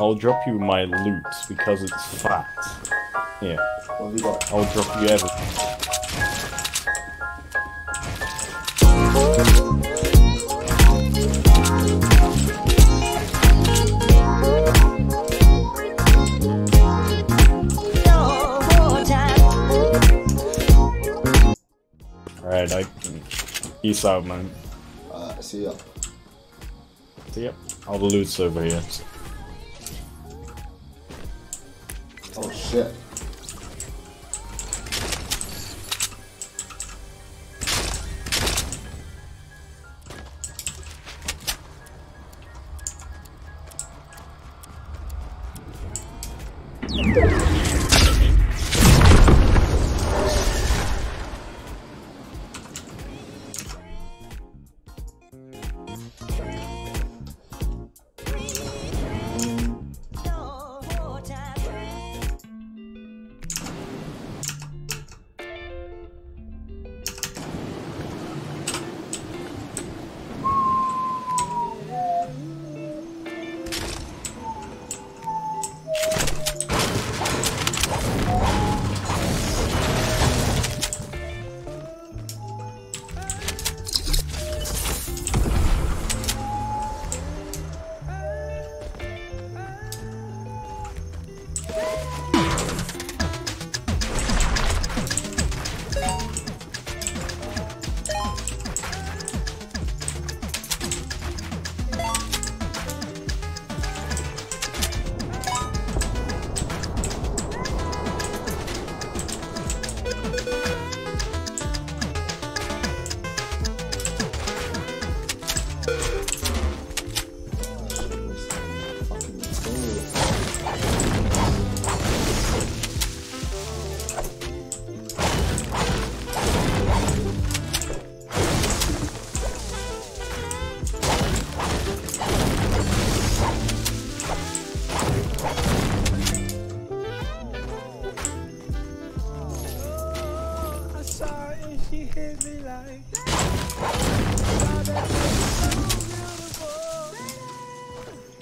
I'll drop you my loot because it's fat. Yeah. What have you got? I'll drop you everything. Alright, peace out, man. See ya. See ya. All the loot's over here. Oh shit.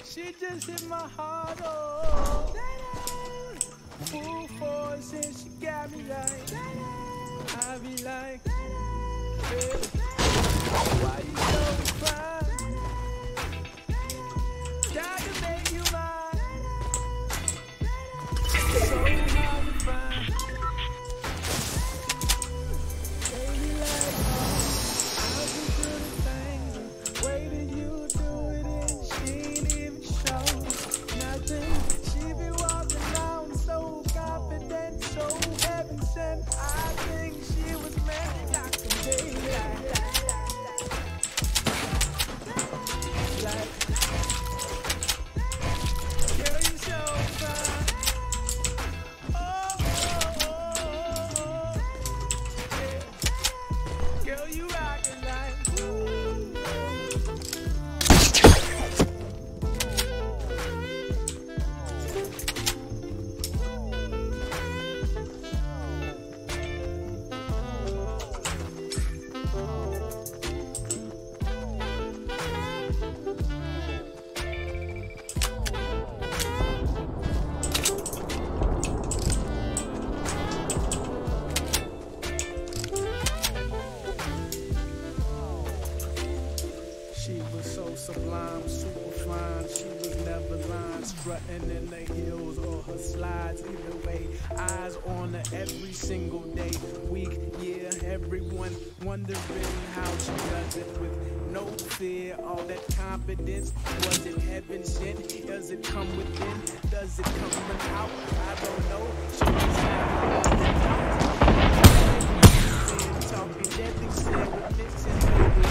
She just hit my heart, oh. Full force and she got me like, I be like, hey, why you so fine? Tried to make you mine. So hard to find. Baby, like, I'll just do the things the way that you do it, and she ain't even show nothing. She be walking around so confident, so heaven sent. I think she was meant not to be like, girl, you so fine. Oh, oh, oh, yeah. Girl, you rockin' like, she was so sublime, super fine. She was never lying, strutting in the hills or her slides. Either way, eyes on her every single day, week, year. Everyone wondering how she does it with no fear, all that confidence. Was it heaven sent? Does it come within? Does it come from out? I don't know. She was talking deadly, said we're mixing, baby.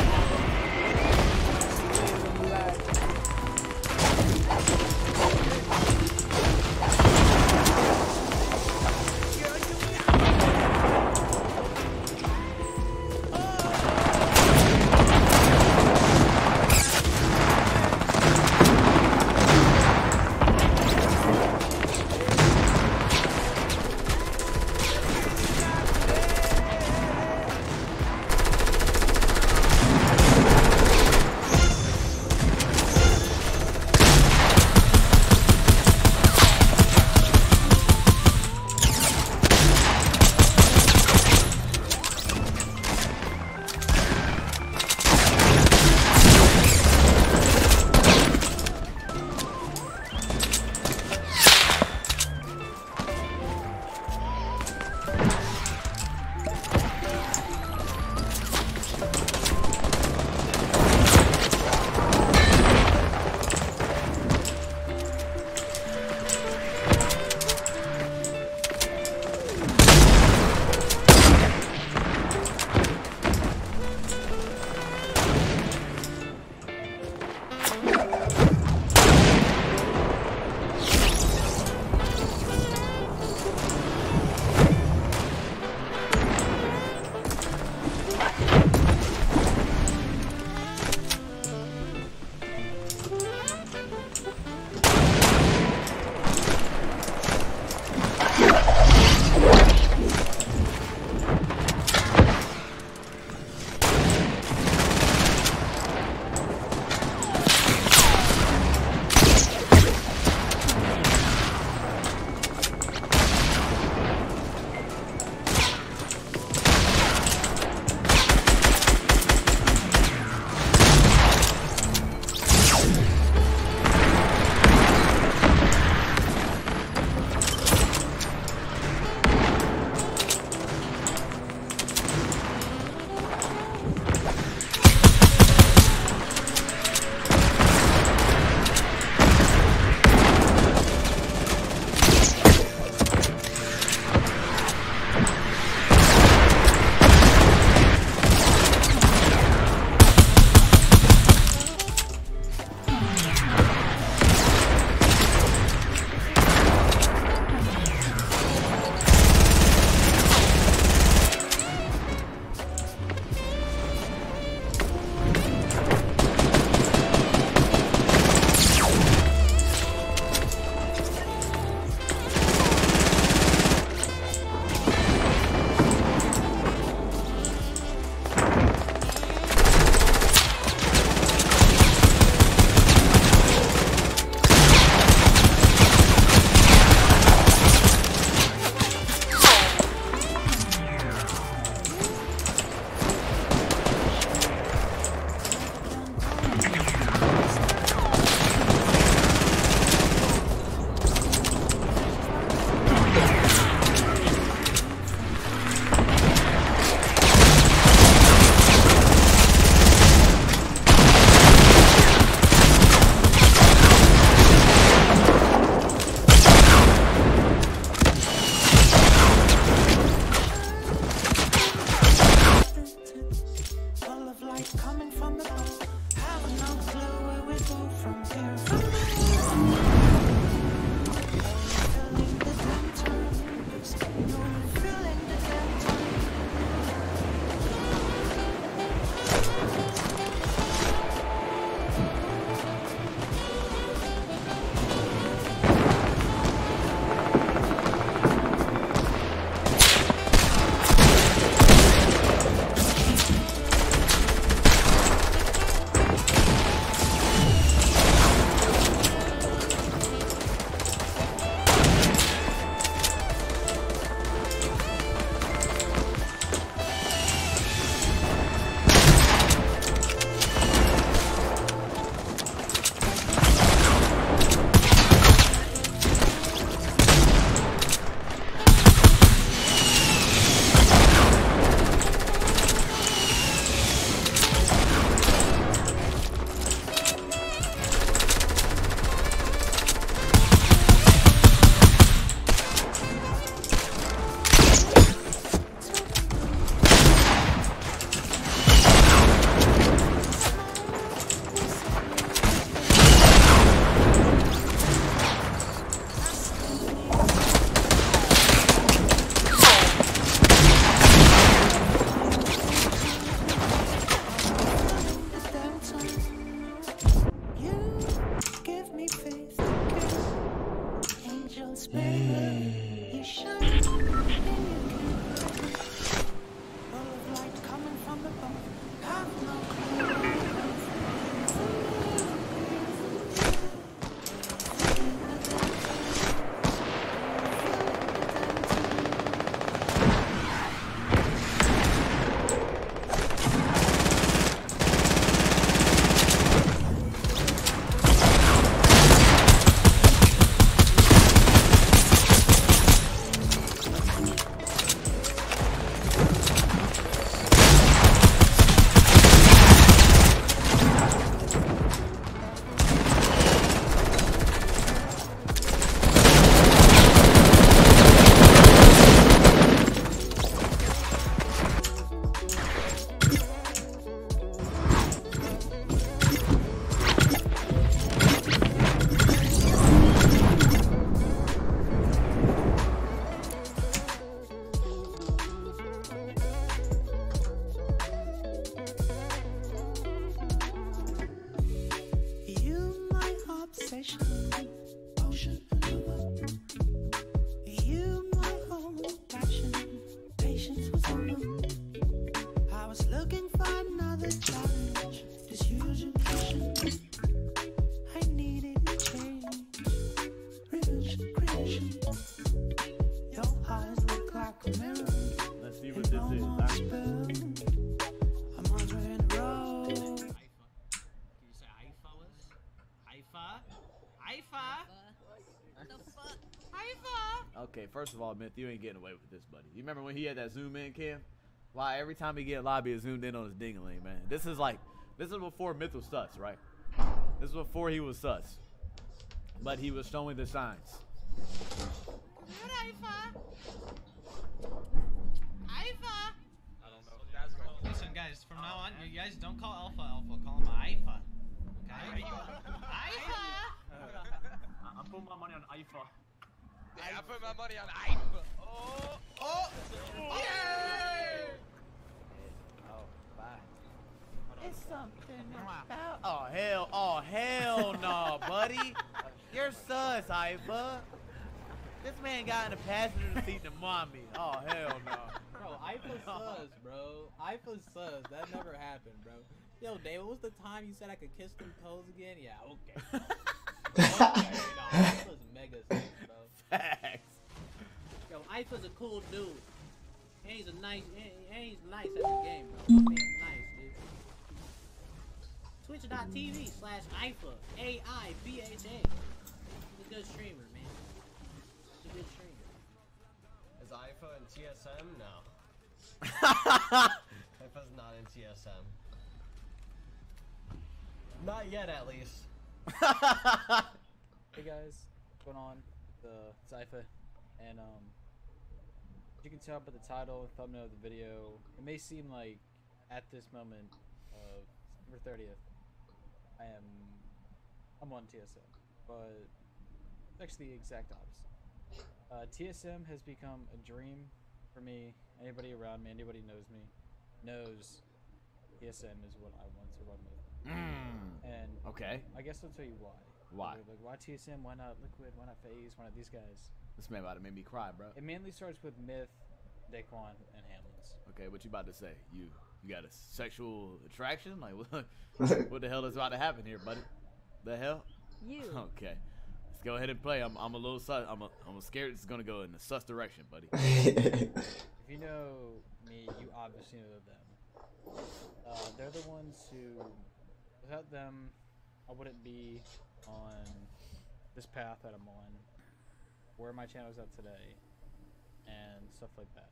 You shine in your full of light coming from the bone. Have no clue. You, my whole passion, patience was enough. I was looking for another challenge, this usual. I needed change, revenge, creation. Your eyes look like a mirror. Let's see what this is. I'm on the road. Can you say Haifa? Haifa? The fuck? Haifa? Okay, first of all, Myth, you ain't getting away with this, buddy. You remember when he had that zoom in cam? Why every time he get lobby, it zoomed in on his dingling, man. This is before Myth was sus, right? This is before he was sus. But he was showing the signs. Haifa? Haifa? I don't know if that's right. Listen, guys, from now on, you guys don't call Alpha Alpha, call him Haifa. Okay? Haifa? I'm putting my money on IFA. Yeah, I put my money on IFA. Oh! Oh! Yay! Oh, bye. It's something about. Oh hell no, buddy. You're sus, Iva. This man got in the passenger seat to mommy. Oh hell no. Bro, Ifa's sus, bro. Ifa's sus. That never happened, bro. Yo, Dave, what was the time you said I could kiss them toes again? Yeah, okay. Okay, no, Ifa's mega sus, bro. Facts. Yo, Ifa's a cool dude. And he's nice at the game, bro. This man's nice, dude. Twitch.tv/Ifa. AIBHA. He's a good streamer, man. He's a good streamer. Is IFA in TSM? No. IFA's not in TSM. Not yet, at least. Hey guys, what's going on? It's Ifa, and you can tell by the title and thumbnail of the video, it may seem like at this moment of September 30th, I'm on TSM, but it's actually the exact opposite. TSM has become a dream for me. Anybody around me, anybody knows me, knows TSM is what I want to run with. And okay, I guess I'll tell you why. Why? Like, why TSM? Why not Liquid? Why not FaZe? Why not these guys? This man about to make me cry, bro. It mainly starts with Myth, Daquan, and Hamlin's. Okay, what you about to say? You got a sexual attraction? Like, what the hell is about to happen here, buddy? The hell? You. Okay, let's go ahead and play. I'm a little sus. I'm scared it's gonna go in the sus direction, buddy. If you know me, you obviously know them. They're the ones who, without them, I wouldn't be on this path that I'm on, where my channel is at today, and stuff like that.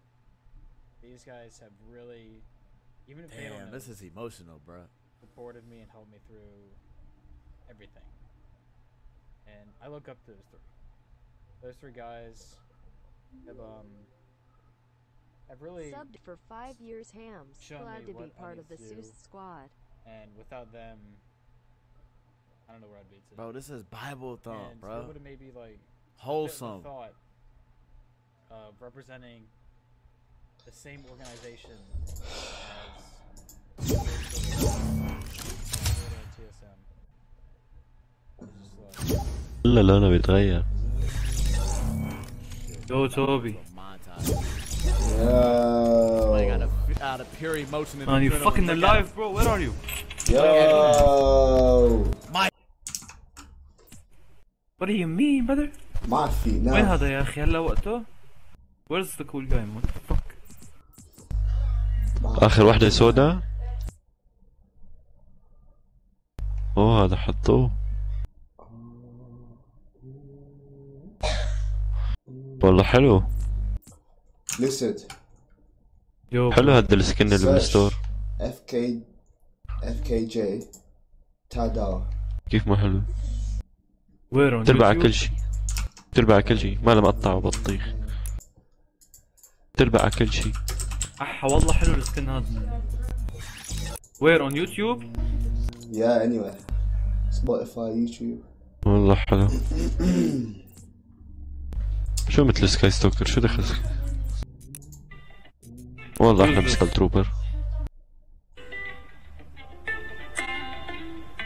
These guys have really, even if they don't know, this is emotional, bro. supported me and helped me through everything. And I look up to those three. Those three guys have really Subbed for 5 years, Hams. shown Glad me to be what I part need of the to do. Seuss squad. And without them, I don't know where I'd be today. Bro, this is Bible thump, And bro. it would have maybe like Wholesome. the thought of representing the same organization as TSM. It's just like, Eller lønner vi drejer. Yo, Toby. Yo. I got a pure emotion. Man, you fucking alive, bro. Where are you? Yo. My. What do you mean, brother? My feet now. وين هذا يا أخي هلا وقته؟ Where's the cool guy? What the fuck? آخر واحدة سودا. أوه هذا حطوه. والله حلو. Listen. حلو هذا السكن اللي بالستور. FKJ تادا. كيف ما حلو؟ وير تربع كل شيء. تربع كل شيء، ما له مقطع وبطيخ. تربع كل شيء. والله حلو السكن هذا. وير اون يوتيوب؟ Yeah, anyway. Spotify, YouTube. والله حلو. شو مثل سكاي ستوكر؟ شو دخل؟ والله احنا بسكال تروبر.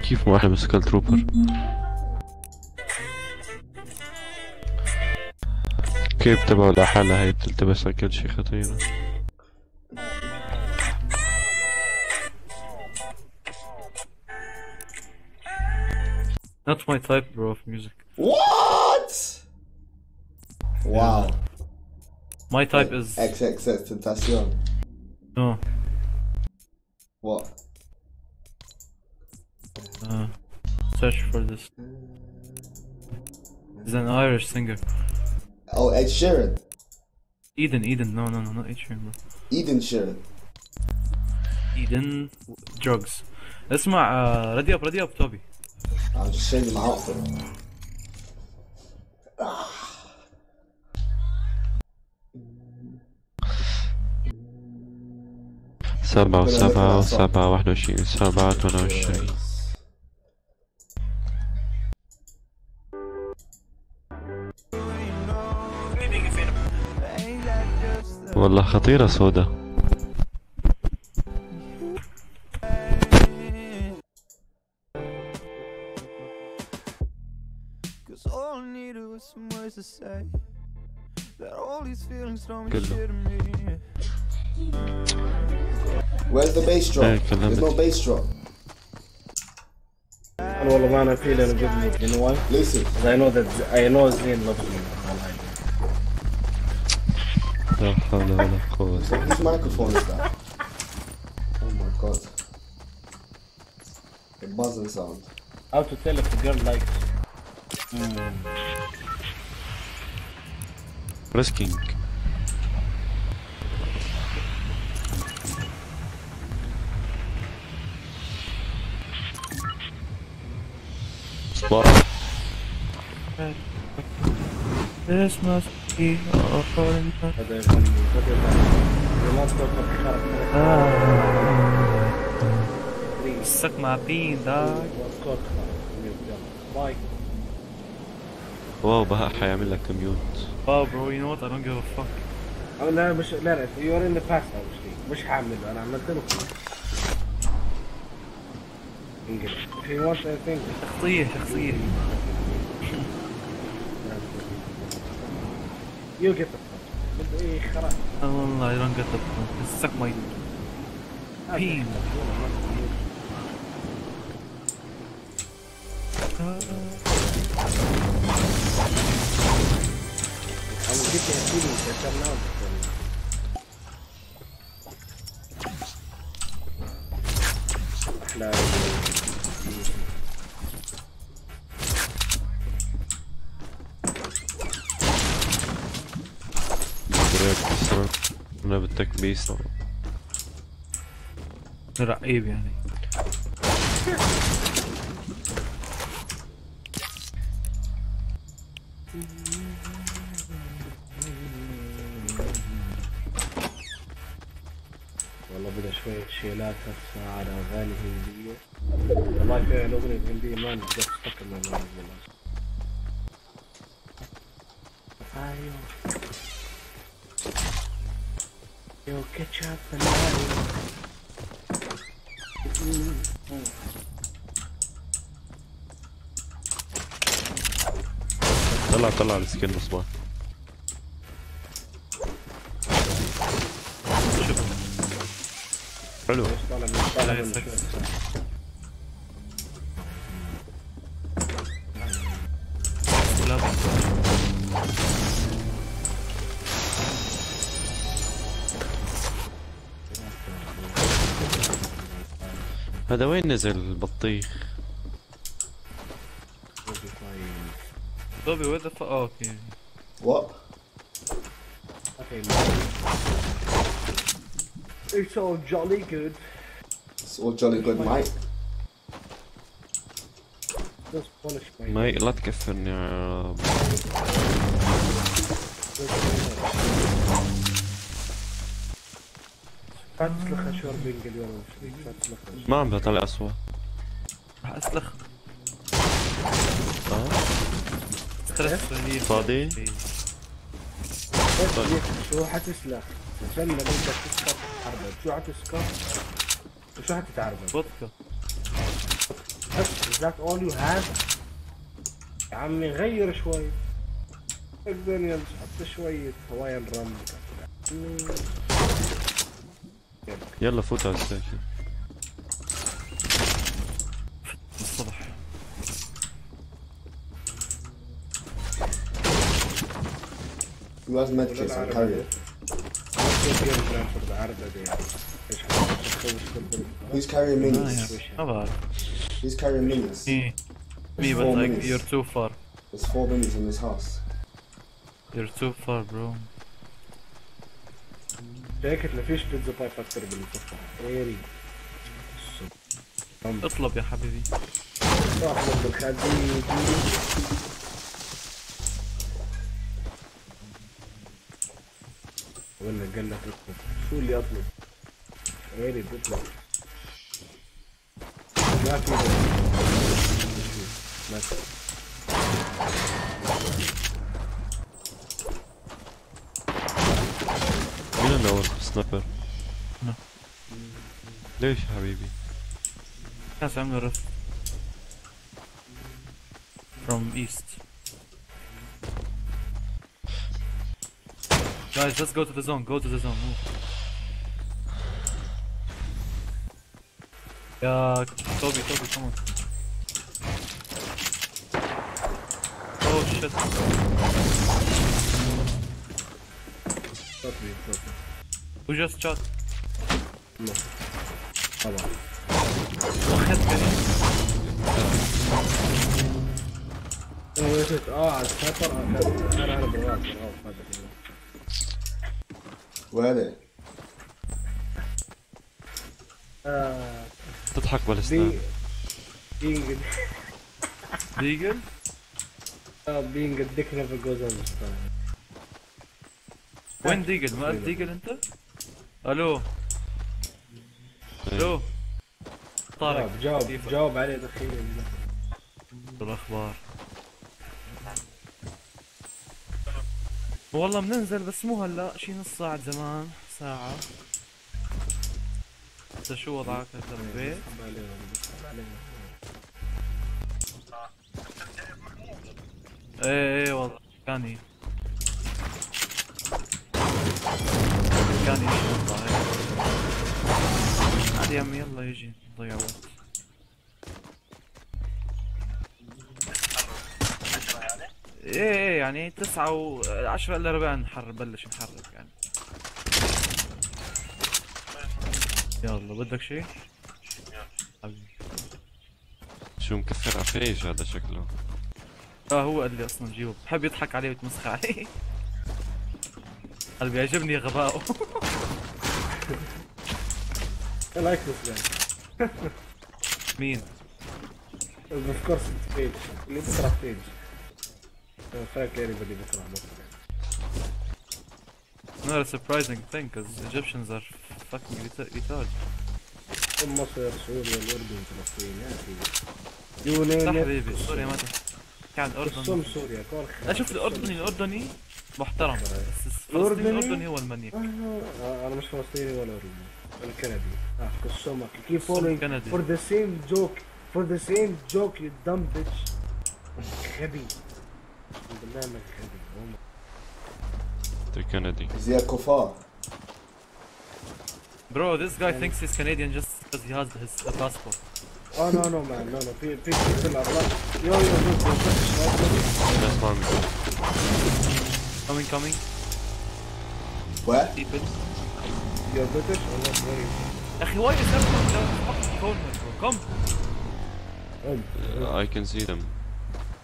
كيف ما احنا بسكال تروبر؟ كيف تبعوا لحالها هاي بتلتبس على كل شي خطيرة. Not my type, bro, of music. What? Wow. My type is XXX Tentacion. No. What? Search for this. He's an Irish singer. Oh, Ed Sheeran. Eden. No, not Ed Sheeran, bro. Eden Sheeran. Eden drugs. اسمع ready up Toby. I'm just changing my outfit. سبعة وسبعة 21 7 28. والله خطيرة سودا. Where's the bass drop? There's no bass drop. أنا والله ما أنا feel in a good mood. You know why? Listen. I know Zayn loves me. لا حول ولا قوة. Whose microphone is that? Oh my god. The buzzing sound. How to tell if the girl likes. Risking. This must be all for suck my bean, dog. Bye. واو بهاء حيعمل لك ميوت. Wow, bro, you know what? I don't give a fuck. لا مش لا you're in the past obviously. مش حاعمله أنا عملت له English. If you want anything. شخصية. You get the point. إيه خلاص. والله I don't get the point. Suck my bean. I will get you a feeling that I'm now. أحلى. أنا بالتكبيس. رعيب يعني. والله بدأ شوية شيلات هسه على أغاني هندية. والله في الأغنية الهندية ما نقدر نستقل من والله. أيوه. يو كاتشاب طلع السكين مصباح. حلو. طالع من شوي. هذا وين نزل البطيخ؟ Dobby, where the fuck? Oh, okay. What? Okay, it's all jolly good. It's all jolly good, mate. Just polish my ما لا تكفرني يا رب. فاتسلخ شو بينج اليوم فاتسلخ. ما عم بطلع أصوات. راح اسلخ. فاضي؟ شو حتسلخ؟ عشان لما انت تسكر تتعربد، شو حتسكر؟ وشو حتتعربد؟ فودكا. Is that all you have؟ يا عمي غير شوي. الدنيا حط شوية هواين رم. يلا فوت على الساكن. الصبح. Who has medkits? I'll carry it. Who's carrying minis? Who's carrying minis? Me, but like you're too far. There's 4 minis in this house. You're too far, bro. شاكت مفيش بيتزا باي فاكتور بالمصفى. ايري. اطلب يا حبيبي. اطلب بالخديج. ولا قال لك اطلب. شو اللي اطلب؟ ايري بيطلب. ما في ما في. مين اللي أول سنايبر؟ ليش يا حبيبي؟ ناس عملوا رفت. From east. Guys, let's go to the zone. Go to the zone. Move. Yeah, Toby, come on. Oh shit. Who just shot? No. طبعا. على السفر انا بالراس Where are they? تضحك بالسناب. being Deagle? being a dick never goes on the spine. وين ديجل؟ ما قلت ديجل انت؟ الو الو طارق جاوب عليه دخيل. شو الاخبار؟ والله بننزل بس مو هلا، شي نص ساعة زمان، ساعة. انت شو وضعك هسه بالبيت؟ ايه والله كاني والله عادي يا عمي، يلا يجي نضيع وقت. ايه يعني 9 و10 الا ربع نبلش نحرك يعني. يلا بدك شيء؟ حبيبي شو مكفر عفيش هذا شكله. هو قال لي اصلا جيبه، بحب يضحك عليه ويتمسخ عليه. قال بيعجبني غباؤه. I like this guy. مين؟ Of course it's Page. اللي بكره Page. Frank anybody بكره مصر. Not a surprising thing because Egyptians are fucking retarded. مصر، سوريا، الأردن، فلسطين، يا سيدي. لا حبيبي سوريا ما تحكي عن الأردن. سوريا أشوف الأردني محترم، بس الأردني هو المنيك. أنا مش فلسطيني ولا أردني، أنا كندي. قصمك. Keep falling for the same joke you dumb bitch. غبي. بالله انك غبي. انت كندي. زي كفار. Bro, this guy thinks he's Canadian just because he has his passport. Oh no man, no. People are like, yo, That's one. Coming. Where? People. You're British or not? Where are you? Akhi, why is everyone down fucking corner, bro? Come. I can see them.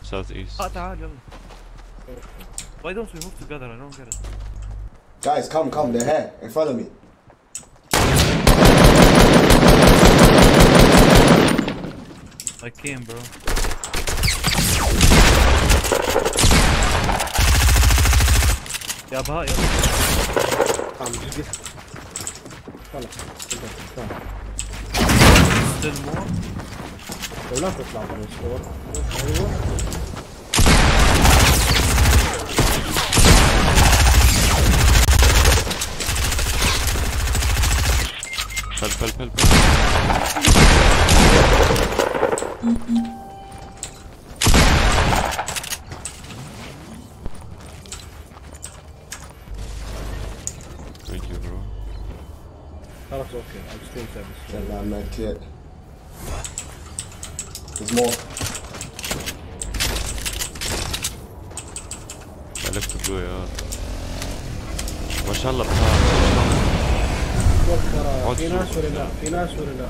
Southeast. تعال يلا. Why don't we move together? I don't get it. Guys, come, they're here, in front of me. I came, bro. يا بها يلا. Still more? لا تطلع من الصور. ايوه. Help. Thank you, bro. خلاص اوكي. I'm still service. Send that med kit. There's more. I left the blue, yeah. ما شاء الله في ناس ولا لا؟ في ناس ولا لا؟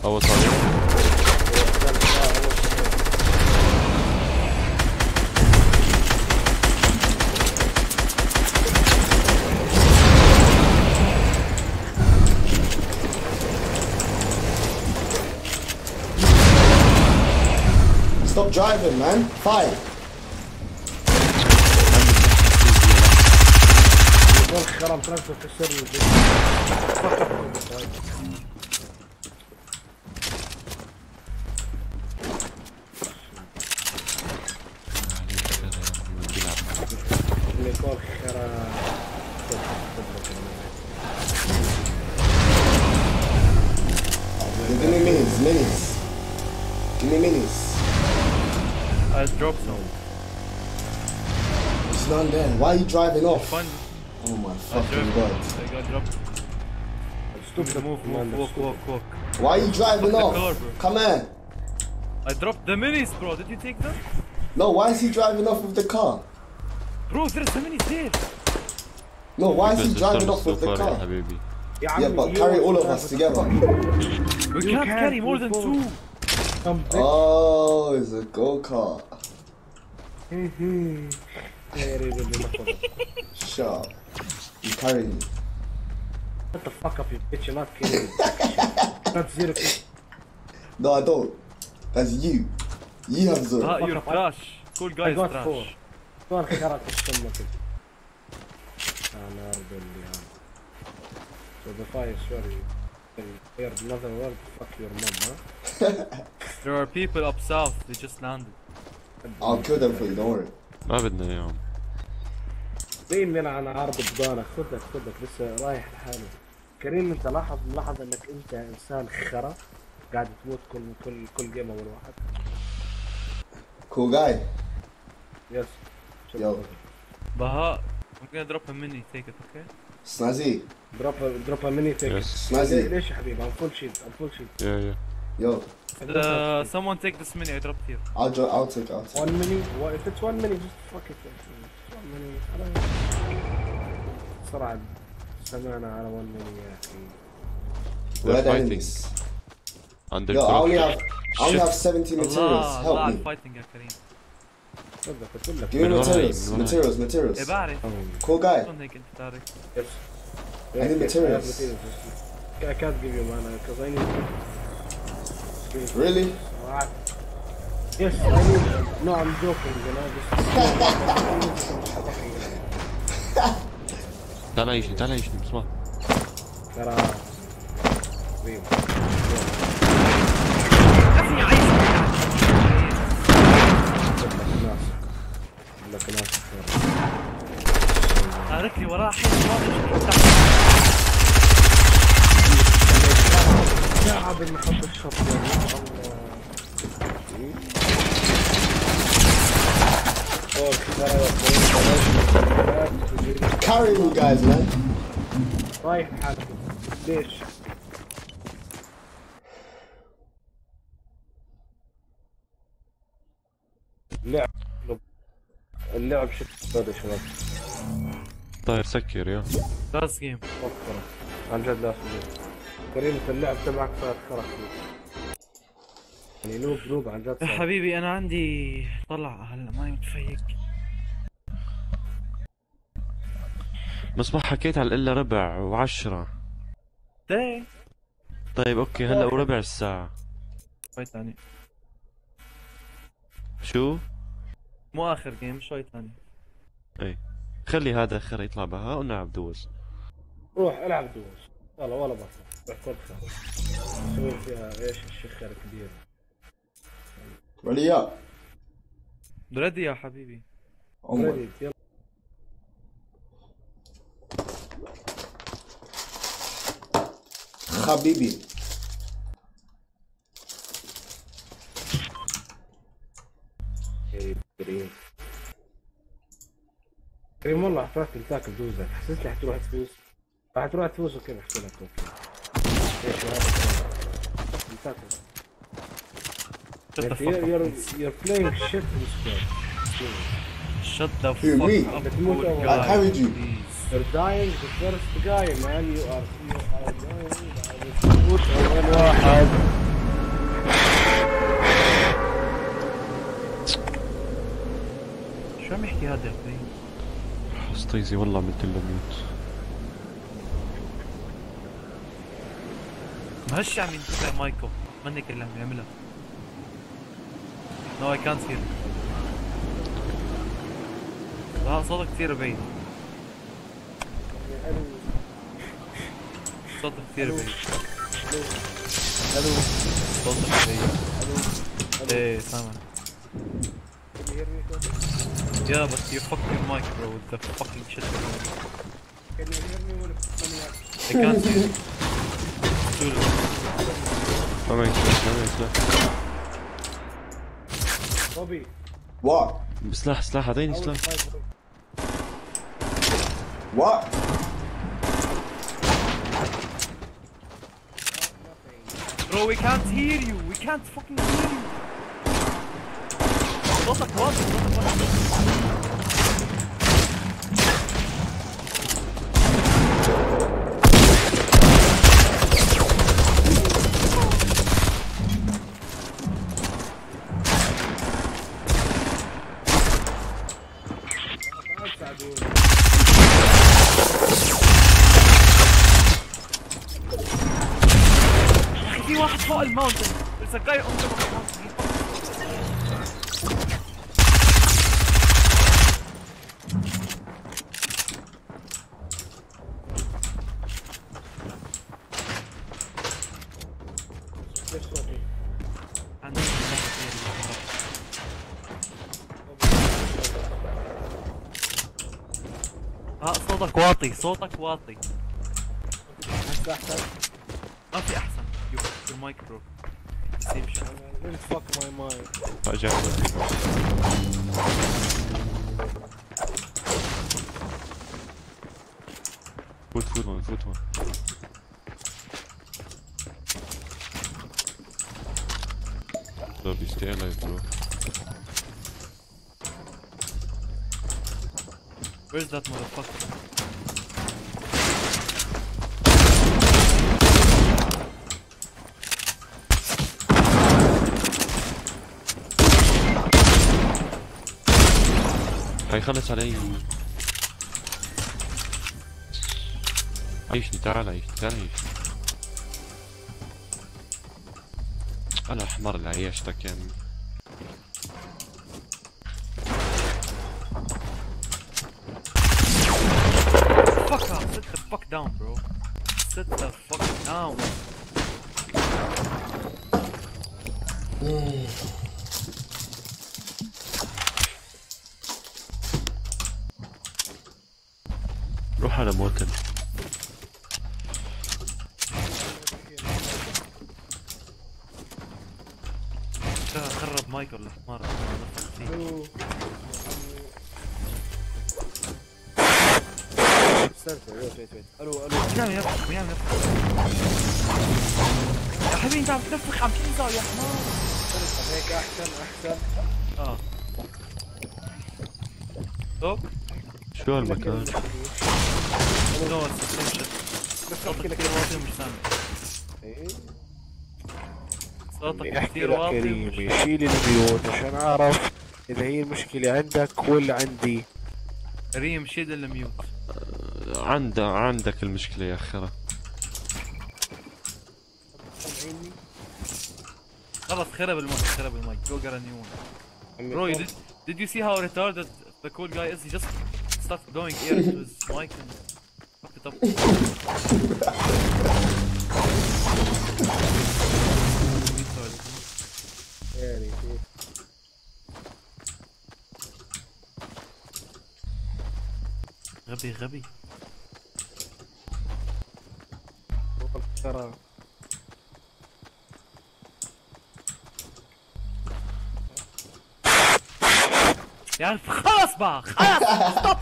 أول طريق. Stop driving, man. Fight. خرم ترانسفر كسر لي البيت. نيكول خرا. Give me minis. Give me minis. I dropped some. It's none there. Why are you driving off? Fun. Oh my fucking god. I got dropped. Stupid move. Walk. Why are you driving off? Car, come here. I dropped the minis, bro. Did you take them? No, why is he driving off with the car? Bro, there's the minis there. No, why is he driving off with the car? Yeah, but carry all of us together. We can't carry more than 2. Oh, it's a go-kart. Shut up. You carry me. Shut the fuck up, you bitch. You're not kidding. Not 0. No, I don't. That's you. You have 0. You're trash. Cool guy is trash. 4. سؤال خيارات السمة كده. أنا أرضي يعني. So the fire sorry. In another world, fuck your mom, huh? There are people up south. They just landed. I'll kill them for you. Don't worry. ما بدنا اياهم. مين من عن عرض بضانك؟ خدك لسه رايح لحاله. كريم انت ملاحظ انك انت انسان خرا قاعد تموت كل جيم اول واحد. Cool guy. Yes. Yo. Baha, I'm gonna drop a mini. Take it, okay? Snazzy. Drop a mini. Take it. Snazzy. ليش يا حبيبي؟ I'm full shield. Yeah. Yo. Someone take this mini. I dropped here. I'll take it. 1 mini. If it's 1 mini, just fuck it. 1 mini. بسرعة سمعنا على 1 mini يا أخي. Where the enemies? Yo, I only have 70 materials. Help me. Fighting يا كريم. Give me materials. إيه بعرف. Cool guy. Yes. I need materials. I can't give you mana because I need. Really? Yes, I need. No, I'm joking. You know, تعال عيشني بسمع. ترى. ركلي وراه صعب نحط الشط يا الله. Carry me guys man. رايح حالك ليش؟ اللعب شكله يا شباب. طاير سكر يا لاست جيم. عن جد لاست جيم. كريم انت اللعب تبعك صار خرا يعني نوب عن جد. يا حبيبي انا عندي طلع هلا ماني متفيق. بس ما حكيت على الا ربع و10. طيب اوكي هلا وربع الساعة. شوي ثاني. شو؟ مو اخر جيم شوي ثاني. اي خلي هذا اخر يطلع بها ونلعب دوز. روح العب دوز. والله ولا بطل. بحكم خير. سوي فيها ايش الشخر كبير. وليا. بريدي يا حبيبي. بريدي يلا. حبيبي. كريم والله احترت تاكل دوزك. حسيت لي حتروح تفوز. حتروح تفوز وكيف احكي لك اوكي. ايش هذا تاكل. You're playing shit in squad. Shut the fuck up. I carried you. You're dying the first guy man. You are dying. أول واحد. شو عم يحكي هذا يا اخوي؟ حسطيزي والله عملت له ميوت. مهش عم ينتبه مايكو. منك اللي عم يعملها. No I can't hear. لا صوتك كثير بعيد. صوتك كثير بعيد. الو صوتك بعيد. ايه سامع. Yeah, but you fucking mic, bro, with the fucking shit. Can you hear me when it's I can't hear you. ما makes sense. Bobby. What? بسلاح اعطيني سلاح. What? Bro, we can't hear you. We can't fucking hear you. صوتك واضح. في واحد فوق الماونتن. There's a guy on the mountain. صوتك واطي. صوتك واطي. أحسن. ما في احسن. Your mic bro. Same shit. Fuck my mic. رجع. فوت هون. Lobby, stay alive bro. Where's that motherfucker? هيخلص علي. عيشني تعال عيشني. انا حمار اللي عيشتك يعني. Fuck off, sit the fuck down bro. Sit the fuck down. روح على موتن. خرب مايك ولا حمار. استنى ويت الو ميام ينفخ يا حبيبي انت عم تنفخ عم تنزع يا حمار. هيك احسن طب شو هالمكان؟ صوتك كثير واطي ومش سامع. ايه صوتك احكي كثير لك واطي كريمي شيل الميوت عشان اعرف اذا هي المشكلة عندك ولا عندي. كريم شيل الميوت. عندك المشكلة يا خرا. خلص خرب المايك go get a new one. Bro, did you see how retarded the cool guy is? He just started going air into his mic and fucked it up. يعني غبي ترى يعني خلاص بقى خلاص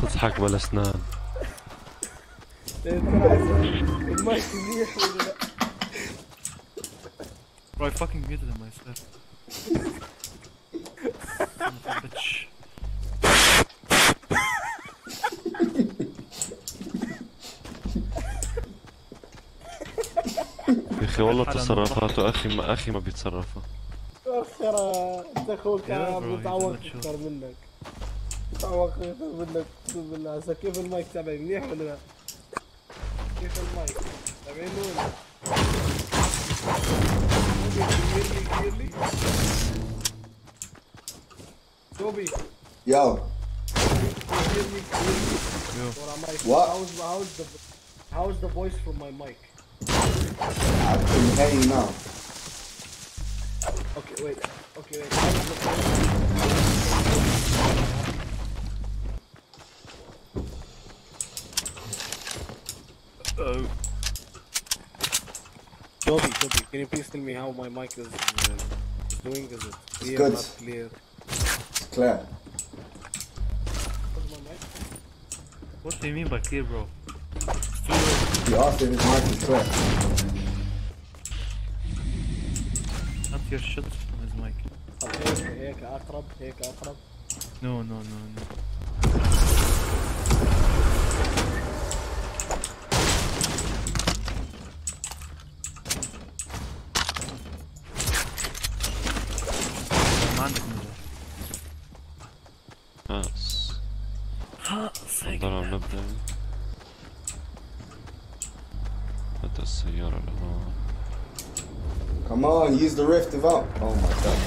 تضحك بلا اسنان. المايك منيح ولا لا؟ Bro, I fucking muted him, I swear. Son of a bitch. يا اخي والله تصرفاته اخي ما بيتصرفها. اخرى انت اخوك عم يتعوق اكثر منك. يتعوق اكثر منك اقسم بالله. هسه كيف المايك تبعي منيح ولا لا؟ كيف المايك تبعي نور؟ كبير لي توبي. Yo. What? How's the voice from my mic? I can hear you now. Okay, wait. Toby, can you please tell me how my mic is doing? Is it clear, good. not clear? It's clear. What do you mean by clear, bro? You asked if his mic is clear. Not your shit on his mic. هيك أقرب. No. ما عندك مزاح. خلاص نضل نبدأ. بدأ السيارة لهون. Come on, use the rift out. Oh my god.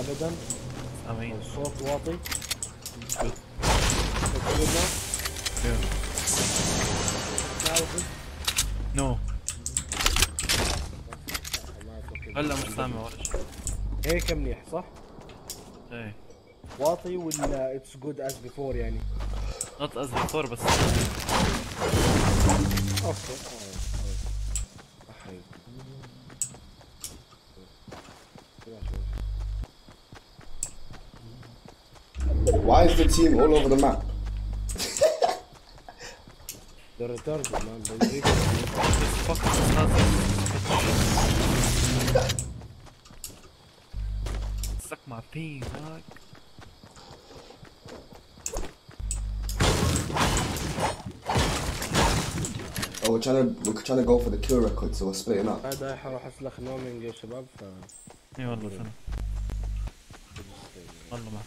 ابدا امين. الصوت واطي. نو هلا مش سامع ولا شيء. هيك منيح صح؟ ايه واطي ولا اتس جود از بيفور يعني؟ not as before بس اوكي. Why is the team all over the map? They're retarded, man. Suck my peen, dog. Oh, we're trying to go for the kill record, so we're splitting up. هذا حروح اسلخ نومينج يا شباب ف اي والله سنة والله معك.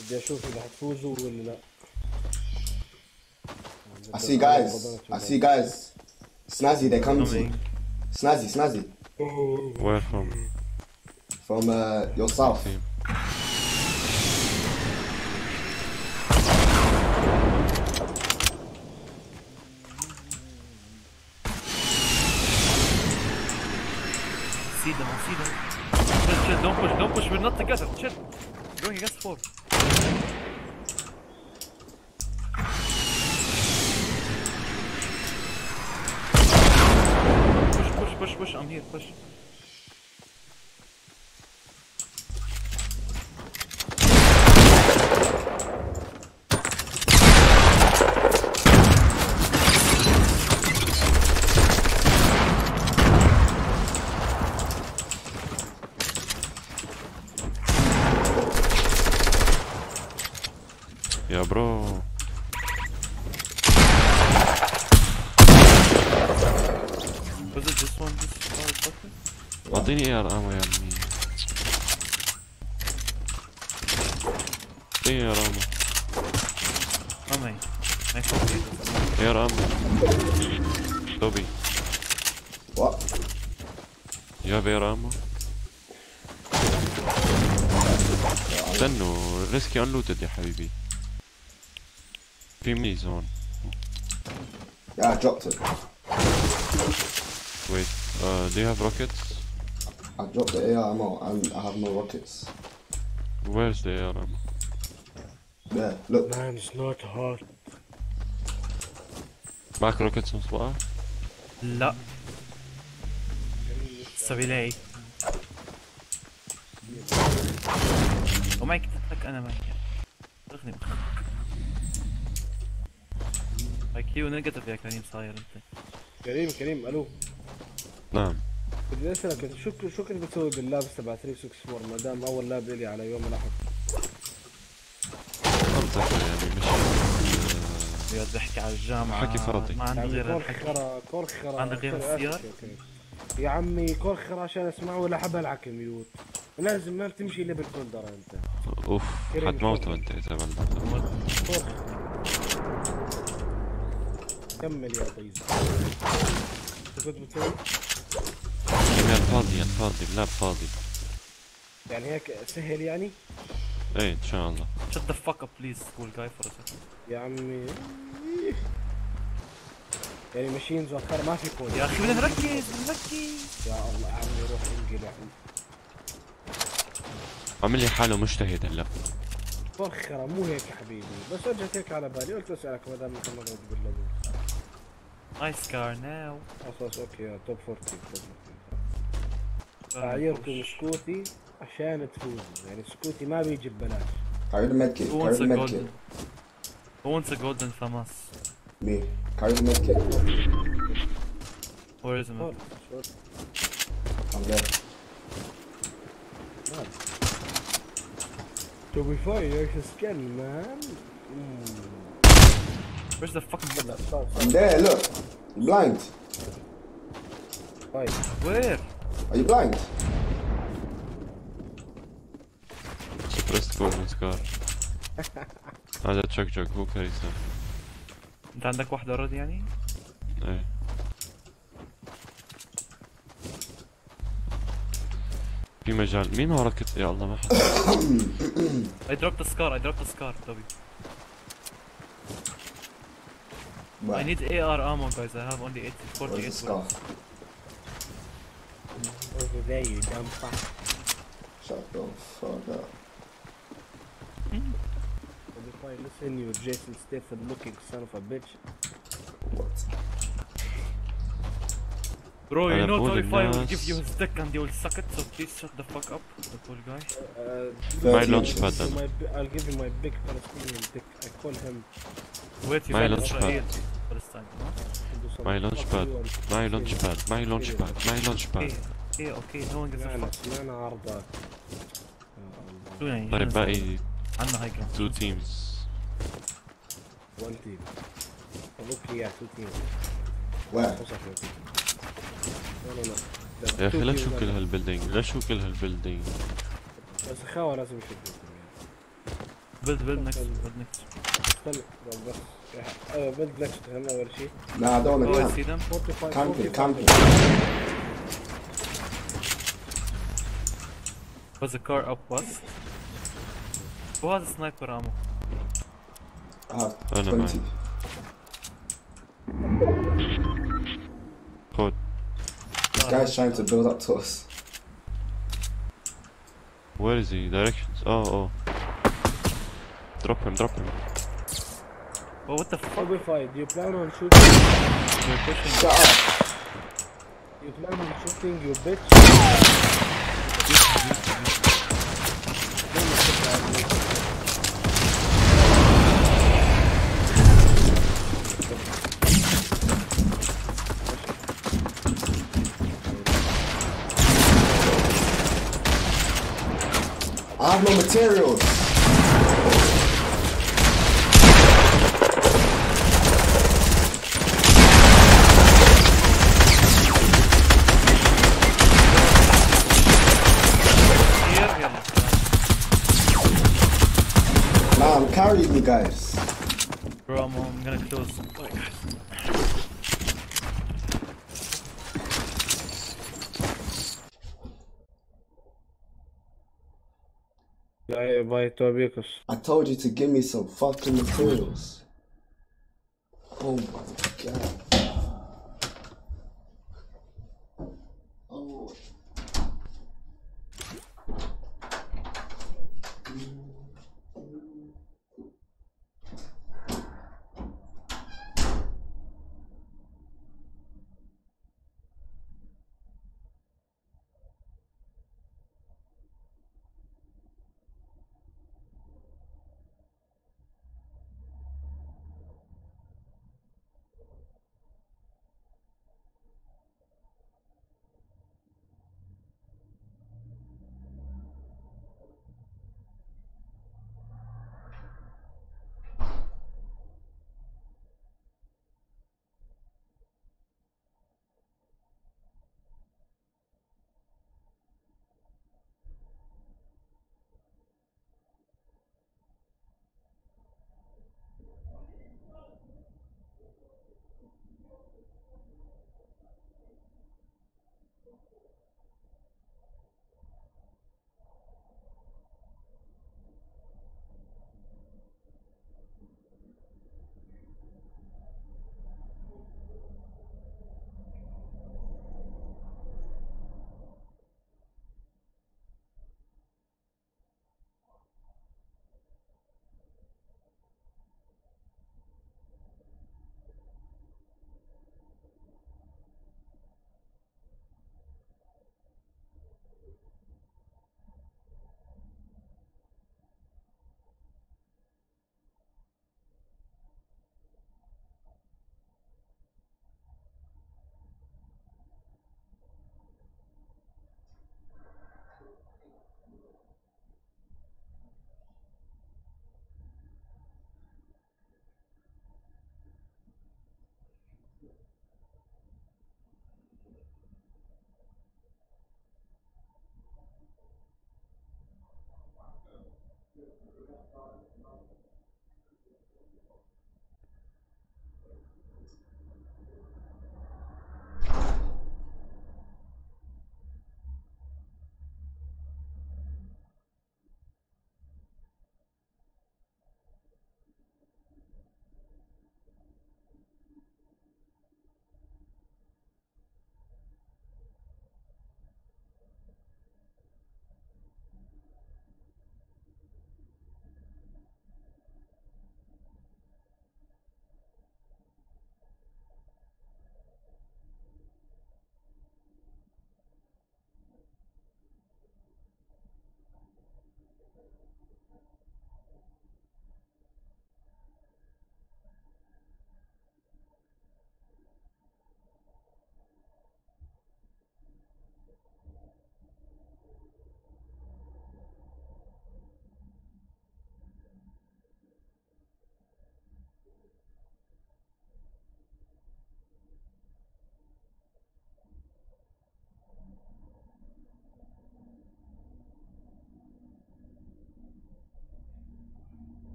بدي اشوف اذا حتفوزوا ولا لا. I see guys. Snazzy, they come to. Snazzy. Where from? From your south. See them. Chill, don't push, we're not together, chill. Going against 4. Push, I'm here, push. Yeah, bro. Was it this one? اعطيني AR ammo يا عمي. اعطيني AR ammo. عمي. Nice copy. AR ammo. Toby. What? You have AR ammo? استنوا ريسكي unlooted يا حبيبي. في ميز هون. Yeah, I dropped it. Wait, do you have rockets? I dropped the AR ammo and I have no rockets. Where's the AR ammo? There, look. Man, it's not hard. معك روكيتس مصباح؟ لا. سوي لي. ومعك تتك انا معك. اخذني بخ. كيو نيجاتيف يا كريم صاير انت. كريم الو. نعم. بدي اسالك شو كنت بتسوي باللابس تبع 364 ما دام اول لاب لي على يوم الاحد؟ منطقي يعني مش بيقعد بحكي على الجامعة. حكي فاضي. ما عندي غير كورخرة عندك غير السيارة؟ يا عمي كورخرة عشان اسمعه ولا حب العب كميوت. لازم ما بتمشي الا بالكولدرة انت. اوف حتموته انت اذا عملت. كمل يا طيز. شو كنت بتسوي؟ فاضي اللاب فاضي. يعني هيك سهل يعني؟ ايه ان شاء الله. Shut the fuck up please cool guy for a second. يا عمي يعني ماشينز واخر ما في كود. يا اخي بدنا نركز. يا الله يا عمي روح انقلع. عامل لي حاله مجتهد هلا. فخرة مو هيك يا حبيبي بس اجت هيك على بالي قلت اسالك ما دام انت مريت باللعبة. Nice car now. خلاص اوكي يا توب 40 اعيركم سكوتي عشان تفوزوا يعني سكوتي ما بيجي ببلاش. Carry the medkit. Who wants a golden FAMAS? Me. Carry the medkit. Where is it? I'm there. To be fair, there's a skin, man. Where's the fucking bullet? I'm there, look. You're blind. Why? Where? Are you blind? Suppressed golden scar. هذا تشك هو كارثة. انت عندك واحدة رد يعني؟ ايه. في مجال مين وراك يا الله ما حد. I dropped the scar Toby. I need AR ammo guys, I have only 48 bullets. Over there you dumb fuck. Shut the fuck up. If I listen you Jason Statham looking son of a bitch. What? Bro, you know if I will give you his dick and you will suck it, so please shut the fuck up, the poor guy. My launch pad then. I'll give you my big Palestinian dick. I call him. Wait, you my launch pad. Palestine, no? My launch pad. Okay, no one gives a fuck. انا عرضك. طيب باقي عنا هاي جراوند. 2 teams. 1 team. Okay, yeah, 2 teams. Where? No. يا اخي لا شو كل هالبيلدينج. بس خاوة لازم يشوف. بيلد نكست استنى بس بيلد نكست هنا أول شيء. لا هذول كامبينج. Was a car up west. Who has a sniper ammo? I have 20. Good. This guy's trying to build up to us. Where is he? Directions. Oh. Drop him. Oh, what the fuck? Do you plan on shooting? We're pushing. Shut up. You plan on shooting, you bitch? I have no materials. Nah, I'm carrying you guys. Bro, I'm gonna close. I told you to give me some fucking materials. Oh my god. Oh.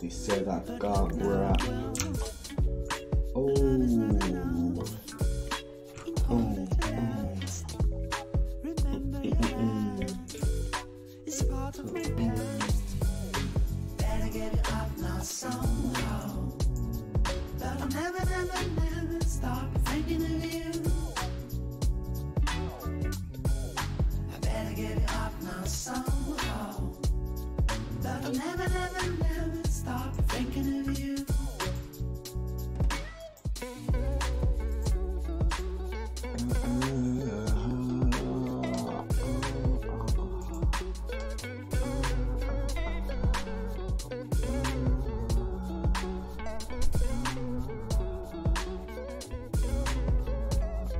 They said I got rap. Oh. It's part of my past. Better get it up now somehow. But I'll never, never, never stop thinking of you. I better get it up now somehow. But I'll never, never, never stop thinking of you.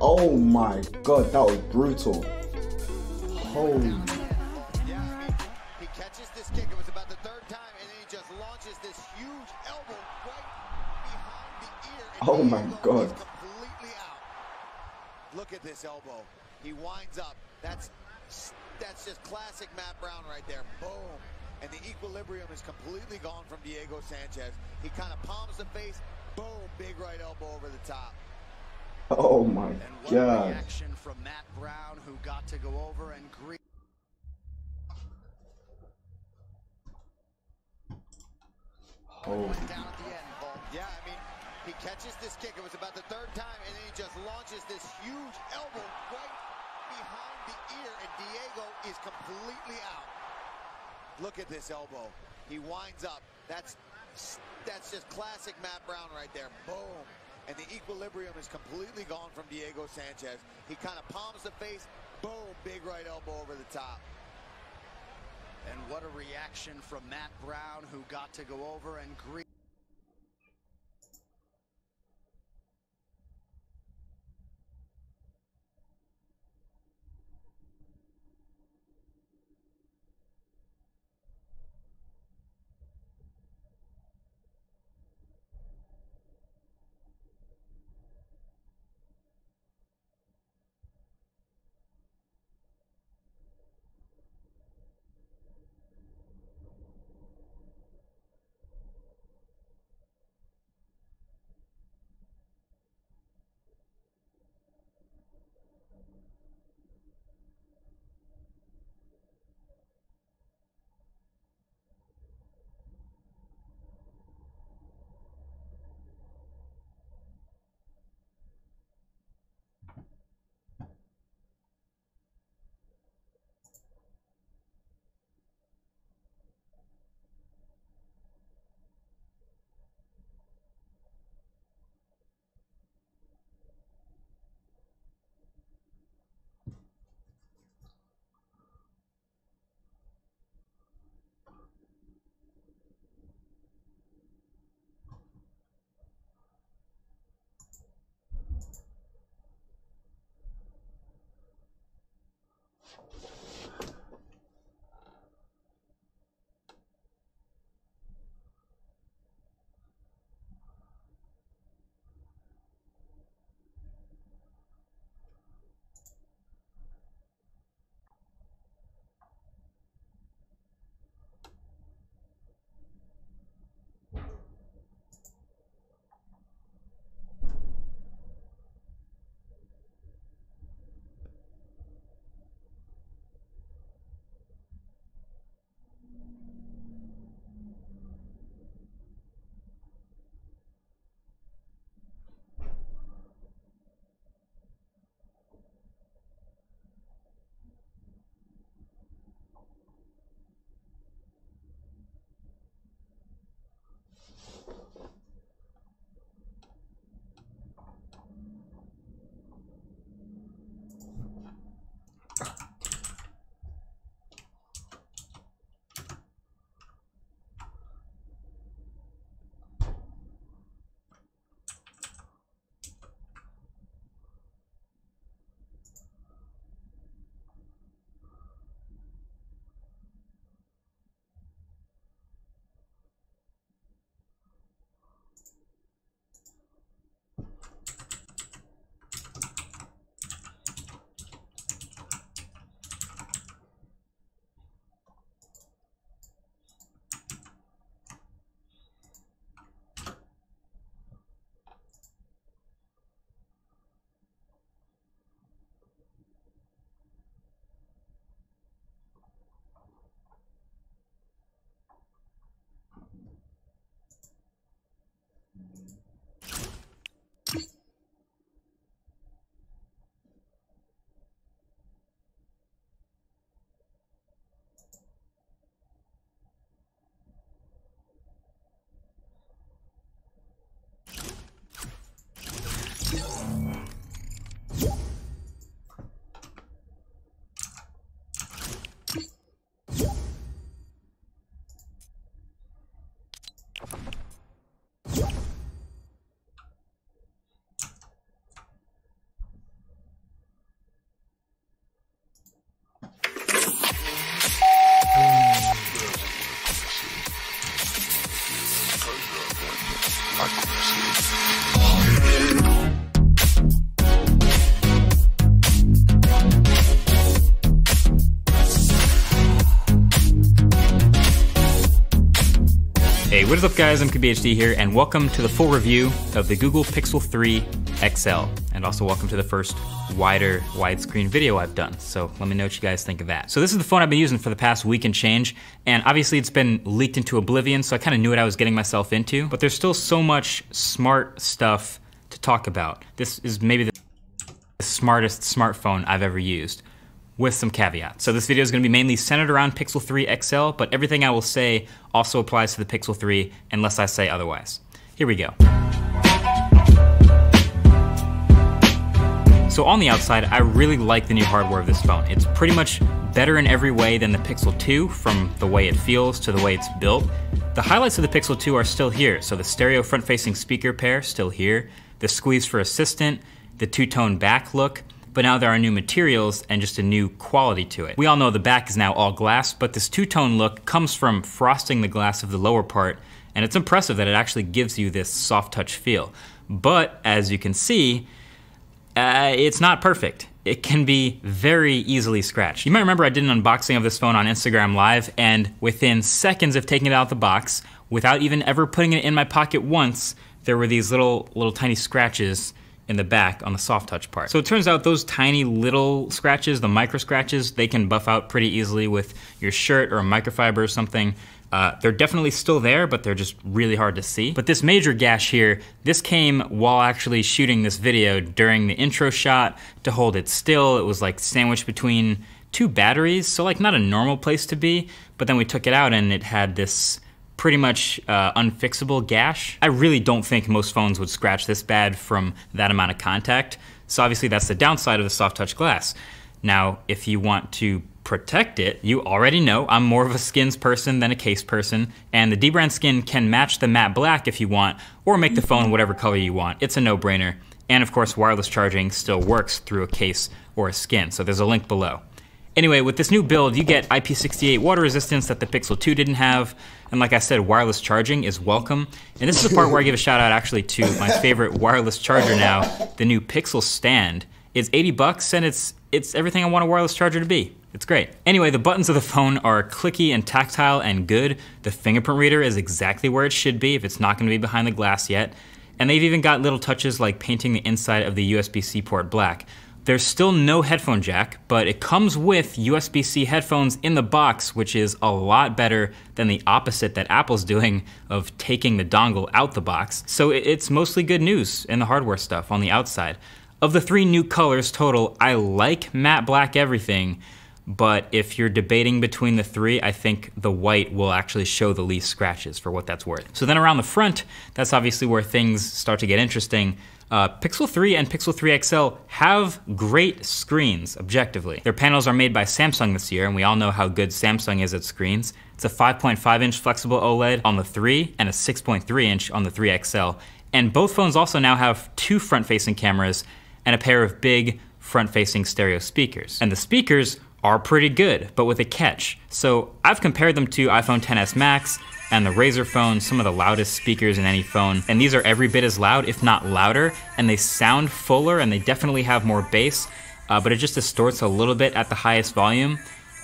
Oh my god, that was brutal. Holy. Yeah, I mean, he catches this kick. It was about the third time, and then he just launches this huge elbow right behind the ear. And oh my god. Completely out. Look at this elbow. He winds up. That's just classic Matt Brown right there. Boom. And the equilibrium is completely gone from Diego Sanchez. He kind of palms the face. Boom. Big right elbow over the top. Oh my god. Reaction from Matt Brown, who got to go over and greet. Oh. Down at the end, Paul. Yeah, I mean, he catches this kick. It was about the third time, and then he just launches this huge elbow right behind the ear, and Diego is completely out. Look at this elbow. He winds up. That's just classic Matt Brown right there. Boom. And the equilibrium is completely gone from Diego Sanchez. He kind of palms the face. Boom, big right elbow over the top. And what a reaction from Matt Brown, who got to go over and greet. What is up guys, I'm PEWDIEPIE here, and welcome to the full review of the Google Pixel 3 XL. And also welcome to the first wider widescreen video I've done. So let me know what you guys think of that. So this is the phone I've been using for the past week and change, and obviously it's been leaked into oblivion, so I kind of knew what I was getting myself into, but there's still so much smart stuff to talk about. This is maybe the smartest smartphone I've ever used, with some caveats. So this video is going to be mainly centered around Pixel 3 XL, but everything I will say also applies to the Pixel 3 unless I say otherwise. Here we go. So on the outside, I really like the new hardware of this phone. It's pretty much better in every way than the Pixel 2, from the way it feels to the way it's built. The highlights of the Pixel 2 are still here. So the stereo front-facing speaker pair, still here. The squeeze for assistant, the two-tone back look, but now there are new materials and just a new quality to it. We all know the back is now all glass, but this two-tone look comes from frosting the glass of the lower part, and it's impressive that it actually gives you this soft touch feel. But as you can see, it's not perfect. It can be very easily scratched. You might remember I did an unboxing of this phone on Instagram Live, and within seconds of taking it out of the box, without even ever putting it in my pocket once, there were these little tiny scratches in the back on the soft touch part. So it turns out those tiny little scratches, the micro scratches, they can buff out pretty easily with your shirt or a microfiber or something. They're definitely still there, but they're just really hard to see. But this major gash here, this came while actually shooting this video during the intro shot to hold it still. It was like sandwiched between two batteries, so like not a normal place to be, but then we took it out and it had this pretty much unfixable gash. I really don't think most phones would scratch this bad from that amount of contact. So obviously that's the downside of the soft touch glass. Now, if you want to protect it, you already know I'm more of a skins person than a case person, and the dbrand skin can match the matte black if you want, or make the phone whatever color you want. It's a no-brainer. And of course, wireless charging still works through a case or a skin, so there's a link below. Anyway, with this new build, you get IP68 water resistance that the Pixel 2 didn't have, and like I said, wireless charging is welcome. And this is the part where I give a shout out actually to my favorite wireless charger now, the new Pixel stand. It's 80 bucks and it's everything I want a wireless charger to be. It's great. Anyway, the buttons of the phone are clicky and tactile and good. The fingerprint reader is exactly where it should be if it's not gonna be behind the glass yet. And they've even got little touches like painting the inside of the USB-C port black. There's still no headphone jack, but it comes with USB-C headphones in the box, which is a lot better than the opposite that Apple's doing of taking the dongle out the box. So it's mostly good news in the hardware stuff on the outside. Of the 3 new colors total, I like matte black everything, but if you're debating between the 3, I think the white will actually show the least scratches for what that's worth. So then around the front, that's obviously where things start to get interesting. Pixel 3 and Pixel 3 XL have great screens, objectively. Their panels are made by Samsung this year, and we all know how good Samsung is at screens. It's a 5.5-inch flexible OLED on the 3 and a 6.3-inch on the 3 XL. And both phones also now have 2 front-facing cameras and a pair of big front-facing stereo speakers. And the speakers are pretty good, but with a catch. So I've compared them to iPhone XS Max and the Razer phone, some of the loudest speakers in any phone, and these are every bit as loud, if not louder, and they sound fuller and they definitely have more bass, but it just distorts a little bit at the highest volume.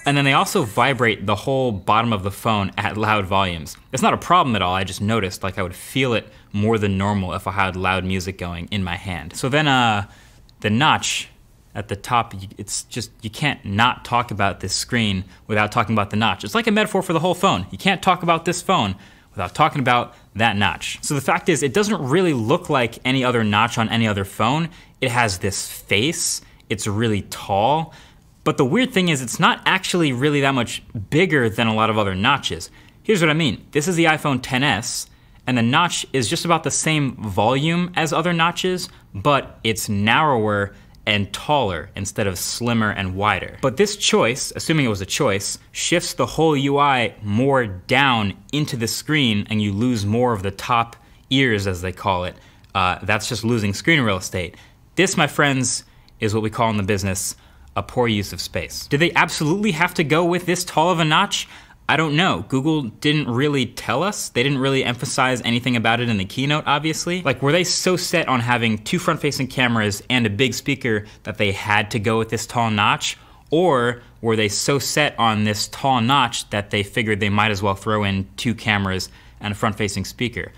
And then they also vibrate the whole bottom of the phone at loud volumes. It's not a problem at all, I just noticed like I would feel it more than normal if I had loud music going in my hand. So then the notch at the top, it's just, you can't not talk about this screen without talking about the notch. It's like a metaphor for the whole phone. You can't talk about this phone without talking about that notch. So the fact is, it doesn't really look like any other notch on any other phone. It has this face, it's really tall, but the weird thing is it's not actually really that much bigger than a lot of other notches. Here's what I mean. This is the iPhone XS, and the notch is just about the same volume as other notches, but it's narrower and taller instead of slimmer and wider. But this choice, assuming it was a choice, shifts the whole UI more down into the screen and you lose more of the top ears, as they call it. That's just losing screen real estate. This, my friends, is what we call in the business a poor use of space. Do they absolutely have to go with this tall of a notch? I don't know. Google didn't really tell us. They didn't really emphasize anything about it in the keynote, obviously. Like, were they so set on having 2 front-facing cameras and a big speaker that they had to go with this tall notch? Or were they so set on this tall notch that they figured they might as well throw in 2 cameras and a front-facing speaker.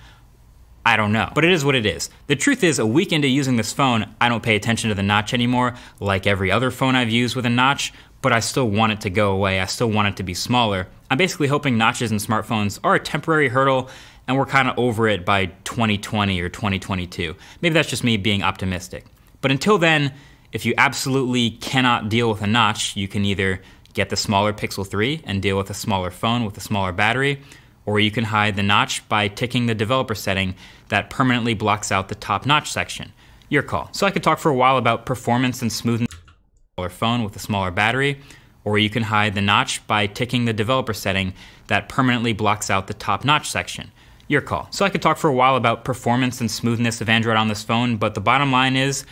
I don't know, but it is what it is. The truth is, a week into using this phone, I don't pay attention to the notch anymore, like every other phone I've used with a notch, but I still want it to go away. I still want it to be smaller. I'm basically hoping notches in smartphones are a temporary hurdle, and we're kind of over it by 2020 or 2022. Maybe that's just me being optimistic. But until then, if you absolutely cannot deal with a notch, you can either get the smaller Pixel 3 and deal with a smaller phone with a smaller battery, or you can hide the notch by ticking the developer setting that permanently blocks out the top notch section. Your call. So I could talk for a while about performance and smoothness of a smaller phone with a smaller battery, or you can hide the notch by ticking the developer setting that permanently blocks out the top notch section. Your call. So I could talk for a while about performance and smoothness of Android on this phone, but the bottom line is,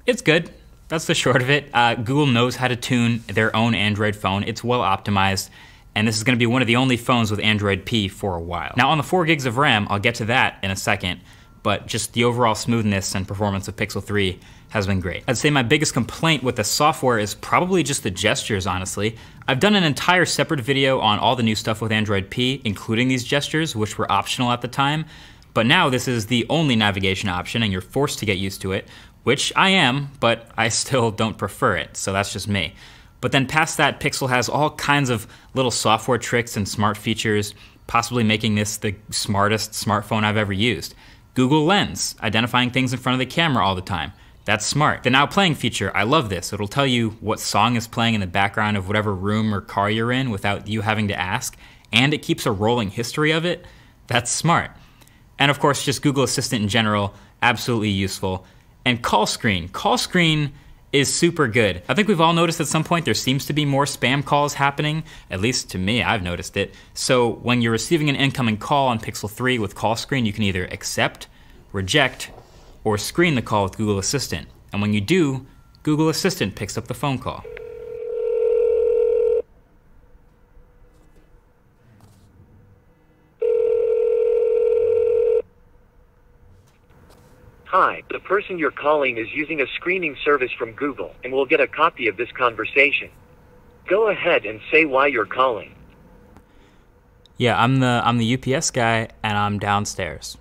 it's good. That's the short of it. Google knows how to tune their own Android phone. It's well optimized. And this is going to be one of the only phones with Android P for a while. Now on the 4 gigs of RAM, I'll get to that in a second, but just the overall smoothness and performance of Pixel 3 has been great. I'd say my biggest complaint with the software is probably just the gestures, honestly. I've done an entire separate video on all the new stuff with Android P, including these gestures, which were optional at the time, but now this is the only navigation option and you're forced to get used to it, which I am, but I still don't prefer it, so that's just me. But then past that, Pixel has all kinds of little software tricks and smart features, possibly making this the smartest smartphone I've ever used. Google Lens, identifying things in front of the camera all the time. That's smart. The Now Playing feature, I love this. It'll tell you what song is playing in the background of whatever room or car you're in without you having to ask, and it keeps a rolling history of it. That's smart. And of course, just Google Assistant in general, absolutely useful. And call screen. Call screen is super good. I think we've all noticed at some point there seems to be more spam calls happening, at least to me, I've noticed it. So when you're receiving an incoming call on Pixel 3 with call screen, you can either accept, reject, or screen the call with Google Assistant. And when you do, Google Assistant picks up the phone call. Hi, the person you're calling is using a screening service from Google and will get a copy of this conversation. Go ahead and say why you're calling. Yeah, I'm the UPS guy and I'm downstairs.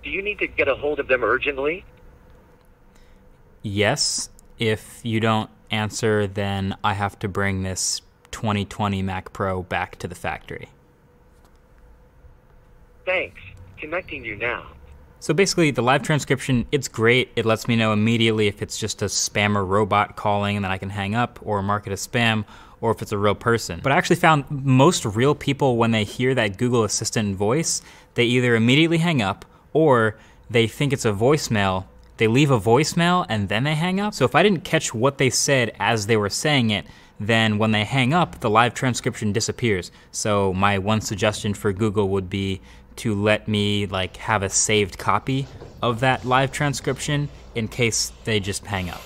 Do you need to get a hold of them urgently? Yes. If you don't answer, then I have to bring this 2020 Mac Pro back to the factory. Thanks. Connecting you now. So basically, the live transcription, it's great. It lets me know immediately if it's just a spammer robot calling and then I can hang up or mark it as spam, or if it's a real person. But I actually found most real people, when they hear that Google Assistant voice, they either immediately hang up or they think it's a voicemail. They leave a voicemail and then they hang up. So if I didn't catch what they said as they were saying it, then when they hang up, the live transcription disappears. So my one suggestion for Google would be to let me have a saved copy of that live transcription in case they just hang up.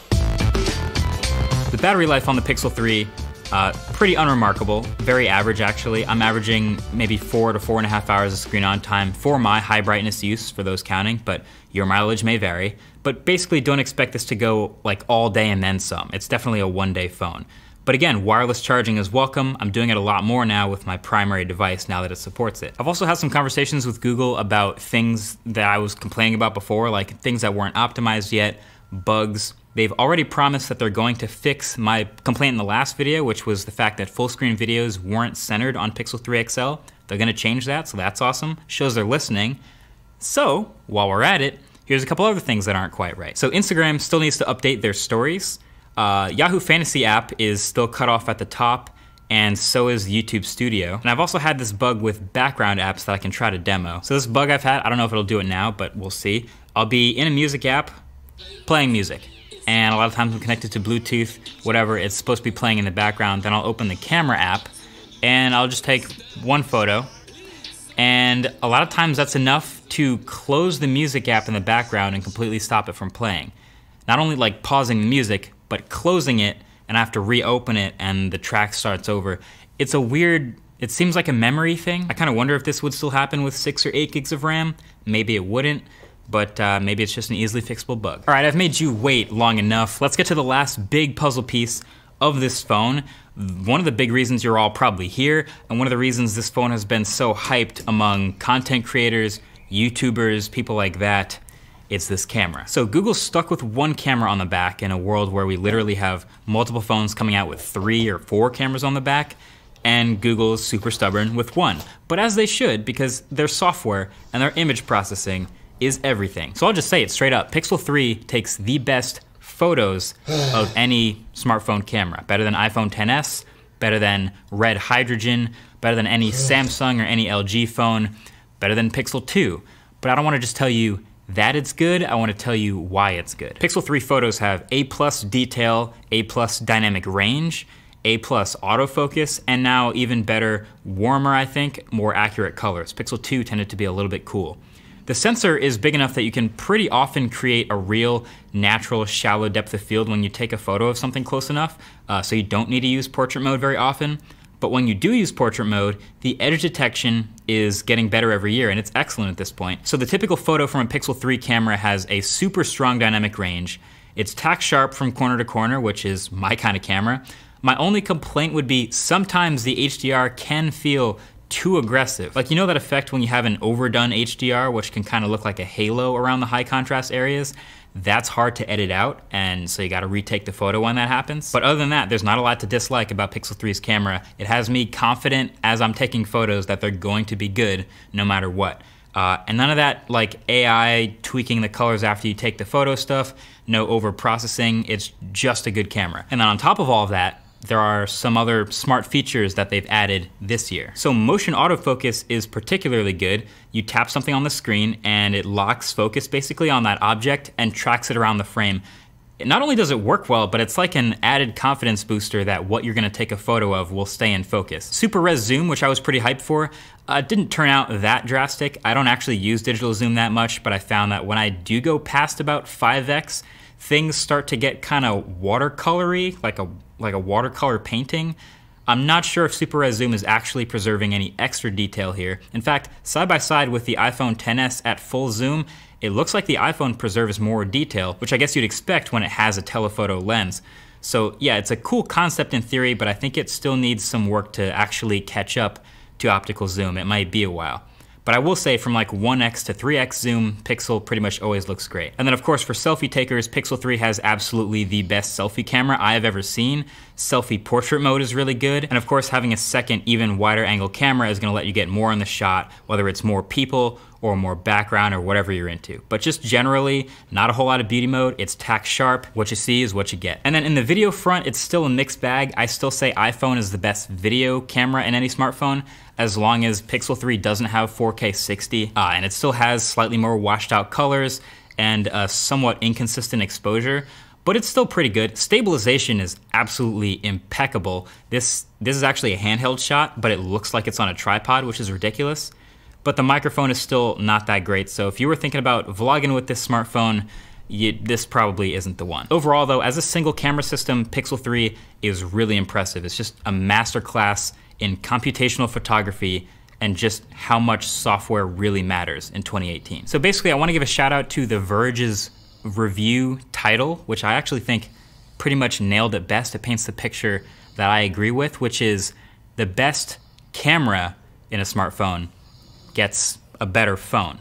The battery life on the Pixel 3, pretty unremarkable, very average actually. I'm averaging maybe 4 to 4.5 hours of screen on time for my high brightness use, for those counting, but your mileage may vary. But basically don't expect this to go all day and then some. It's definitely a one-day phone. But again, wireless charging is welcome. I'm doing it a lot more now with my primary device now that it supports it. I've also had some conversations with Google about things that I was complaining about before, like things that weren't optimized yet, bugs. They've already promised that they're going to fix my complaint in the last video, which was the fact that full screen videos weren't centered on Pixel 3 XL. They're gonna change that, so that's awesome. Shows they're listening. So, while we're at it, here's a couple other things that aren't quite right. So Instagram still needs to update their stories. Yahoo Fantasy app is still cut off at the top, and so is YouTube Studio. And I've also had this bug with background apps that I can try to demo. So this bug I've had, I don't know if it'll do it now, but we'll see. I'll be in a music app, playing music. And a lot of times I'm connected to Bluetooth, whatever, it's supposed to be playing in the background. Then I'll open the camera app, and I'll just take one photo. And a lot of times that's enough to close the music app in the background and completely stop it from playing. Not only pausing the music, but closing it, and I have to reopen it and the track starts over. It's a weird, it seems like a memory thing. I kind of wonder if this would still happen with 6 or 8 gigs of RAM. Maybe it wouldn't, but maybe it's just an easily fixable bug. All right, I've made you wait long enough. Let's get to the last big puzzle piece of this phone, one of the big reasons you're all probably here, and one of the reasons this phone has been so hyped among content creators, YouTubers, people like that, it's this camera. So Google's stuck with one camera on the back in a world where we literally have multiple phones coming out with 3 or 4 cameras on the back, and Google's super stubborn with one. But as they should, because their software and their image processing is everything. So I'll just say it straight up. Pixel 3 takes the best photos of any smartphone camera. Better than iPhone XS, better than Red Hydrogen, better than any Samsung or any LG phone, better than Pixel 2. But I don't want to just tell you that it's good, I want to tell you why it's good. Pixel 3 photos have A+ detail, A+ dynamic range, A+ autofocus, and now even better, warmer I think, more accurate colors. Pixel 2 tended to be a little bit cool. The sensor is big enough that you can pretty often create a real, natural, shallow depth of field when you take a photo of something close enough, so you don't need to use portrait mode very often. But when you do use portrait mode, the edge detection is getting better every year, and it's excellent at this point. So the typical photo from a Pixel 3 camera has a super strong dynamic range. It's tack sharp from corner to corner, which is my kind of camera. My only complaint would be sometimes the HDR can feel too aggressive. Like, you know that effect when you have an overdone HDR, which can kind of look like a halo around the high contrast areas? That's hard to edit out, and so you gotta retake the photo when that happens. But other than that, there's not a lot to dislike about Pixel 3's camera. It has me confident as I'm taking photos that they're going to be good no matter what. And none of that like AI tweaking the colors after you take the photo stuff, no over processing, it's just a good camera. And then on top of all of that, there are some other smart features that they've added this year. So motion autofocus is particularly good. You tap something on the screen and it locks focus basically on that object and tracks it around the frame. Not only does it work well, but it's like an added confidence booster that what you're gonna take a photo of will stay in focus. Super res zoom, which I was pretty hyped for, didn't turn out that drastic. I don't actually use digital zoom that much, but I found that when I do go past about 5x, things start to get kind of watercolory, like a watercolor painting. I'm not sure if Super Res Zoom is actually preserving any extra detail here. In fact, side by side with the iPhone XS at full zoom, it looks like the iPhone preserves more detail, which I guess you'd expect when it has a telephoto lens. So yeah, it's a cool concept in theory, but I think it still needs some work to actually catch up to optical zoom. It might be a while. But I will say from like 1x to 3x zoom, Pixel pretty much always looks great. And then of course for selfie takers, Pixel 3 has absolutely the best selfie camera I have ever seen. Selfie portrait mode is really good. And of course having a second even wider angle camera is gonna let you get more in the shot, whether it's more people or more background or whatever you're into. But just generally, not a whole lot of beauty mode. It's tack sharp. What you see is what you get. And then in the video front, it's still a mixed bag. I still say iPhone is the best video camera in any smartphone, as long as Pixel 3 doesn't have 4K 60, and it still has slightly more washed out colors and a somewhat inconsistent exposure, but it's still pretty good. Stabilization is absolutely impeccable. This is actually a handheld shot, but it looks like it's on a tripod, which is ridiculous. But the microphone is still not that great, so if you were thinking about vlogging with this smartphone, this probably isn't the one. Overall though, as a single camera system, Pixel 3 is really impressive. It's just a masterclass in computational photography and just how much software really matters in 2018. So basically I want to give a shout out to The Verge's review title, which I actually think pretty much nailed it best. It paints the picture that I agree with, which is the best camera in a smartphone gets a better phone.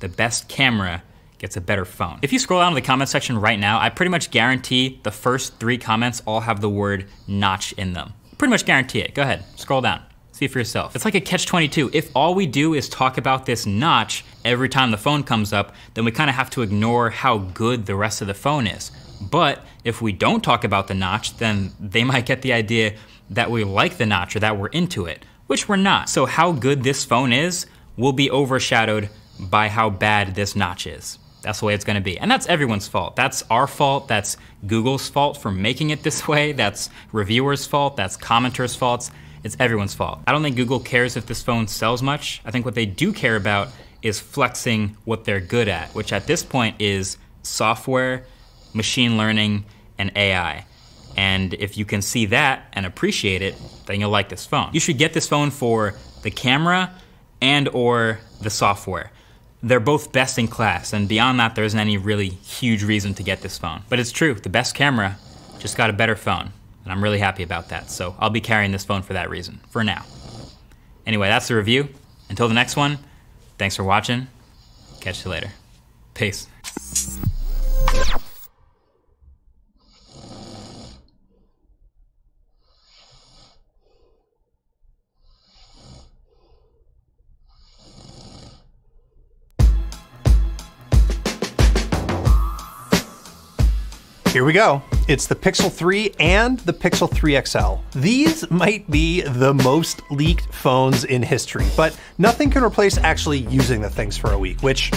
The best camera gets a better phone. If you scroll down to the comment section right now, I pretty much guarantee the first 3 comments all have the word notch in them. Pretty much guarantee it. Go ahead, scroll down, see for yourself. It's like a catch-22. If all we do is talk about this notch every time the phone comes up, then we kind of have to ignore how good the rest of the phone is. But if we don't talk about the notch, then they might get the idea that we like the notch or that we're into it, which we're not. So how good this phone is will be overshadowed by how bad this notch is. That's the way it's gonna be. And that's everyone's fault. That's our fault, that's Google's fault for making it this way, that's reviewers' fault, that's commenters' faults, it's everyone's fault. I don't think Google cares if this phone sells much. I think what they do care about is flexing what they're good at, which at this point is software, machine learning, and AI. And if you can see that and appreciate it, then you'll like this phone. You should get this phone for the camera and or the software. They're both best in class, and beyond that, there isn't any really huge reason to get this phone. But it's true, the best camera just got a better phone. And I'm really happy about that, so I'll be carrying this phone for that reason, for now. Anyway, that's the review. Until the next one, thanks for watching. Catch you later. Peace. Here we go. It's the Pixel 3 and the Pixel 3 XL. These might be the most leaked phones in history, but nothing can replace actually using the things for a week, which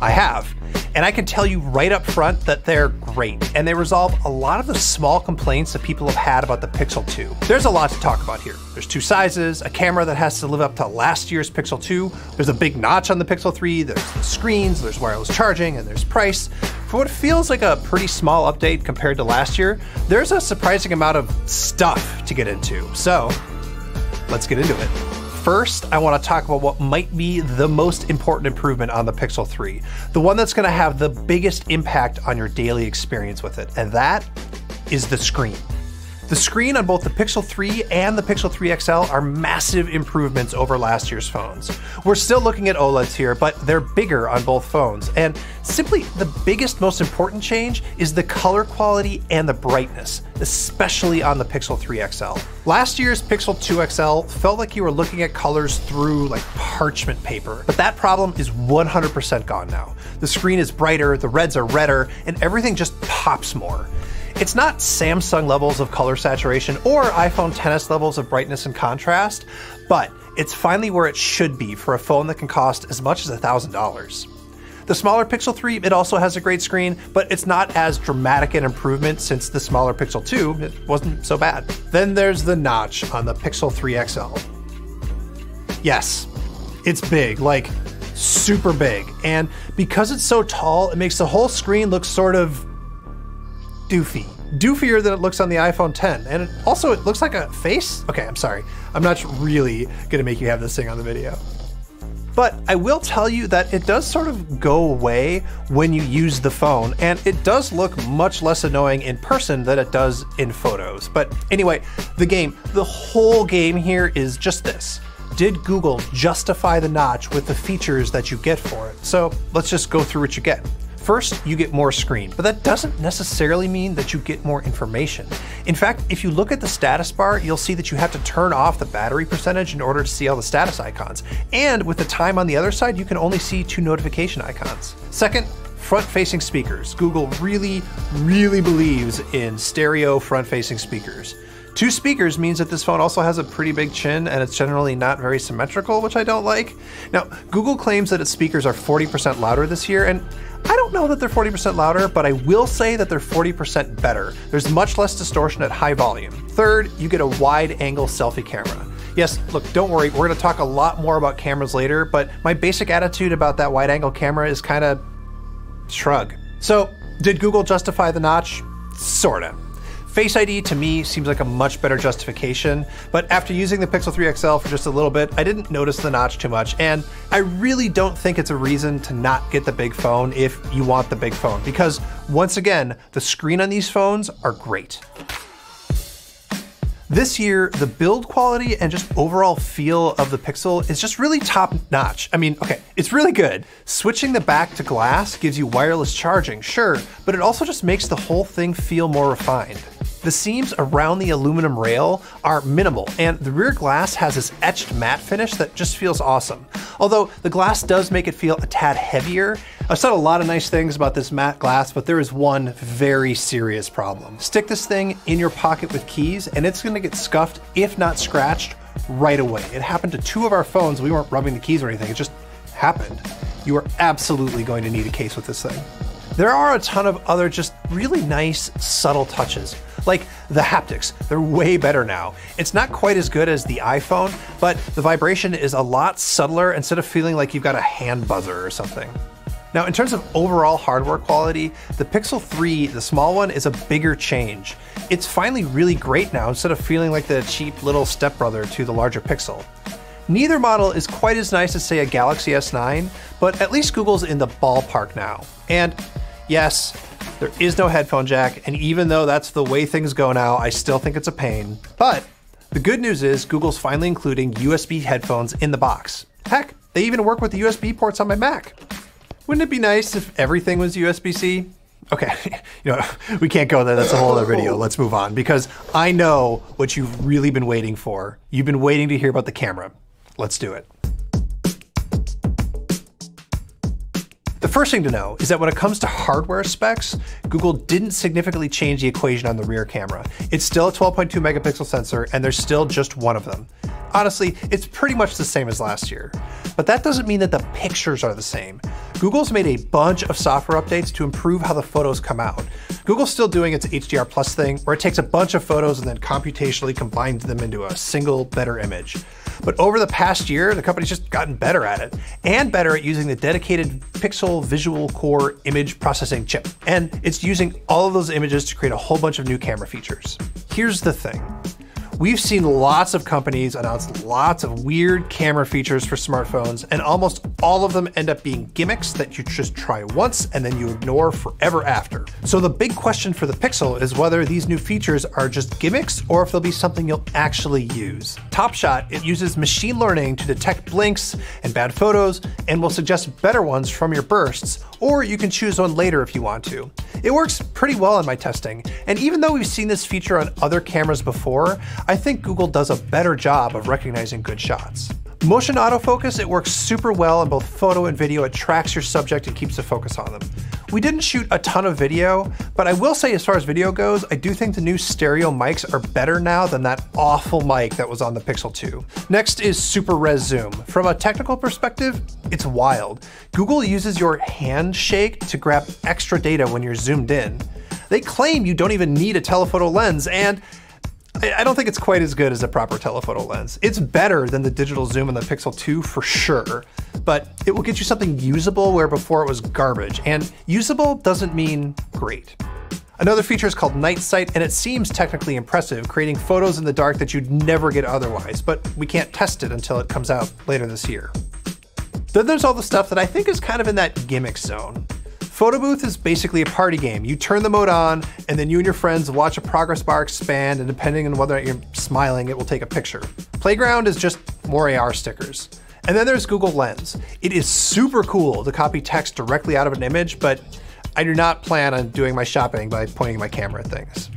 I have. And I can tell you right up front that they're great, and they resolve a lot of the small complaints that people have had about the Pixel 2. There's a lot to talk about here. There's 2 sizes, a camera that has to live up to last year's Pixel 2, there's a big notch on the Pixel 3, there's the screens, there's wireless charging, and there's price. For what feels like a pretty small update compared to last year, there's a surprising amount of stuff to get into. So, let's get into it. First, I want to talk about what might be the most important improvement on the Pixel 3, the one that's going to have the biggest impact on your daily experience with it, and that is the screen. The screen on both the Pixel 3 and the Pixel 3 XL are massive improvements over last year's phones. We're still looking at OLEDs here, but they're bigger on both phones, and simply the biggest, most important change is the color quality and the brightness, especially on the Pixel 3 XL. Last year's Pixel 2 XL felt like you were looking at colors through like parchment paper, but that problem is 100% gone now. The screen is brighter, the reds are redder, and everything just pops more. It's not Samsung levels of color saturation or iPhone XS levels of brightness and contrast, but it's finally where it should be for a phone that can cost as much as $1,000. The smaller Pixel 3, it also has a great screen, but it's not as dramatic an improvement since the smaller Pixel 2, it wasn't so bad. Then there's the notch on the Pixel 3 XL. Yes, it's big, like super big, and because it's so tall, it makes the whole screen look sort of doofy. Doofier than it looks on the iPhone 10. And it looks like a face? Okay, I'm sorry. I'm not really gonna make you have this thing on the video. But I will tell you that it does sort of go away when you use the phone, and it does look much less annoying in person than it does in photos. But anyway, the whole game here is just this. Did Google justify the notch with the features that you get for it? So let's just go through what you get. First, you get more screen, but that doesn't necessarily mean that you get more information. In fact, if you look at the status bar, you'll see that you have to turn off the battery percentage in order to see all the status icons. And with the time on the other side, you can only see 2 notification icons. Second, front-facing speakers. Google really believes in stereo front-facing speakers. 2 speakers means that this phone also has a pretty big chin, and it's generally not very symmetrical, which I don't like. Now, Google claims that its speakers are 40% louder this year, and I don't know that they're 40% louder, but I will say that they're 40% better. There's much less distortion at high volume. Third, you get a wide-angle selfie camera. Yes, look, don't worry, we're gonna talk a lot more about cameras later, but my basic attitude about that wide-angle camera is kinda shrug. So, did Google justify the notch? Sorta. Face ID to me seems like a much better justification, but after using the Pixel 3 XL for just a little bit, I didn't notice the notch too much, and I really don't think it's a reason to not get the big phone if you want the big phone, because once again, the screen on these phones are great. This year, the build quality and just overall feel of the Pixel is just really top notch. I mean, okay, it's really good. Switching the back to glass gives you wireless charging, sure, but it also just makes the whole thing feel more refined. The seams around the aluminum rail are minimal, and the rear glass has this etched matte finish that just feels awesome. Although the glass does make it feel a tad heavier. I've said a lot of nice things about this matte glass, but there is one very serious problem. Stick this thing in your pocket with keys, and it's gonna get scuffed, if not scratched, right away. It happened to 2 of our phones. We weren't rubbing the keys or anything, it just happened. You are absolutely going to need a case with this thing. There are a ton of other just really nice, subtle touches, like the haptics. They're way better now. It's not quite as good as the iPhone, but the vibration is a lot subtler instead of feeling like you've got a hand buzzer or something. Now, in terms of overall hardware quality, the Pixel 3, the small one, is a bigger change. It's finally really great now instead of feeling like the cheap little stepbrother to the larger Pixel. Neither model is quite as nice as, say, a Galaxy S9, but at least Google's in the ballpark now. And yes, There is no headphone jack, and even though that's the way things go now, I still think it's a pain. But the good news is Google's finally including USB headphones in the box. Heck, they even work with the USB ports on my Mac. Wouldn't it be nice if everything was USB-C? Okay, we can't go there. That's a whole other video. Let's move on, because I know what you've really been waiting for. You've been waiting to hear about the camera. Let's do it. The first thing to know is that when it comes to hardware specs, Google didn't significantly change the equation on the rear camera. It's still a 12.2 megapixel sensor, and there's still just one of them. Honestly, it's pretty much the same as last year. But that doesn't mean that the pictures are the same. Google's made a bunch of software updates to improve how the photos come out. Google's still doing its HDR Plus thing, where it takes a bunch of photos and then computationally combines them into a single, better image. But over the past year, the company's just gotten better at it, and better at using the dedicated Pixel Visual Core image processing chip. And it's using all of those images to create a whole bunch of new camera features. Here's the thing. We've seen lots of companies announce lots of weird camera features for smartphones, and almost all of them end up being gimmicks that you just try once and then you ignore forever after. So the big question for the Pixel is whether these new features are just gimmicks or if they'll be something you'll actually use. Top Shot, it uses machine learning to detect blinks and bad photos and will suggest better ones from your bursts, or you can choose one later if you want to. It works pretty well in my testing, and even though we've seen this feature on other cameras before, I think Google does a better job of recognizing good shots. Motion autofocus, it works super well in both photo and video. It tracks your subject and keeps the focus on them. We didn't shoot a ton of video, but I will say as far as video goes, I do think the new stereo mics are better now than that awful mic that was on the Pixel 2. Next is super res zoom. From a technical perspective, it's wild. Google uses your handshake to grab extra data when you're zoomed in. They claim you don't even need a telephoto lens, and I don't think it's quite as good as a proper telephoto lens. It's better than the digital zoom in the Pixel 2 for sure, but it will get you something usable where before it was garbage, and usable doesn't mean great. Another feature is called Night Sight, and it seems technically impressive, creating photos in the dark that you'd never get otherwise, but we can't test it until it comes out later this year. Then there's all the stuff that I think is kind of in that gimmick zone. Photo Booth is basically a party game. You turn the mode on, and then you and your friends watch a progress bar expand, and depending on whether you're smiling, it will take a picture. Playground is just more AR stickers. And then there's Google Lens. It is super cool to copy text directly out of an image, but I do not plan on doing my shopping by pointing my camera at things.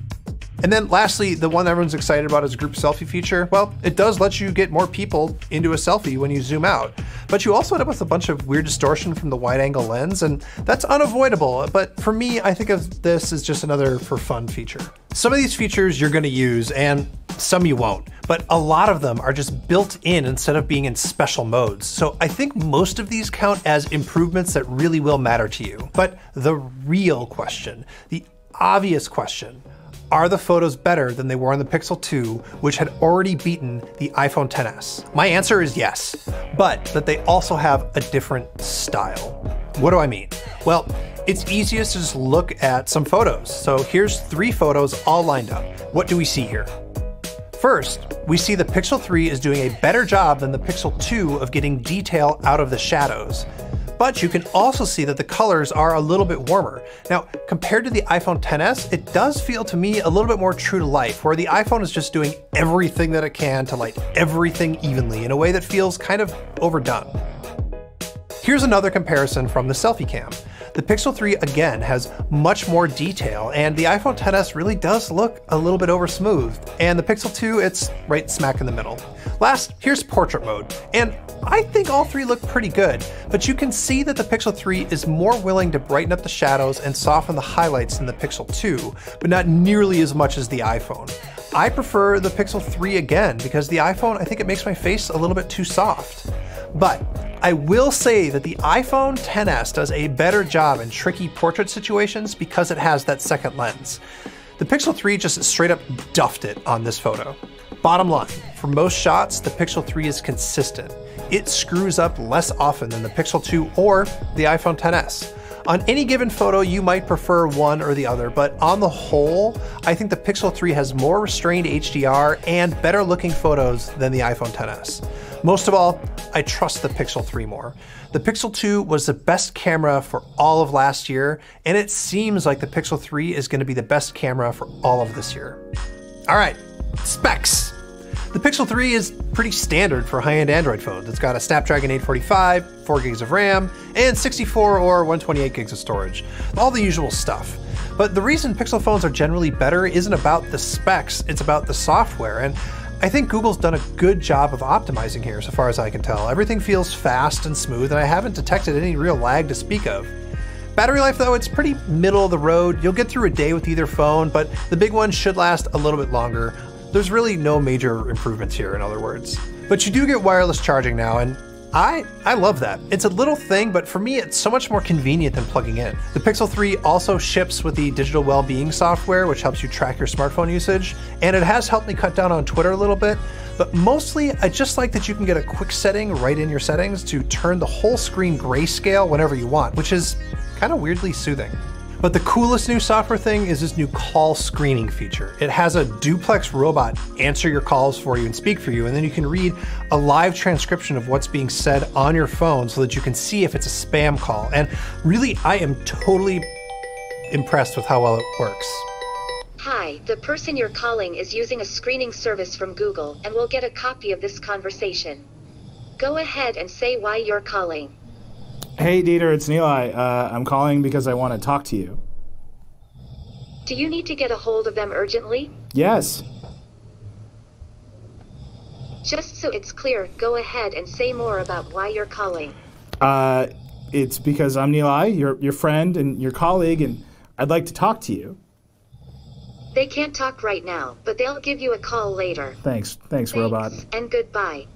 And then lastly, the one everyone's excited about is group selfie feature. Well, it does let you get more people into a selfie when you zoom out, but you also end up with a bunch of weird distortion from the wide angle lens, and that's unavoidable. But for me, I think of this as just another for fun feature. Some of these features you're gonna use and some you won't, but a lot of them are just built in instead of being in special modes. So I think most of these count as improvements that really will matter to you. But the real question, the obvious question, are the photos better than they were on the Pixel 2, which had already beaten the iPhone XS? My answer is yes, but that they also have a different style. What do I mean? Well, it's easiest to just look at some photos. So here's 3 photos all lined up. What do we see here? First, we see the Pixel 3 is doing a better job than the Pixel 2 of getting detail out of the shadows. But you can also see that the colors are a little bit warmer. Now, compared to the iPhone XS, it does feel to me a little bit more true to life, where the iPhone is just doing everything that it can to light everything evenly in a way that feels kind of overdone. Here's another comparison from the selfie cam. The Pixel 3 again has much more detail, and the iPhone XS really does look a little bit over smoothed, and the Pixel 2, it's right smack in the middle. Last, here's portrait mode, and I think all 3 look pretty good, but you can see that the Pixel 3 is more willing to brighten up the shadows and soften the highlights than the Pixel 2, but not nearly as much as the iPhone. I prefer the Pixel 3 again, because the iPhone, I think it makes my face a little bit too soft. But I will say that the iPhone XS does a better job in tricky portrait situations because it has that second lens. The Pixel 3 just straight up duffed it on this photo. Bottom line, for most shots, the Pixel 3 is consistent. It screws up less often than the Pixel 2 or the iPhone XS. On any given photo, you might prefer one or the other, but on the whole, I think the Pixel 3 has more restrained HDR and better looking photos than the iPhone XS. Most of all, I trust the Pixel 3 more. The Pixel 2 was the best camera for all of last year, and it seems like the Pixel 3 is going to be the best camera for all of this year. All right, specs. The Pixel 3 is pretty standard for high-end Android phones. It's got a Snapdragon 845, 4 gigs of RAM, and 64 or 128 gigs of storage. All the usual stuff. But the reason Pixel phones are generally better isn't about the specs, it's about the software. And I think Google's done a good job of optimizing here, so far as I can tell. Everything feels fast and smooth, and I haven't detected any real lag to speak of. Battery life, though, it's pretty middle of the road. You'll get through a day with either phone, but the big one should last a little bit longer. There's really no major improvements here, in other words. But you do get wireless charging now, and I love that. It's a little thing, but for me, it's so much more convenient than plugging in. The Pixel 3 also ships with the digital well-being software, which helps you track your smartphone usage, and it has helped me cut down on Twitter a little bit, but mostly I just like that you can get a quick setting right in your settings to turn the whole screen grayscale whenever you want, which is kind of weirdly soothing. But the coolest new software thing is this new call screening feature. It has a duplex robot answer your calls for you and speak for you, and then you can read a live transcription of what's being said on your phone so that you can see if it's a spam call. And really, I am totally impressed with how well it works. Hi, the person you're calling is using a screening service from Google and will get a copy of this conversation. Go ahead and say why you're calling. Hey Dieter, it's Neeli. I'm calling because I want to talk to you. Do you need to get a hold of them urgently? Yes. Just so it's clear, go ahead and say more about why you're calling. It's because I'm Neeli, your friend and your colleague, and I'd like to talk to you. They can't talk right now, but they'll give you a call later. Thanks, robot. And goodbye.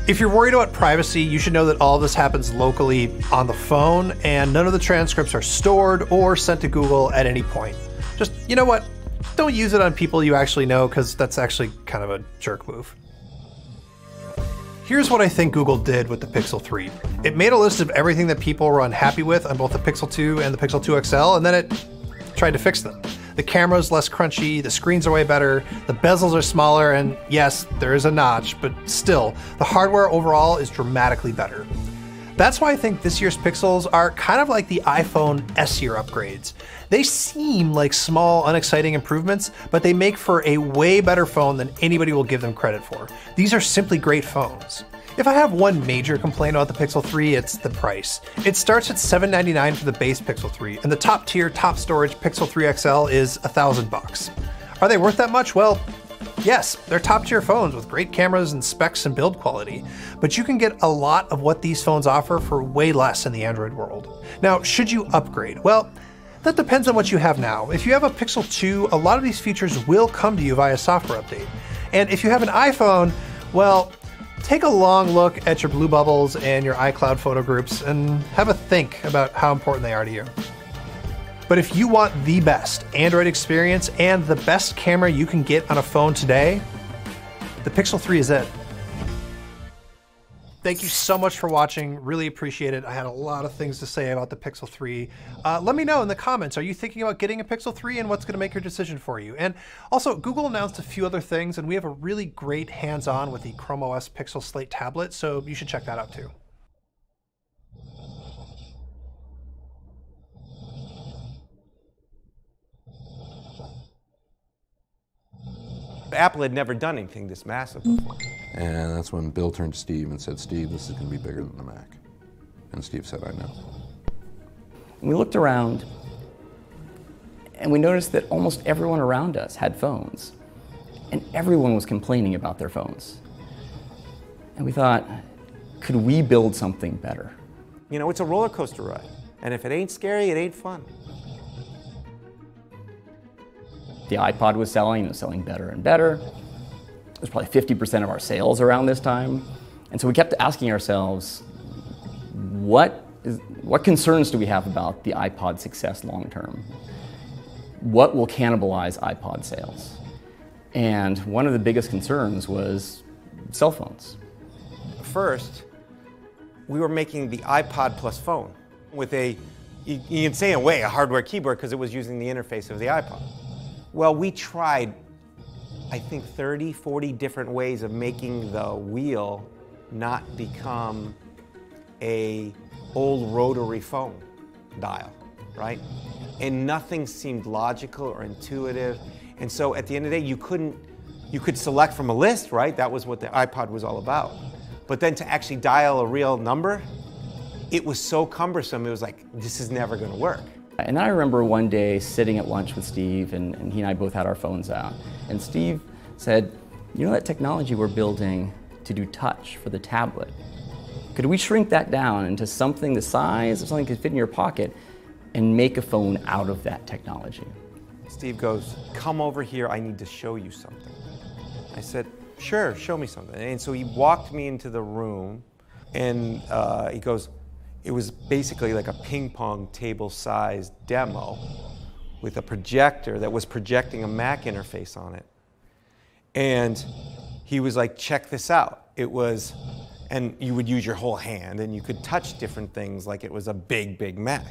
If you're worried about privacy, you should know that all of this happens locally on the phone, and none of the transcripts are stored or sent to Google at any point. Just, you know what? Don't use it on people you actually know, because that's actually kind of a jerk move. Here's what I think Google did with the Pixel 3. It made a list of everything that people were unhappy with on both the Pixel 2 and the Pixel 2 XL, and then it tried to fix them. The camera's less crunchy, the screens are way better, the bezels are smaller, and yes, there is a notch, but still, the hardware overall is dramatically better. That's why I think this year's Pixels are kind of like the iPhone S-year upgrades. They seem like small, unexciting improvements, but they make for a way better phone than anybody will give them credit for. These are simply great phones. If I have one major complaint about the Pixel 3, it's the price. It starts at $799 for the base Pixel 3, and the top tier, top storage Pixel 3 XL is $1,000. Are they worth that much? Well, yes, they're top tier phones with great cameras and specs and build quality, but you can get a lot of what these phones offer for way less in the Android world. Now, should you upgrade? Well, that depends on what you have now. If you have a Pixel 2, a lot of these features will come to you via software update. And if you have an iPhone, well, take a long look at your Blue Bubbles and your iCloud photo groups and have a think about how important they are to you. But if you want the best Android experience and the best camera you can get on a phone today, the Pixel 3 is it. Thank you so much for watching. Really appreciate it. I had a lot of things to say about the Pixel 3. Let me know in the comments, are you thinking about getting a Pixel 3 and what's going to make your decision for you? And also, Google announced a few other things, and we have a really great hands-on with the Chrome OS Pixel Slate tablet, so you should check that out too. Apple had never done anything this massive before. And that's when Bill turned to Steve and said, Steve, this is going to be bigger than the Mac. And Steve said, I know. We looked around and we noticed that almost everyone around us had phones. And everyone was complaining about their phones. And we thought, could we build something better? You know, it's a roller coaster ride. And if it ain't scary, it ain't fun. The iPod was selling, it was selling better and better. It was probably 50% of our sales around this time. And so we kept asking ourselves, what concerns do we have about the iPod success long term? What will cannibalize iPod sales? And one of the biggest concerns was cell phones. First, we were making the iPod plus phone with a, you can say in a way, a hardware keyboard because it was using the interface of the iPod. Well, we tried I think 30, 40 different ways of making the wheel not become a old rotary phone dial, right? And nothing seemed logical or intuitive. And so at the end of the day, you could select from a list, right? That was what the iPod was all about. But then to actually dial a real number, it was so cumbersome, it was like, this is never gonna work. And I remember one day sitting at lunch with Steve, and he and I both had our phones out. And Steve said, you know that technology we're building to do touch for the tablet? Could we shrink that down into something the size of something that could fit in your pocket and make a phone out of that technology? Steve goes, come over here, I need to show you something. I said, sure, show me something. And so he walked me into the room, and he goes, it was basically like a ping pong table-sized demo with a projector that was projecting a Mac interface on it. And he was like, check this out. It was, and you would use your whole hand, and you could touch different things like it was a big, big Mac.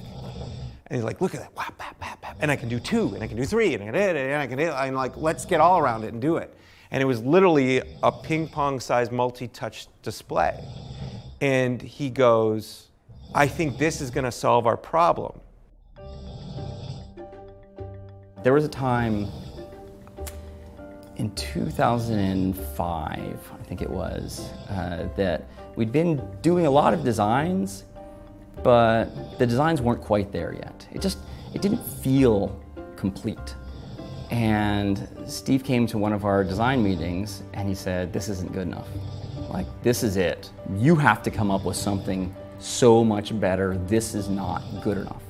And he's like, look at that, whap, bap, bap, bap. And I can do 2, and I can do 3, and I can do, I'm like, let's get all around it and do it. And it was literally a ping pong sized multi-touch display. And he goes, I think this is gonna solve our problem. There was a time in 2005, I think it was, that we'd been doing a lot of designs, but the designs weren't quite there yet. It didn't feel complete. And Steve came to one of our design meetings and he said, this isn't good enough. Like, this is it. You have to come up with something so much better. This is not good enough.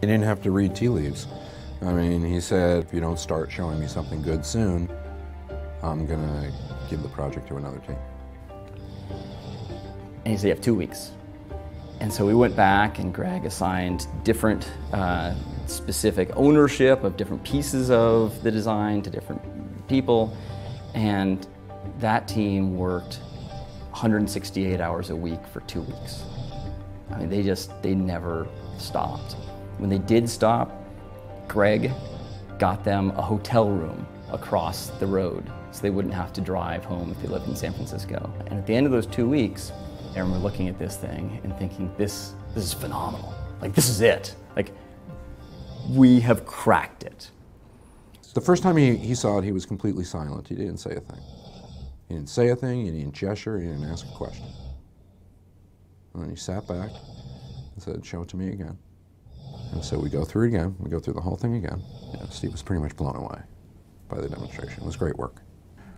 He didn't have to read tea leaves. I mean, he said, if you don't start showing me something good soon, I'm gonna give the project to another team. And he said, you have 2 weeks. And so we went back and Greg assigned different specific ownership of different pieces of the design to different people. And that team worked 168 hours a week for 2 weeks. I mean, they never stopped. When they did stop, Greg got them a hotel room across the road so they wouldn't have to drive home if they lived in San Francisco. And at the end of those 2 weeks, I remember looking at this thing and thinking, this is phenomenal. Like, this is it. Like, we have cracked it. The first time he saw it, he was completely silent. He didn't say a thing. He didn't say a thing, he didn't gesture, he didn't ask a question. And then he sat back and said, show it to me again. And so we go through it again, we go through the whole thing again. You know, Steve was pretty much blown away by the demonstration. It was great work.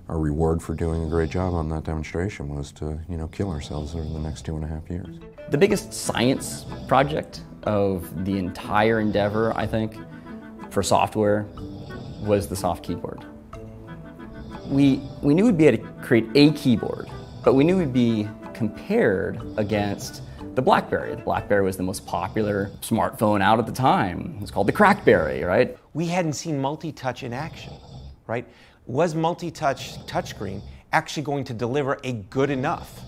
Our reward for doing a great job on that demonstration was to, you know, kill ourselves over the next 2.5 years. The biggest science project of the entire endeavor, I think, for software was the soft keyboard. We knew we'd be able to create a keyboard, but we knew we'd be compared against the BlackBerry. The BlackBerry was the most popular smartphone out at the time. It was called the Crackberry, right? We hadn't seen multi-touch in action, right? Was multi-touch touchscreen actually going to deliver a good enough?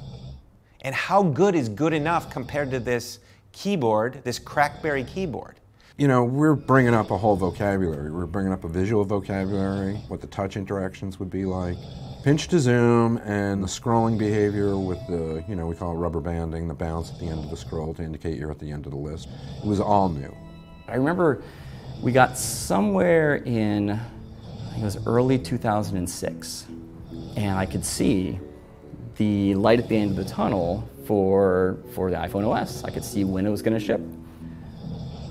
And how good is good enough compared to this keyboard, this Crackberry keyboard? You know, we're bringing up a whole vocabulary. We're bringing up a visual vocabulary, what the touch interactions would be like, pinch to zoom, and the scrolling behavior with the, you know, we call it rubber banding, the bounce at the end of the scroll to indicate you're at the end of the list. It was all new. I remember we got somewhere in, I think it was early 2006, and I could see the light at the end of the tunnel for the iPhone OS. I could see when it was going to ship.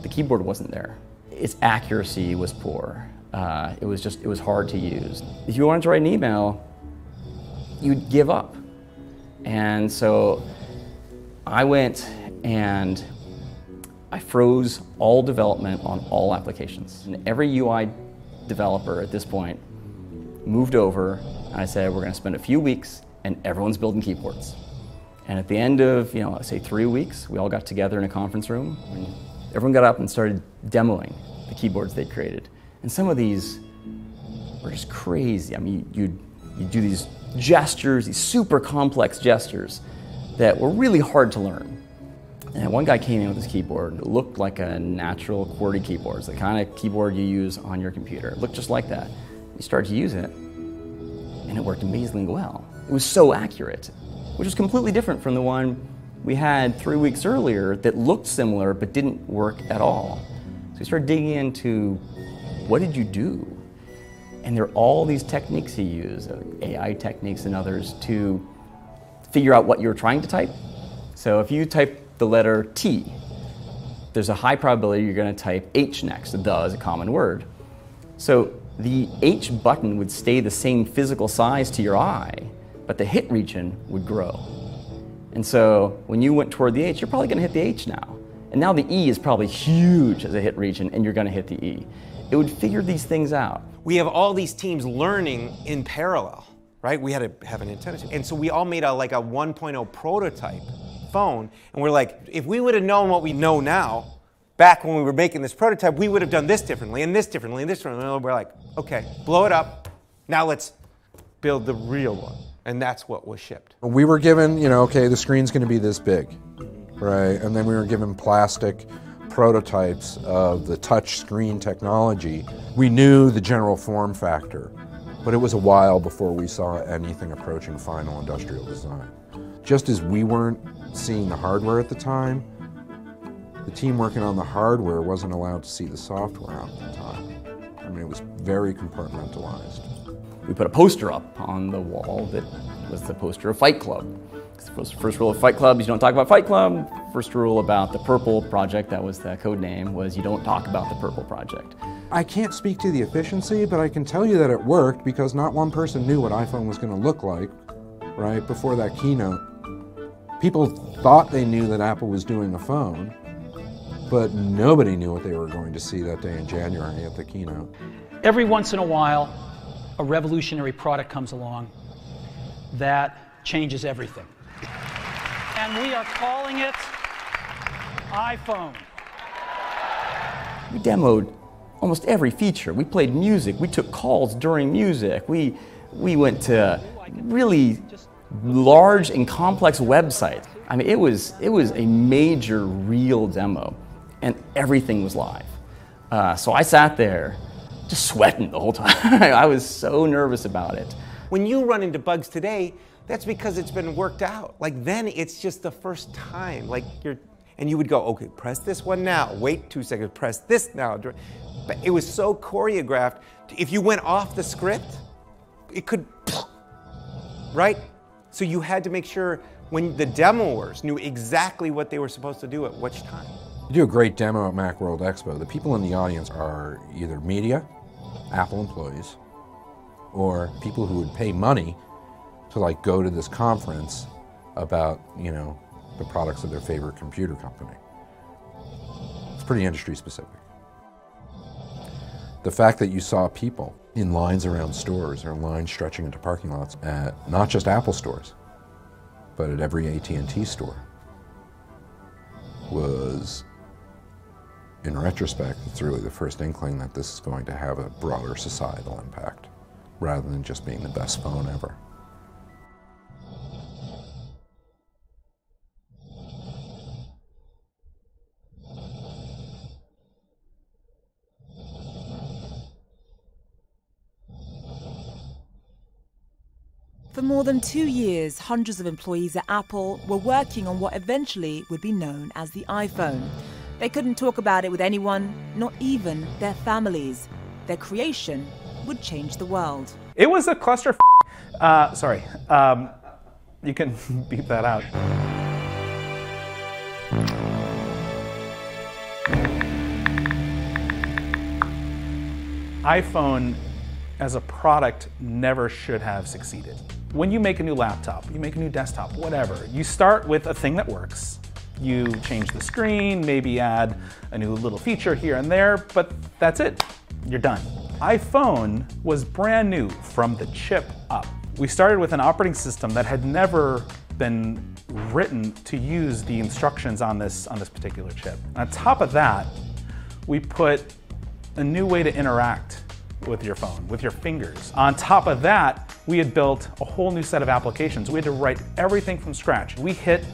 The keyboard wasn't there. Its accuracy was poor. It was hard to use. If you wanted to write an email, you'd give up. And so I went and I froze all development on all applications. And every UI developer at this point moved over, and I said, we're going to spend a few weeks and everyone's building keyboards. And at the end of, you know, say 3 weeks, we all got together in a conference room and everyone got up and started demoing the keyboards they created. And some of these were just crazy. I mean, you'd do these gestures, these super complex gestures that were really hard to learn. And one guy came in with his keyboard. It looked like a natural QWERTY keyboard. It's the kind of keyboard you use on your computer. It looked just like that. He started to use it. it worked amazingly well. It was so accurate, which was completely different from the one we had 3 weeks earlier that looked similar but didn't work at all. So we started digging into, what did you do? And there are all these techniques you use, AI techniques and others, to figure out what you're trying to type. So if you type the letter T, there's a high probability you're going to type H next. The is a common word. So the H button would stay the same physical size to your eye, but the hit region would grow. And so when you went toward the H, you're probably going to hit the H now. And now the E is probably huge as a hit region, and you're going to hit the E. It would figure these things out. We have all these teams learning in parallel, right? We had to have an antenna. And so we all made like a 1.0 prototype phone, and we're like, if we would have known what we know now, back when we were making this prototype, we would have done this differently, and this differently, and this differently. And we're like, okay, blow it up. Now let's build the real one. And that's what was shipped. We were given, you know, okay, the screen's going to be this big, right? And then we were given plastic prototypes of the touch screen technology. We knew the general form factor, but it was a while before we saw anything approaching final industrial design. Just as we weren't seeing the hardware at the time, the team working on the hardware wasn't allowed to see the software at the time. I mean, it was very compartmentalized. We put a poster up on the wall that was the poster of Fight Club. First rule of Fight Club is you don't talk about Fight Club. First rule about the Purple Project, that was the code name, was you don't talk about the Purple Project. I can't speak to the efficiency, but I can tell you that it worked because not one person knew what iPhone was going to look like, right, before that keynote. People thought they knew that Apple was doing a phone, but nobody knew what they were going to see that day in January at the keynote. Every once in a while, a revolutionary product comes along that changes everything. And we are calling it iPhone. We demoed almost every feature. We played music. We took calls during music. We went to really large and complex websites. I mean, it was a major real demo, and everything was live. So I sat there just sweating the whole time. I was so nervous about it. When you run into bugs today, that's because it's been worked out. Like then it's just the first time. Like and you would go, okay, press this one now. Wait 2 seconds, press this now. But it was so choreographed. If you went off the script, it could, right? So you had to make sure when the demoers knew exactly what they were supposed to do at which time. You do a great demo at Macworld Expo. The people in the audience are either media, Apple employees, or people who would pay money to like go to this conference about, you know, the products of their favorite computer company. It's pretty industry specific. The fact that you saw people in lines around stores or lines stretching into parking lots at not just Apple stores, but at every AT&T store was, in retrospect, it's really the first inkling that this is going to have a broader societal impact rather than just being the best phone ever. For more than 2 years, hundreds of employees at Apple were working on what eventually would be known as the iPhone. They couldn't talk about it with anyone, not even their families. Their creation would change the world. It was a cluster. Sorry. You can beep that out. iPhone as a product never should have succeeded. When you make a new laptop, you make a new desktop, whatever, you start with a thing that works. You change the screen, maybe add a new little feature here and there, but that's it. You're done. iPhone was brand new from the chip up. We started with an operating system that had never been written to use the instructions on this particular chip. On top of that, we put a new way to interact with your phone, with your fingers. On top of that, we had built a whole new set of applications. We had to write everything from scratch. We hit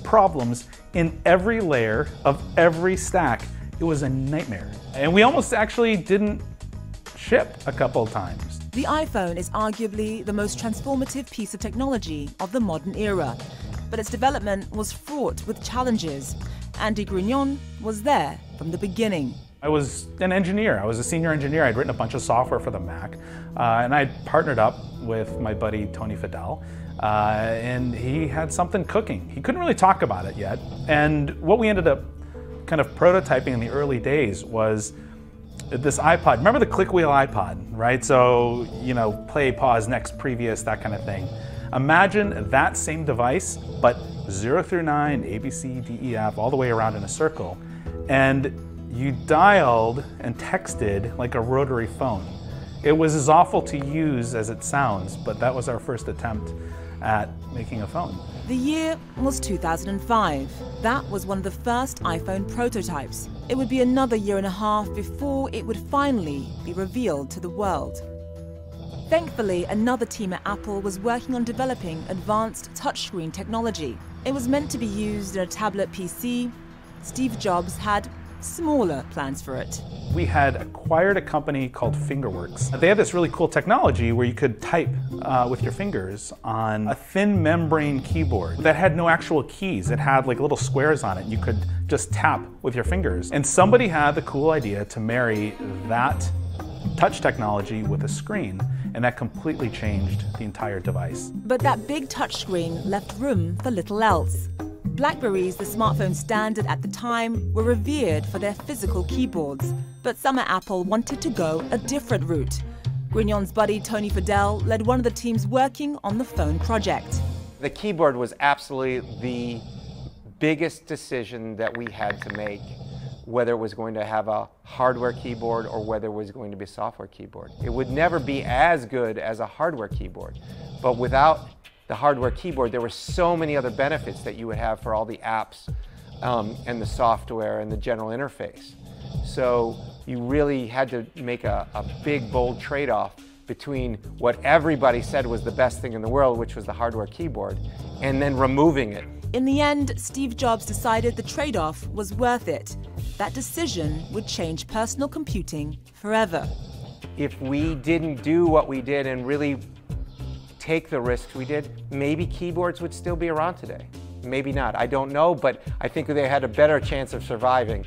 problems in every layer of every stack. It was a nightmare. And we almost actually didn't ship a couple of times. The iPhone is arguably the most transformative piece of technology of the modern era, but its development was fraught with challenges. Andy Grignon was there from the beginning. I was an engineer. I was a senior engineer. I'd written a bunch of software for the Mac, and I'd partnered up with my buddy Tony Fadell, and he had something cooking. He couldn't really talk about it yet, and what we ended up kind of prototyping in the early days was this iPod. Remember the click wheel iPod, right? So, you know, play, pause, next, previous, that kind of thing. Imagine that same device, but 0 through 9, A, B, C, D, E, F, all the way around in a circle. And you dialed and texted like a rotary phone. It was as awful to use as it sounds, but that was our first attempt at making a phone. The year was 2005. That was one of the first iPhone prototypes. It would be another year and a half before it would finally be revealed to the world. Thankfully, another team at Apple was working on developing advanced touchscreen technology. It was meant to be used in a tablet PC. Steve Jobs had smaller plans for it. We had acquired a company called Fingerworks. They had this really cool technology where you could type with your fingers on a thin membrane keyboard that had no actual keys. It had like little squares on it. You could just tap with your fingers. And somebody had the cool idea to marry that touch technology with a screen, and that completely changed the entire device. But that big touchscreen left room for little else. Blackberries, the smartphone standard at the time, were revered for their physical keyboards. But some at Apple wanted to go a different route. Grignon's buddy Tony Fadell led one of the teams working on the phone project. The keyboard was absolutely the biggest decision that we had to make, whether it was going to have a hardware keyboard or whether it was going to be a software keyboard. It would never be as good as a hardware keyboard, but without the hardware keyboard, there were so many other benefits that you would have for all the apps and the software and the general interface. So you really had to make a big, bold trade-off between what everybody said was the best thing in the world, which was the hardware keyboard, and then removing it. In the end, Steve Jobs decided the trade-off was worth it. That decision would change personal computing forever. If we didn't do what we did and really take the risks we did, maybe keyboards would still be around today. Maybe not, I don't know, but I think they had a better chance of surviving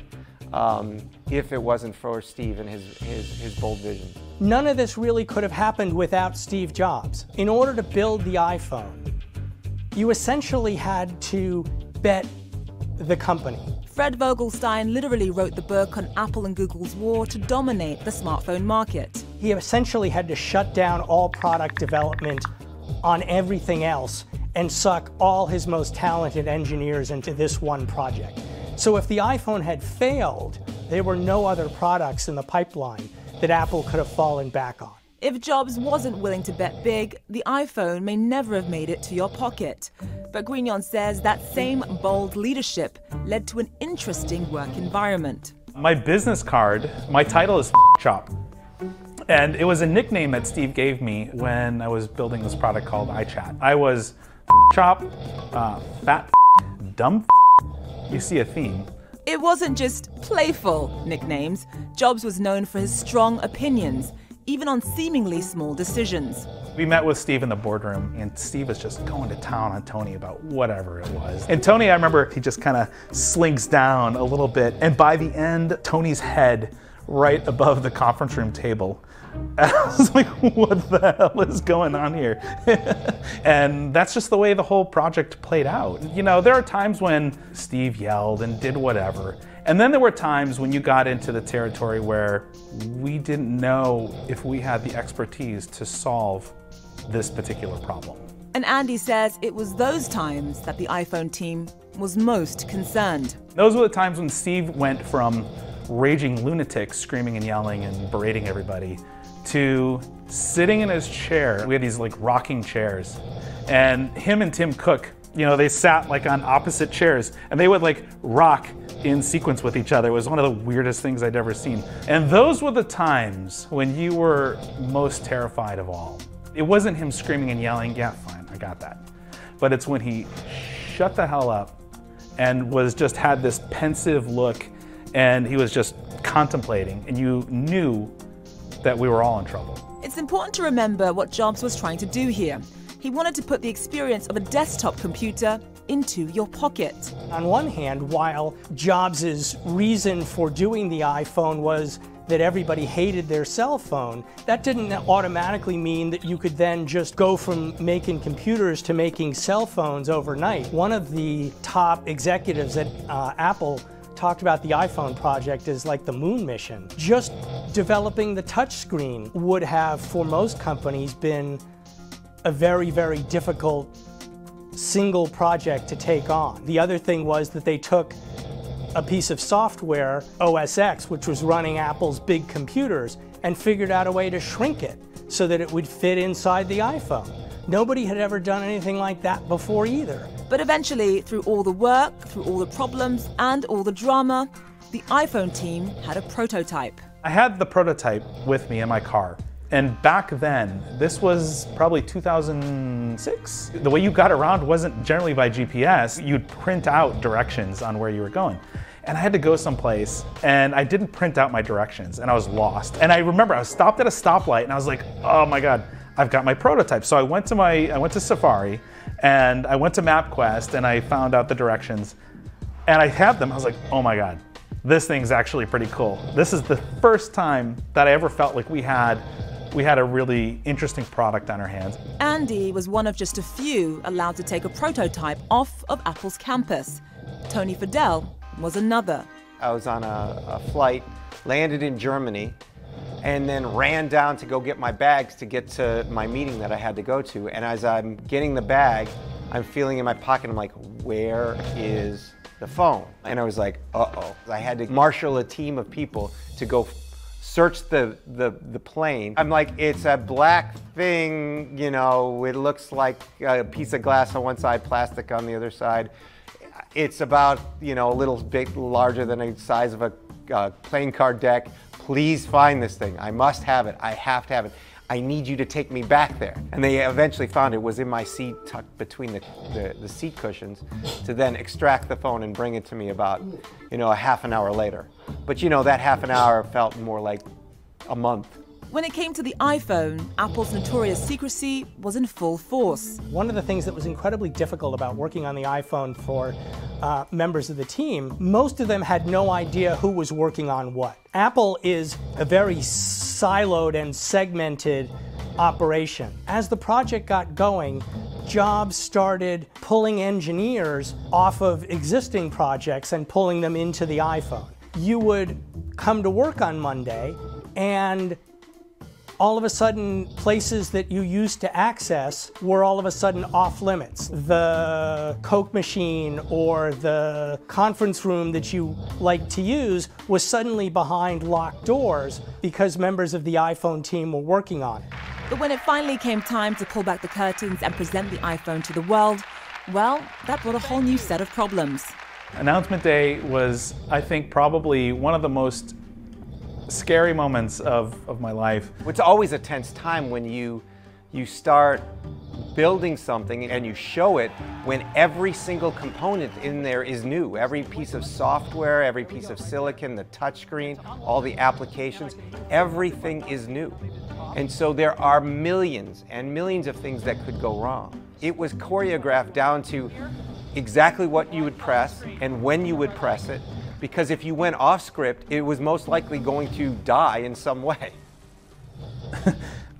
if it wasn't for Steve and his bold vision. None of this really could have happened without Steve Jobs. In order to build the iPhone, you essentially had to bet the company. Fred Vogelstein literally wrote the book on Apple and Google's war to dominate the smartphone market. He essentially had to shut down all product development on everything else and suck all his most talented engineers into this one project. So if the iPhone had failed, there were no other products in the pipeline that Apple could have fallen back on. If Jobs wasn't willing to bet big, the iPhone may never have made it to your pocket. But Grignon says that same bold leadership led to an interesting work environment. My business card, my title is Chop. And it was a nickname that Steve gave me when I was building this product called iChat. I was Chop, fat, dumb. You see a theme. It wasn't just playful nicknames. Jobs was known for his strong opinions, even on seemingly small decisions. We met with Steve in the boardroom, and Steve was just going to town on Tony about whatever it was. And Tony, I remember, he just kind of slinks down a little bit, and by the end, Tony's head right above the conference room table. And I was like, what the hell is going on here? And that's just the way the whole project played out. You know, there are times when Steve yelled and did whatever. And then there were times when you got into the territory where we didn't know if we had the expertise to solve this particular problem. And Andy says it was those times that the iPhone team was most concerned. Those were the times when Steve went from raging lunatic, screaming and yelling and berating everybody, to sitting in his chair. We had these like rocking chairs, and him and Tim Cook, you know, they sat like on opposite chairs, and they would like rock in sequence with each other. It was one of the weirdest things I'd ever seen. And those were the times when you were most terrified of all. It wasn't him screaming and yelling, yeah, fine, I got that. But it's when he shut the hell up and was just had this pensive look, and he was just contemplating, and you knew that we were all in trouble. It's important to remember what Jobs was trying to do here. He wanted to put the experience of a desktop computer into your pocket. On one hand, while Jobs' reason for doing the iPhone was that everybody hated their cell phone, that didn't automatically mean that you could then just go from making computers to making cell phones overnight. One of the top executives at Apple talked about the iPhone project as like the moon mission. Just developing the touchscreen would have, for most companies, been a very, very difficult single project to take on. The other thing was that they took a piece of software, OS X, which was running Apple's big computers, and figured out a way to shrink it so that it would fit inside the iPhone. Nobody had ever done anything like that before either. But eventually, through all the work, through all the problems, and all the drama, the iPhone team had a prototype. I had the prototype with me in my car. And back then, this was probably 2006. The way you got around wasn't generally by GPS. You'd print out directions on where you were going. And I had to go someplace, and I didn't print out my directions, and I was lost. And I remember I was stopped at a stoplight, and I was like, oh my God, I've got my prototype. So I went to Safari, and I went to MapQuest, and I found out the directions, and I had them. I was like, oh my God, this thing's actually pretty cool. This is the first time that I ever felt like we had a really interesting product on our hands. Andy was one of just a few allowed to take a prototype off of Apple's campus. Tony Fadell was another. I was on a flight, landed in Germany, and then ran down to go get my bags to get to my meeting that I had to go to. And as I'm getting the bag, I'm feeling in my pocket, I'm like, where is the phone? And I was like, uh-oh. I had to marshal a team of people to go search the plane. I'm like, it's a black thing, you know, it looks like a piece of glass on one side, plastic on the other side. It's about, you know, a little bit larger than the size of a playing card deck. Please find this thing. I must have it. I have to have it. I need you to take me back there. And they eventually found it was in my seat, tucked between the seat cushions, to then extract the phone and bring it to me about, you know, a half an hour later. But you know, that half an hour felt more like a month. When it came to the iPhone, Apple's notorious secrecy was in full force. One of the things that was incredibly difficult about working on the iPhone for members of the team, most of them had no idea who was working on what. Apple is a very siloed and segmented operation. As the project got going, Jobs started pulling engineers off of existing projects and pulling them into the iPhone. You would come to work on Monday, and all of a sudden, places that you used to access were all of a sudden off limits. The Coke machine or the conference room that you liked to use was suddenly behind locked doors because members of the iPhone team were working on it. But when it finally came time to pull back the curtains and present the iPhone to the world, well, that brought a whole new set of problems. Announcement day was, I think, probably one of the most scary moments of my life. It's always a tense time when you start building something and you show it when every single component in there is new. Every piece of software, every piece of silicon, the touchscreen, all the applications, everything is new. And so there are millions and millions of things that could go wrong. It was choreographed down to exactly what you would press and when you would press it, because if you went off script, it was most likely going to die in some way.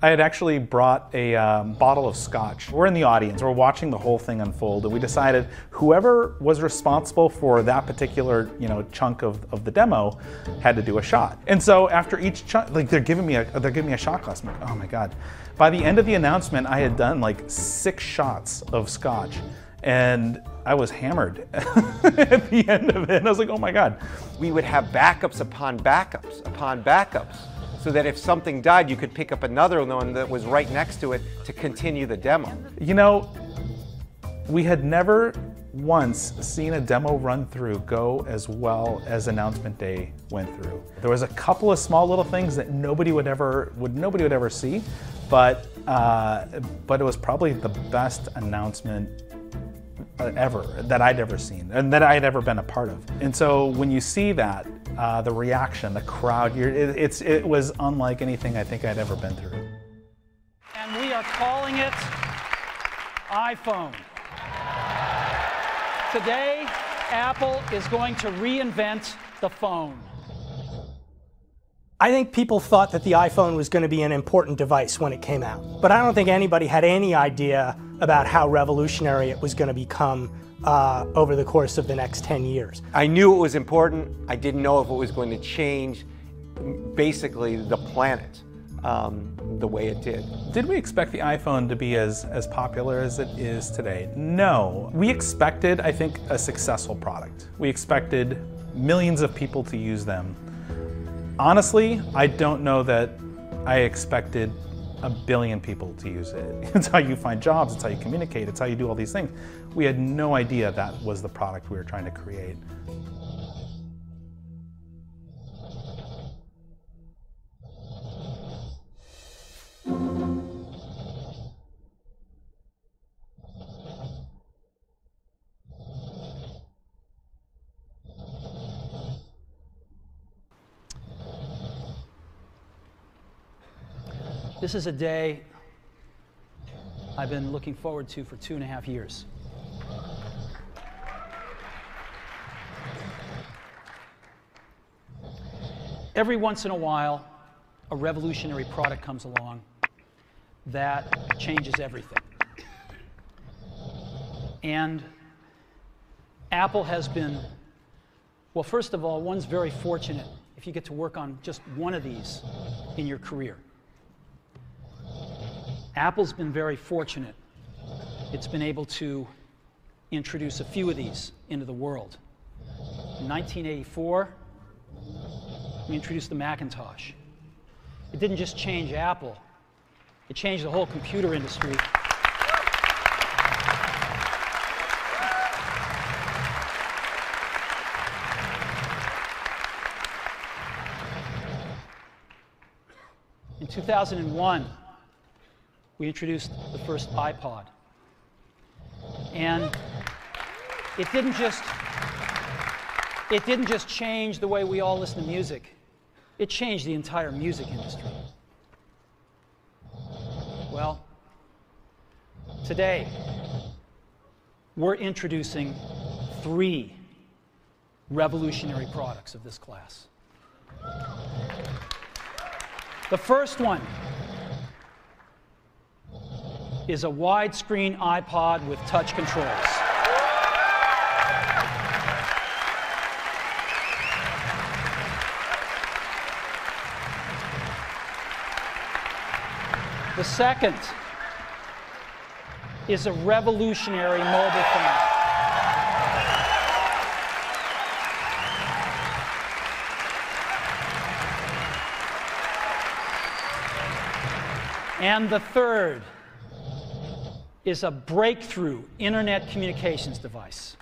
I had actually brought a bottle of scotch. We're in the audience, we're watching the whole thing unfold, and we decided whoever was responsible for that particular, chunk of the demo had to do a shot. And so after each chunk, like they're giving me a shot glass. I'm like, oh my God. By the end of the announcement, I had done like 6 shots of scotch, and I was hammered at the end of it. And I was like, oh my God. We would have backups upon backups upon backups, so that if something died, you could pick up another one that was right next to it to continue the demo. We had never once seen a demo run through go as well as announcement day went through. There was a couple of small little things that nobody would ever see, but it was probably the best announcement ever that I'd ever seen and that I'd ever been a part of. And so when you see that, the reaction, the crowd, it was unlike anything I think I'd ever been through. calling it iPhone. Today, Apple is going to reinvent the phone. I think people thought that the iPhone was going to be an important device when it came out. But I don't think anybody had any idea about how revolutionary it was going to become over the course of the next 10 years. I knew it was important. I didn't know if it was going to change basically the planet the way it did. Did we expect the iPhone to be as popular as it is today? No. We expected, I think, a successful product. We expected millions of people to use them. Honestly, I don't know that I expected 1 billion people to use it. It's how you find jobs, it's how you communicate, it's how you do all these things. We had no idea that was the product we were trying to create. This is a day I've been looking forward to for 2.5 years. Every once in a while, a revolutionary product comes along that changes everything. And Apple has been, well, first of all, one's very fortunate if you get to work on just one of these in your career. Apple's been very fortunate. It's been able to introduce a few of these into the world. In 1984, we introduced the Macintosh. It didn't just change Apple, it changed the whole computer industry. In 2001, we introduced the first iPod. And it didn't just change the way we all listen to music. It changed the entire music industry. Well, today, we're introducing 3 revolutionary products of this class. The first one is a widescreen iPod with touch controls. The second is a revolutionary mobile phone. And the third is a breakthrough internet communications device.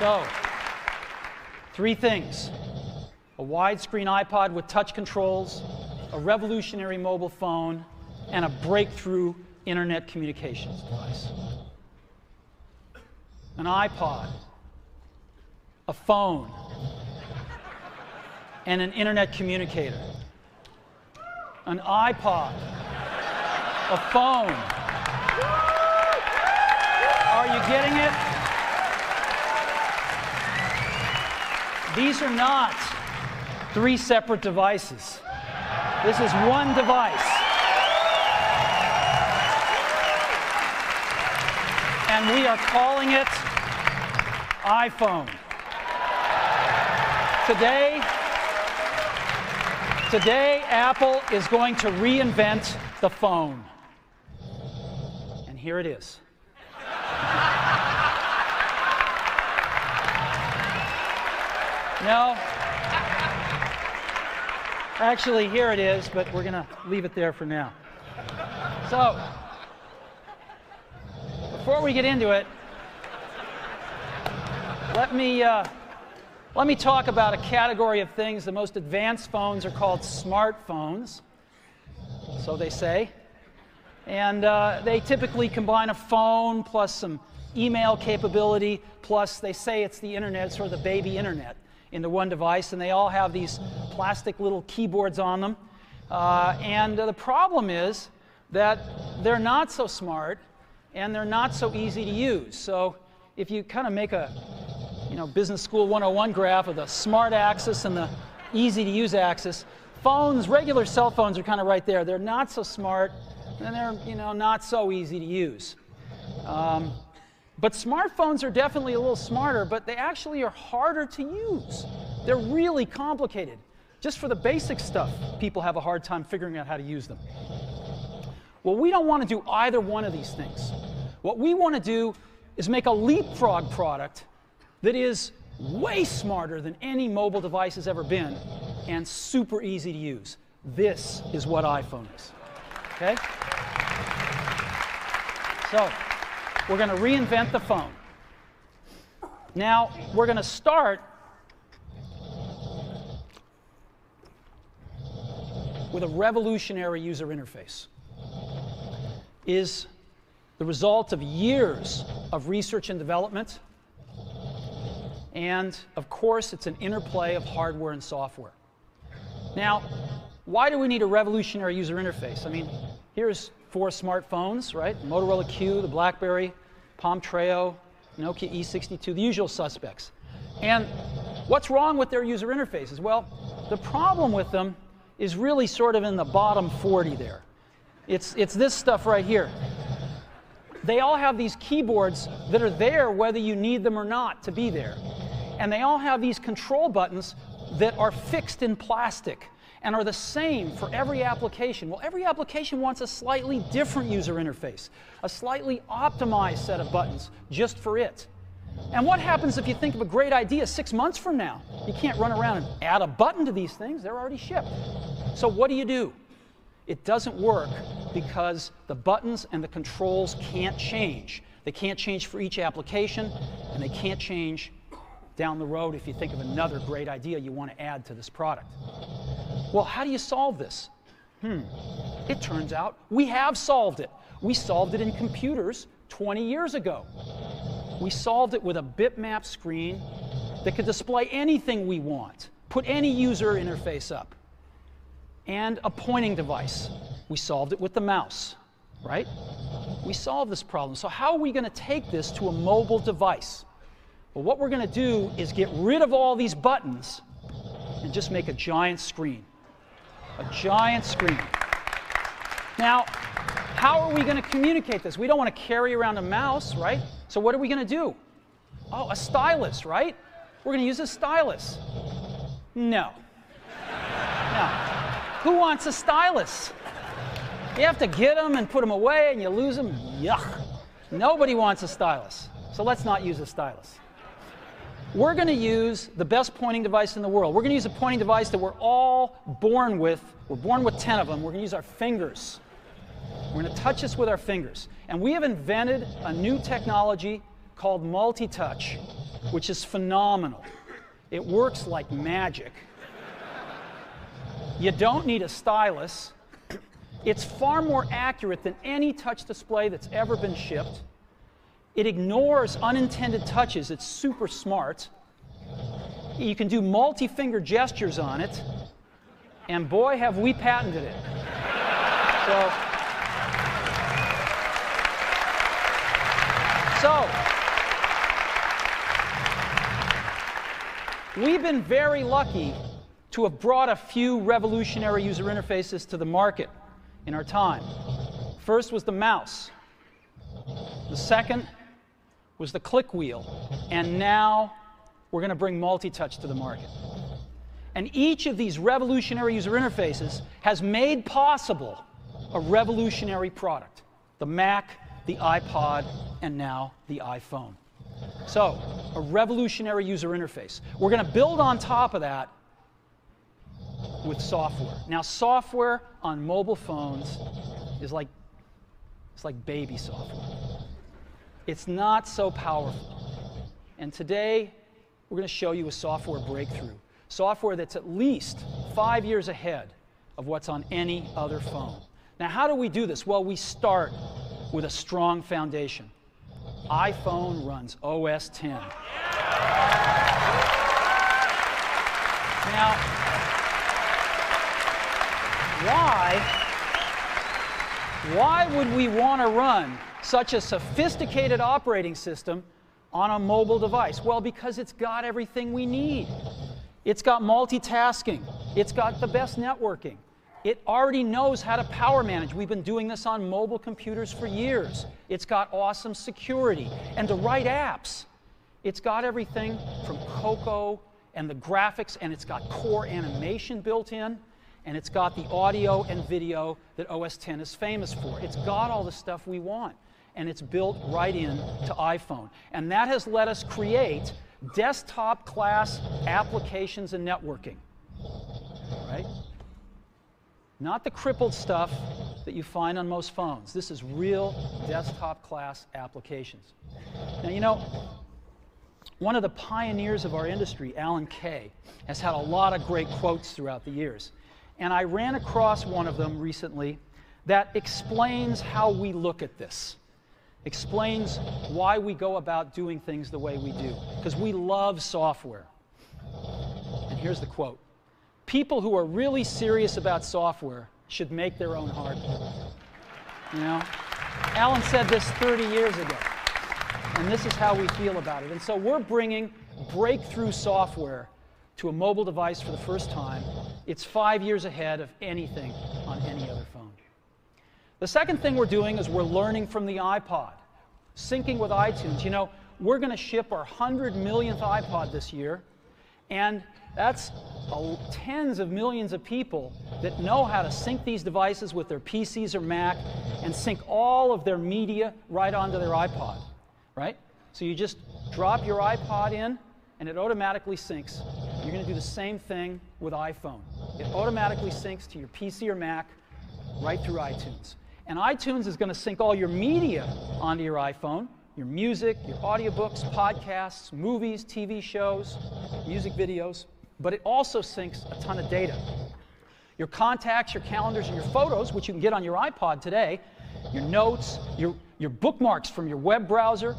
So, 3 things: a widescreen iPod with touch controls, a revolutionary mobile phone, and a breakthrough internet communications device. An iPod, a phone, and an internet communicator. An iPod, a phone. Are you getting it? These are not 3 separate devices. This is one device. And we are calling it iPhone. Today, Apple is going to reinvent the phone. And here it is. No. Actually, here it is, but we're going to leave it there for now. So, before we get into it, let me talk about a category of things. The most advanced phones are called smartphones, so they say. And they typically combine a phone plus some email capability, plus they say it's the internet, sort of the baby internet, into one device. And they all have these plastic little keyboards on them. And the problem is that they're not so smart and they're not so easy to use. So if you kind of make a Business School 101 graph of the smart axis and the easy to use axis, phones, regular cell phones are kind of right there. They're not so smart and they're not so easy to use. But smartphones are definitely a little smarter, but they actually are harder to use. They're really complicated. Just for the basic stuff, people have a hard time figuring out how to use them. Well, we don't want to do either one of these things. What we want to do is make a leapfrog product that is way smarter than any mobile device has ever been and super easy to use. This is what iPhone is. Okay? So, we're going to reinvent the phone. Now, we're going to start with a revolutionary user interface. Is the result of years of research and development. And, of course, it's an interplay of hardware and software. Now, why do we need a revolutionary user interface? I mean, here's 4 smartphones, right? Motorola Q, the BlackBerry, Palm Treo, Nokia E62, the usual suspects. And what's wrong with their user interfaces? Well, the problem with them is really sort of in the bottom 40 there. It's this stuff right here. They all have these keyboards that are there whether you need them or not to be there. And they all have these control buttons that are fixed in plastic and are the same for every application. Well, every application wants a slightly different user interface, a slightly optimized set of buttons just for it. And what happens if you think of a great idea 6 months from now? You can't run around and add a button to these things. They're already shipped. So what do? It doesn't work because the buttons and the controls can't change. They can't change for each application, and they can't change down the road if you think of another great idea you want to add to this product. Well, how do you solve this? It turns out we have solved it. We solved it in computers 20 years ago. We solved it with a bitmap screen that could display anything we want, put any user interface up, and a pointing device. We solved it with the mouse, right? We solved this problem. So how are we going to take this to a mobile device? Well, what we're going to do is get rid of all these buttons and just make a giant screen. A giant screen. Now, how are we going to communicate this? We don't want to carry around a mouse, right? So what are we going to do? Oh, a stylus, right? We're going to use a stylus. No. No. Who wants a stylus? You have to get them and put them away and you lose them. Yuck. Nobody wants a stylus. So let's not use a stylus. We're going to use the best pointing device in the world. We're going to use a pointing device that we're all born with. We're born with 10 of them. We're going to use our fingers. We're going to touch this with our fingers. And we have invented a new technology called multi-touch, which is phenomenal. It works like magic. You don't need a stylus. It's far more accurate than any touch display that's ever been shipped. It ignores unintended touches. It's super smart. You can do multi-finger gestures on it. And boy, have we patented it. So we've been very lucky to have brought a few revolutionary user interfaces to the market in our time. First was the mouse. The second was the click wheel. And now we're going to bring multi-touch to the market. And each of these revolutionary user interfaces has made possible a revolutionary product. The Mac, the iPod, and now the iPhone. So, a revolutionary user interface. We're going to build on top of that with software. Now, software on mobile phones is like baby software. It's not so powerful. And today, we're going to show you a software breakthrough. Software that's at least 5 years ahead of what's on any other phone. Now, how do we do this? Well, we start with a strong foundation. iPhone runs OS 10. Now, Why would we want to run such a sophisticated operating system on a mobile device? Well, because it's got everything we need. It's got multitasking. It's got the best networking. It already knows how to power manage. We've been doing this on mobile computers for years. It's got awesome security and to write apps. It's got everything from Cocoa and the graphics, and it's got core animation built in, and it's got the audio and video that OS X is famous for. It's got all the stuff we want, and it's built right in to iPhone. And that has let us create desktop-class applications and networking, right? Not the crippled stuff that you find on most phones. This is real desktop-class applications. Now, you know, one of the pioneers of our industry, Alan Kay, has had a lot of great quotes throughout the years. And I ran across one of them recently that explains how we look at this, explains why we go about doing things the way we do, because we love software. And here's the quote. People who are really serious about software should make their own hardware. You know, Alan said this 30 years ago, and this is how we feel about it. And so we're bringing breakthrough software to a mobile device for the first time. It's 5 years ahead of anything on any other phone. The second thing we're doing is we're learning from the iPod, syncing with iTunes. You know, we're going to ship our 100 millionth iPod this year, and that's tens of millions of people that know how to sync these devices with their PCs or Mac and sync all of their media right onto their iPod, right? So you just drop your iPod in, and it automatically syncs. You're going to do the same thing with iPhone. It automatically syncs to your PC or Mac right through iTunes. And iTunes is going to sync all your media onto your iPhone, your music, your audiobooks, podcasts, movies, TV shows, music videos, but it also syncs a ton of data. Your contacts, your calendars, and your photos, which you can get on your iPod today, your notes, your bookmarks from your web browser,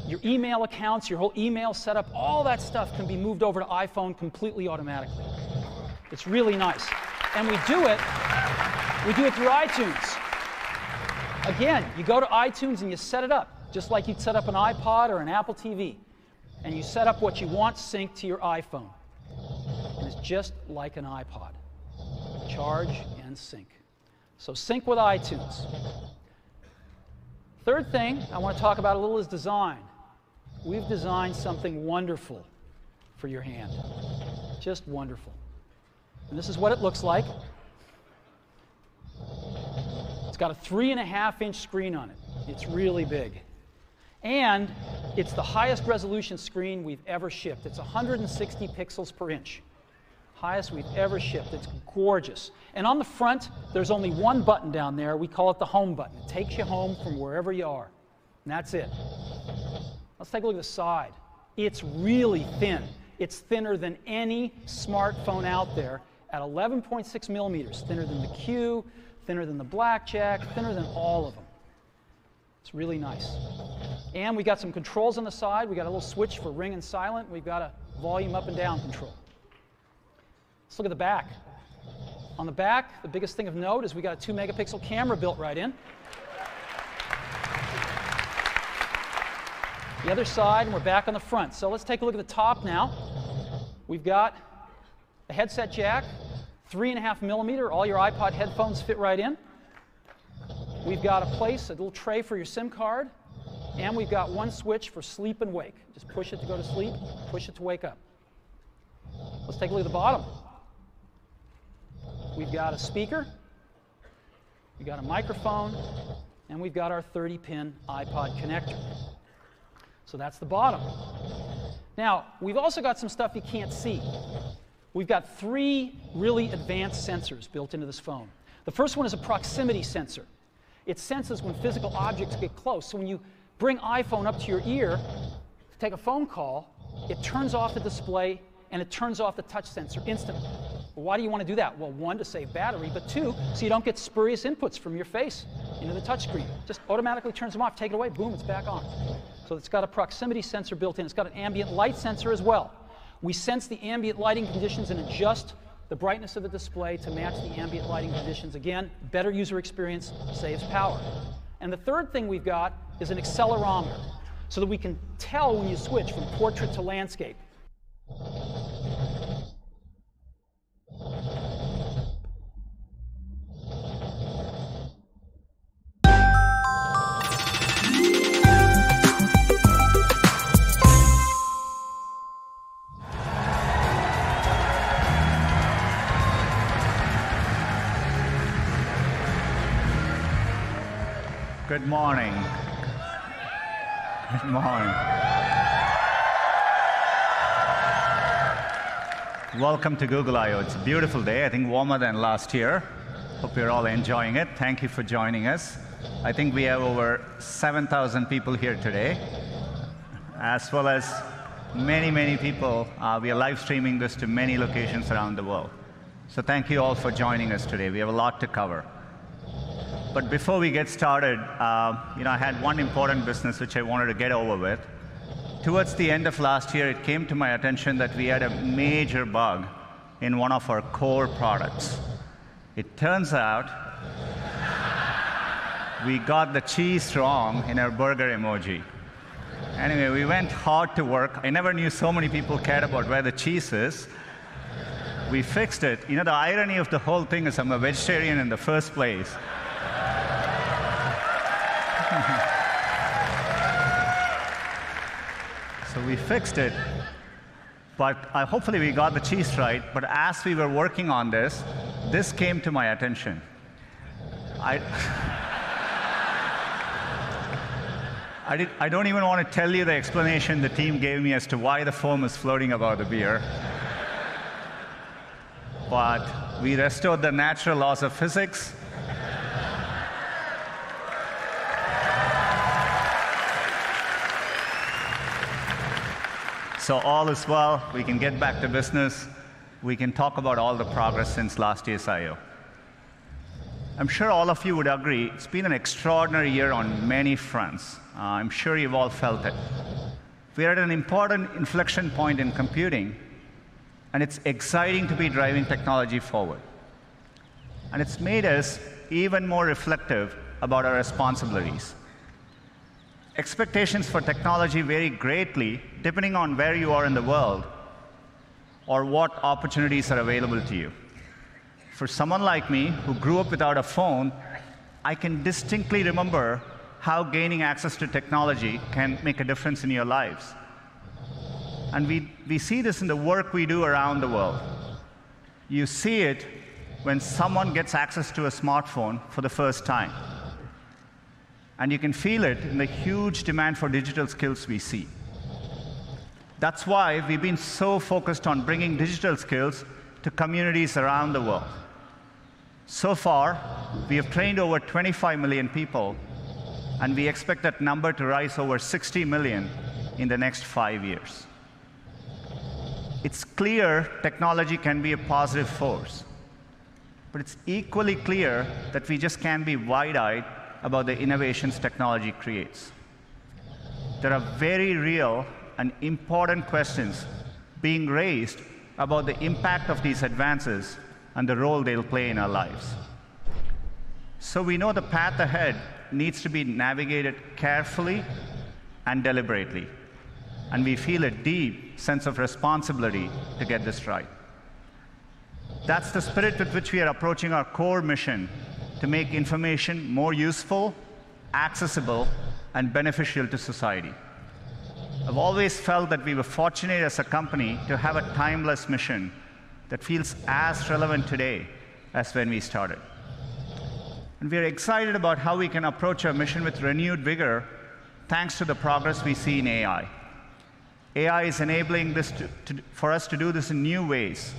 your email accounts, your whole email setup, all that stuff can be moved over to iPhone completely automatically. It's really nice. And we do it through iTunes. Again, you go to iTunes and you set it up, just like you'd set up an iPod or an Apple TV. And you set up what you want synced to your iPhone. And it's just like an iPod. Charge and sync. So sync with iTunes. Third thing I want to talk about a little is design. We've designed something wonderful for your hand. Just wonderful. And this is what it looks like. It's got a 3.5-inch screen on it. It's really big. And it's the highest resolution screen we've ever shipped. It's 160 pixels per inch. Highest we've ever shipped. It's gorgeous. And on the front, there's only one button down there. We call it the home button. It takes you home from wherever you are. And that's it. Let's take a look at the side. It's really thin. It's thinner than any smartphone out there at 11.6 millimeters. Thinner than the Q, thinner than the Blackjack, thinner than all of them. It's really nice. And we got some controls on the side. We got a little switch for ring and silent. We've got a volume up and down control. Let's look at the back. On the back, the biggest thing of note is we got a 2-megapixel camera built right in. The other side, and we're back on the front. So let's take a look at the top now. We've got a headset jack, 3.5 millimeter. All your iPod headphones fit right in. We've got a little tray for your SIM card, and we've got one switch for sleep and wake. Just push it to go to sleep, push it to wake up. Let's take a look at the bottom. We've got a speaker, we've got a microphone, and we've got our 30-pin iPod connector. So that's the bottom. Now, we've also got some stuff you can't see. We've got 3 really advanced sensors built into this phone. The first one is a proximity sensor. It senses when physical objects get close. So when you bring iPhone up to your ear to take a phone call, it turns off the display and it turns off the touch sensor instantly. Well, why do you want to do that? Well, 1, to save battery, but 2, so you don't get spurious inputs from your face into the touch screen. Just automatically turns them off, take it away, boom, it's back on. So it's got a proximity sensor built in. It's got an ambient light sensor as well. We sense the ambient lighting conditions and adjust the brightness of the display to match the ambient lighting conditions. Again, better user experience, saves power. And the third thing we've got is an accelerometer, so that we can tell when you switch from portrait to landscape. Good morning. Good morning. Welcome to Google I/O. It's a beautiful day. I think warmer than last year. Hope you're all enjoying it. Thank you for joining us. I think we have over 7,000 people here today, as well as many, many people. We are live streaming this to many locations around the world. So thank you all for joining us today. We have a lot to cover. But before we get started, I had one important business which I wanted to get over with. Towards the end of last year, it came to my attention that we had a major bug in one of our core products. It turns out we got the cheese wrong in our burger emoji. Anyway, we went hard to work. I never knew so many people cared about where the cheese is. We fixed it. The irony of the whole thing is I'm a vegetarian in the first place. So we fixed it, but hopefully we got the cheese right. But as we were working on this came to my attention. I don't even want to tell you the explanation the team gave me as to why the foam is floating above the beer. But we restored the natural laws of physics. So all is well. We can get back to business. We can talk about all the progress since last year's I/O. I'm sure all of you would agree it's been an extraordinary year on many fronts. I'm sure you've all felt it. We're at an important inflection point in computing, and it's exciting to be driving technology forward. And it's made us even more reflective about our responsibilities. Expectations for technology vary greatly depending on where you are in the world or what opportunities are available to you. For someone like me who grew up without a phone, I can distinctly remember how gaining access to technology can make a difference in your lives. And we see this in the work we do around the world. You see it when someone gets access to a smartphone for the first time. And you can feel it in the huge demand for digital skills we see. That's why we've been so focused on bringing digital skills to communities around the world. So far, we have trained over 25 million people, and we expect that number to rise over 60 million in the next 5 years. It's clear technology can be a positive force, but it's equally clear that we just can't be wide-eyed about the innovations technology creates. There are very real and important questions being raised about the impact of these advances and the role they'll play in our lives. So we know the path ahead needs to be navigated carefully and deliberately, and we feel a deep sense of responsibility to get this right. That's the spirit with which we are approaching our core mission to make information more useful, accessible, and beneficial to society. I've always felt that we were fortunate as a company to have a timeless mission that feels as relevant today as when we started. And we're excited about how we can approach our mission with renewed vigor thanks to the progress we see in AI. AI is enabling this for us to do this in new ways,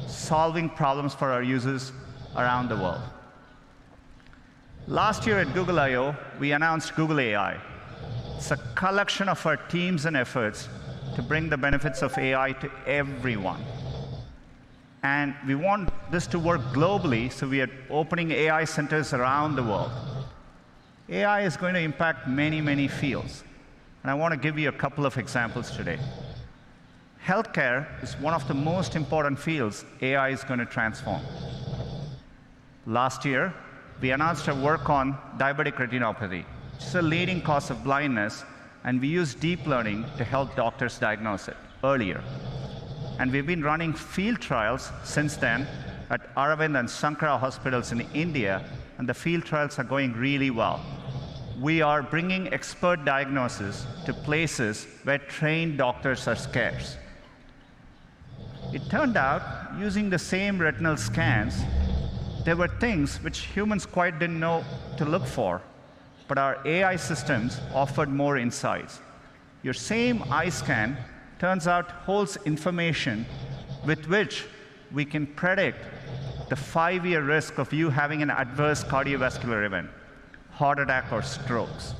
solving problems for our users around the world. Last year at Google I/O, we announced Google AI. It's a collection of our teams and efforts to bring the benefits of AI to everyone. And we want this to work globally, so we are opening AI centers around the world. AI is going to impact many, many fields. And I want to give you a couple of examples today. Healthcare is one of the most important fields AI is going to transform. Last year, we announced our work on diabetic retinopathy, which is a leading cause of blindness, and we use deep learning to help doctors diagnose it earlier. And we've been running field trials since then at Aravind and Sankara hospitals in India, and the field trials are going really well. We are bringing expert diagnosis to places where trained doctors are scarce. It turned out, using the same retinal scans, there were things which humans quite didn't know to look for, but our AI systems offered more insights. Your same eye scan turns out holds information with which we can predict the 5-year risk of you having an adverse cardiovascular event, heart attack or strokes.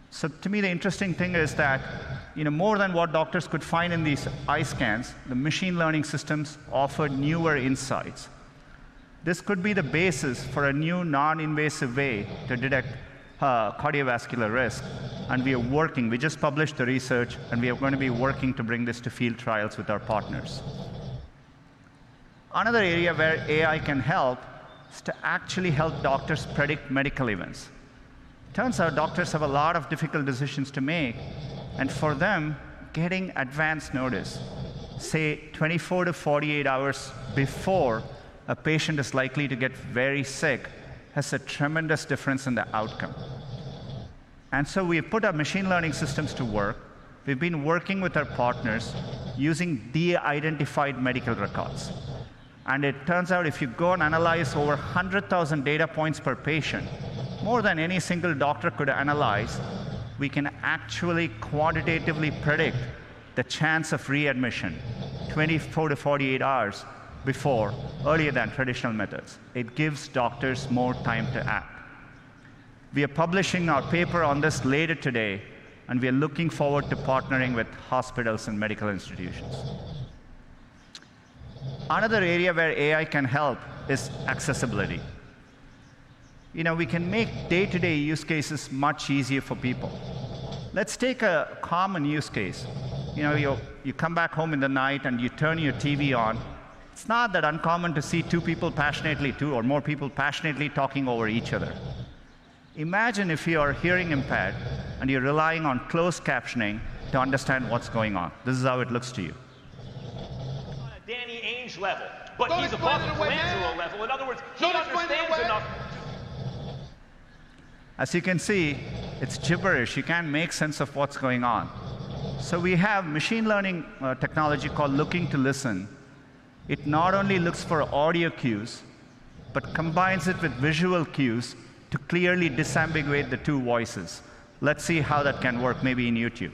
So to me, the interesting thing is that, more than what doctors could find in these eye scans, the machine learning systems offered newer insights. This could be the basis for a new non-invasive way to detect cardiovascular risk. And we just published the research, and we are going to be working to bring this to field trials with our partners. Another area where AI can help is to actually help doctors predict medical events. Turns out doctors have a lot of difficult decisions to make, and for them, getting advance notice, say 24 to 48 hours before a patient is likely to get very sick, has a tremendous difference in the outcome. And so we've put our machine learning systems to work. We've been working with our partners using de-identified medical records. And it turns out if you go and analyze over 100,000 data points per patient, more than any single doctor could analyze, we can actually quantitatively predict the chance of readmission 24 to 48 hours before, earlier than traditional methods. It gives doctors more time to act. We are publishing our paper on this later today, and we are looking forward to partnering with hospitals and medical institutions. Another area where AI can help is accessibility. We can make day-to-day use cases much easier for people. Let's take a common use case. You come back home in the night and you turn your TV on. It's not that uncommon to see two or more people passionately talking over each other. Imagine if you are hearing impaired and you're relying on closed captioning to understand what's going on. This is how it looks to you. On a Danny Ainge level, but he's above the Colangelo level. In other words, he understands enough. As you can see, it's gibberish. You can't make sense of what's going on. So we have machine learning technology called Looking to Listen. It not only looks for audio cues, but combines it with visual cues to clearly disambiguate the two voices. Let's see how that can work, maybe in YouTube.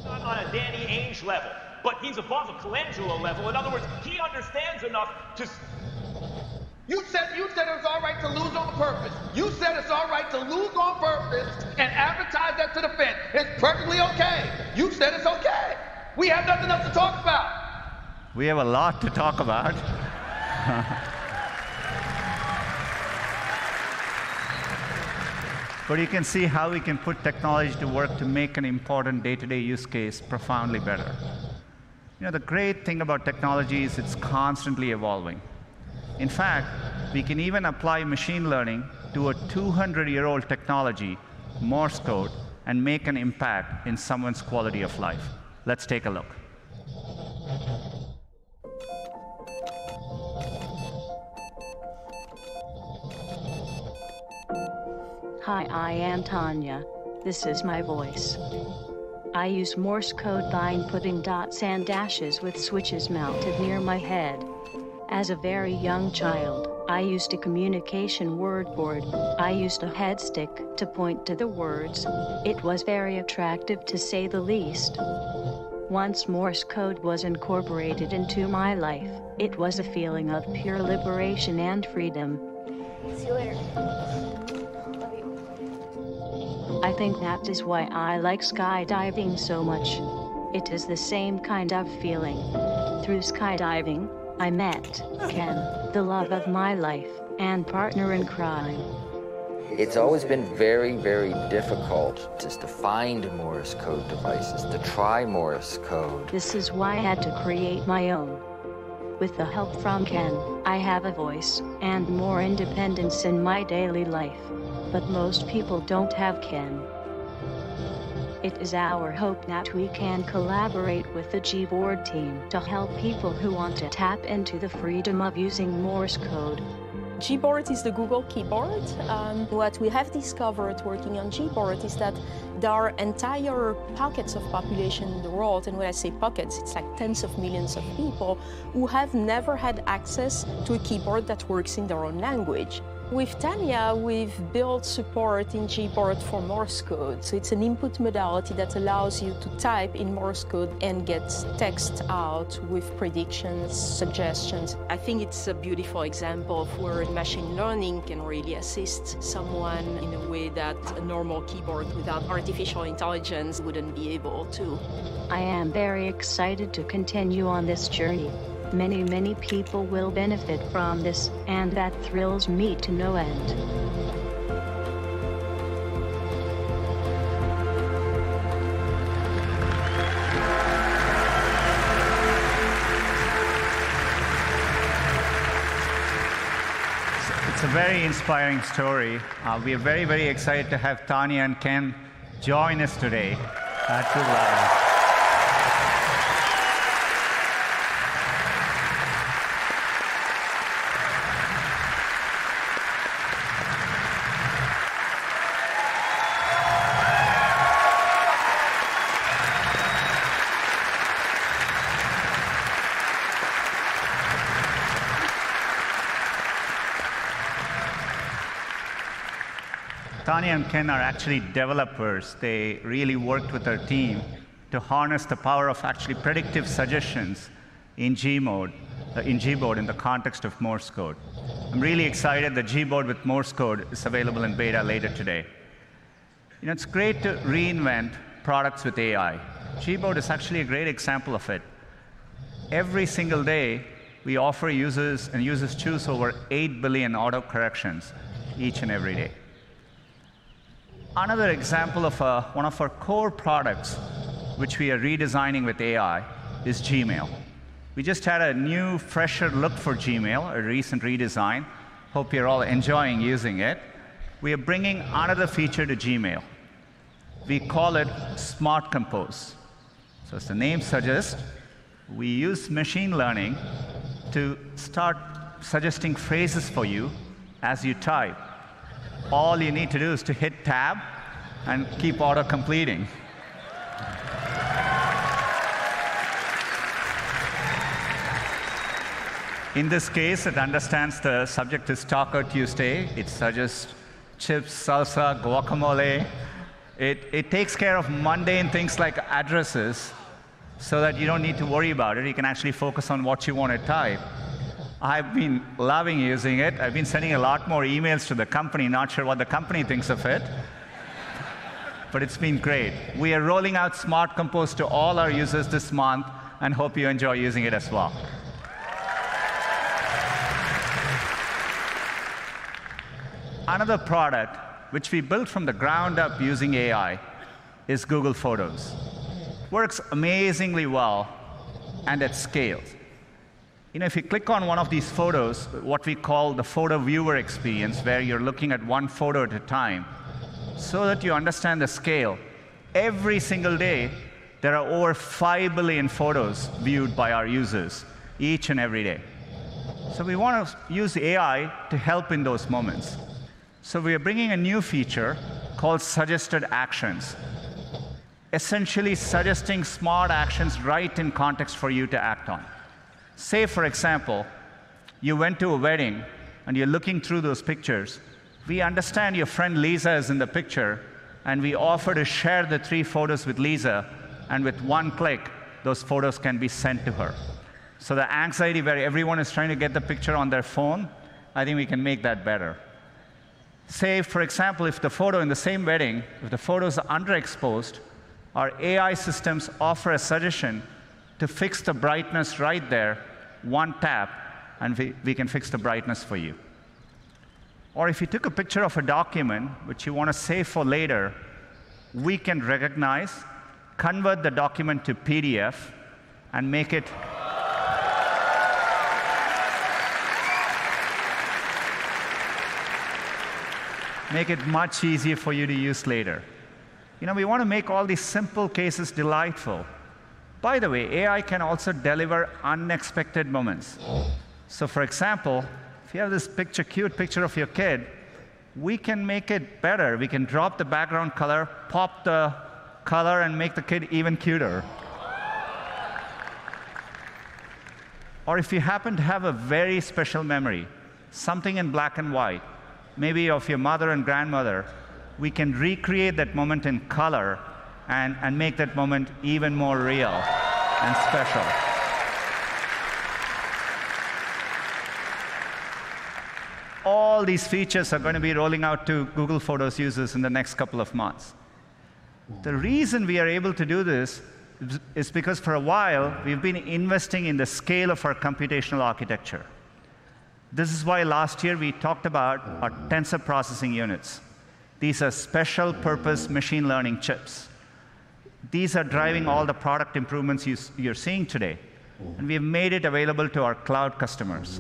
Not on a Danny Ainge level, but he's above the Colangelo level. In other words, he understands enough to... You said it was all right to lose on purpose. You said it's all right to lose on purpose and advertise that to the fans. It's perfectly okay. You said it's okay. We have nothing else to talk about. We have a lot to talk about. But you can see how we can put technology to work to make an important day-to-day use case profoundly better. The great thing about technology is it's constantly evolving. In fact, we can even apply machine learning to a 200-year-old technology, Morse code, and make an impact in someone's quality of life. Let's take a look. Hi, I am Tanya. This is my voice. I use Morse code by inputting dots and dashes with switches mounted near my head. As a very young child, I used a communication word board. I used a head stick to point to the words. It was very attractive, to say the least. Once Morse code was incorporated into my life, it was a feeling of pure liberation and freedom. See you later. I think that is why I like skydiving so much. It is the same kind of feeling. Through skydiving, I met Ken, the love of my life, and partner in crime. It's always been very, very difficult just to find Morse code devices, to try Morse code. This is why I had to create my own. With the help from Ken, I have a voice and more independence in my daily life. But most people don't have Ken. It is our hope that we can collaborate with the Gboard team to help people who want to tap into the freedom of using Morse code. Gboard is the Google keyboard. What we have discovered working on Gboard is that there are entire pockets of population in the world, and when I say pockets, it's like tens of millions of people who have never had access to a keyboard that works in their own language. With Tanya, we've built support in Gboard for Morse code. So it's an input modality that allows you to type in Morse code and get text out with predictions, suggestions. I think it's a beautiful example of where machine learning can really assist someone in a way that a normal keyboard without artificial intelligence wouldn't be able to. I am very excited to continue on this journey. Many people will benefit from this, and that thrills me to no end. It's a very inspiring story. We are very, very excited to have Tanya and Ken join us today at Google I/O. Tanya and Ken are actually developers. They really worked with our team to harness the power of actually predictive suggestions in Gboard in the context of Morse code. I'm really excited that Gboard with Morse code is available in beta later today. You know, it's great to reinvent products with AI. Gboard is actually a great example of it. Every single day, we offer users, and users choose over 8 billion autocorrections each and every day. Another example of one of our core products, which we are redesigning with AI, is Gmail. We just had a new, fresher look for Gmail, a recent redesign. Hope you're all enjoying using it. We are bringing another feature to Gmail. We call it Smart Compose. So as the name suggests, we use machine learning to start suggesting phrases for you as you type. All you need to do is to hit tab and keep auto-completing. In this case, it understands the subject is Taco Tuesday. It suggests chips, salsa, guacamole. It takes care of mundane things like addresses so that you don't need to worry about it. You can actually focus on what you want to type. I've been loving using it. I've been sending a lot more emails to the company, not sure what the company thinks of it. But it's been great. We are rolling out Smart Compose to all our users this month and hope you enjoy using it as well. Another product, which we built from the ground up using AI, is Google Photos. Works amazingly well and at scale. You know, if you click on one of these photos, what we call the photo viewer experience, where you're looking at one photo at a time, so that you understand the scale, every single day, there are over 5 billion photos viewed by our users, each and every day. So we want to use AI to help in those moments. So we are bringing a new feature called Suggested Actions, essentially suggesting smart actions right in context for you to act on. Say, for example, you went to a wedding and you're looking through those pictures. We understand your friend Lisa is in the picture, and we offer to share the 3 photos with Lisa, and with one click, those photos can be sent to her. So the anxiety where everyone is trying to get the picture on their phone, I think we can make that better. Say, for example, if the photo in the same wedding, if the photos are underexposed, our AI systems offer a suggestion to fix the brightness right there, one tap, and we can fix the brightness for you. Or if you took a picture of a document which you want to save for later, we can recognize, convert the document to PDF, and make it much easier for you to use later. We want to make all these simple cases delightful. By the way, AI can also deliver unexpected moments. So for example, if you have this cute picture of your kid, we can make it better. We can drop the background color, pop the color, and make the kid even cuter. Or if you happen to have a very special memory, something in black and white, maybe of your mother and grandmother, we can recreate that moment in color and make that moment even more real and special. All these features are going to be rolling out to Google Photos users in the next couple of months. The reason we are able to do this is because for a while, we've been investing in the scale of our computational architecture. This is why last year we talked about our tensor processing units. These are special purpose machine learning chips. These are driving all the product improvements you're seeing today. And we've made it available to our cloud customers.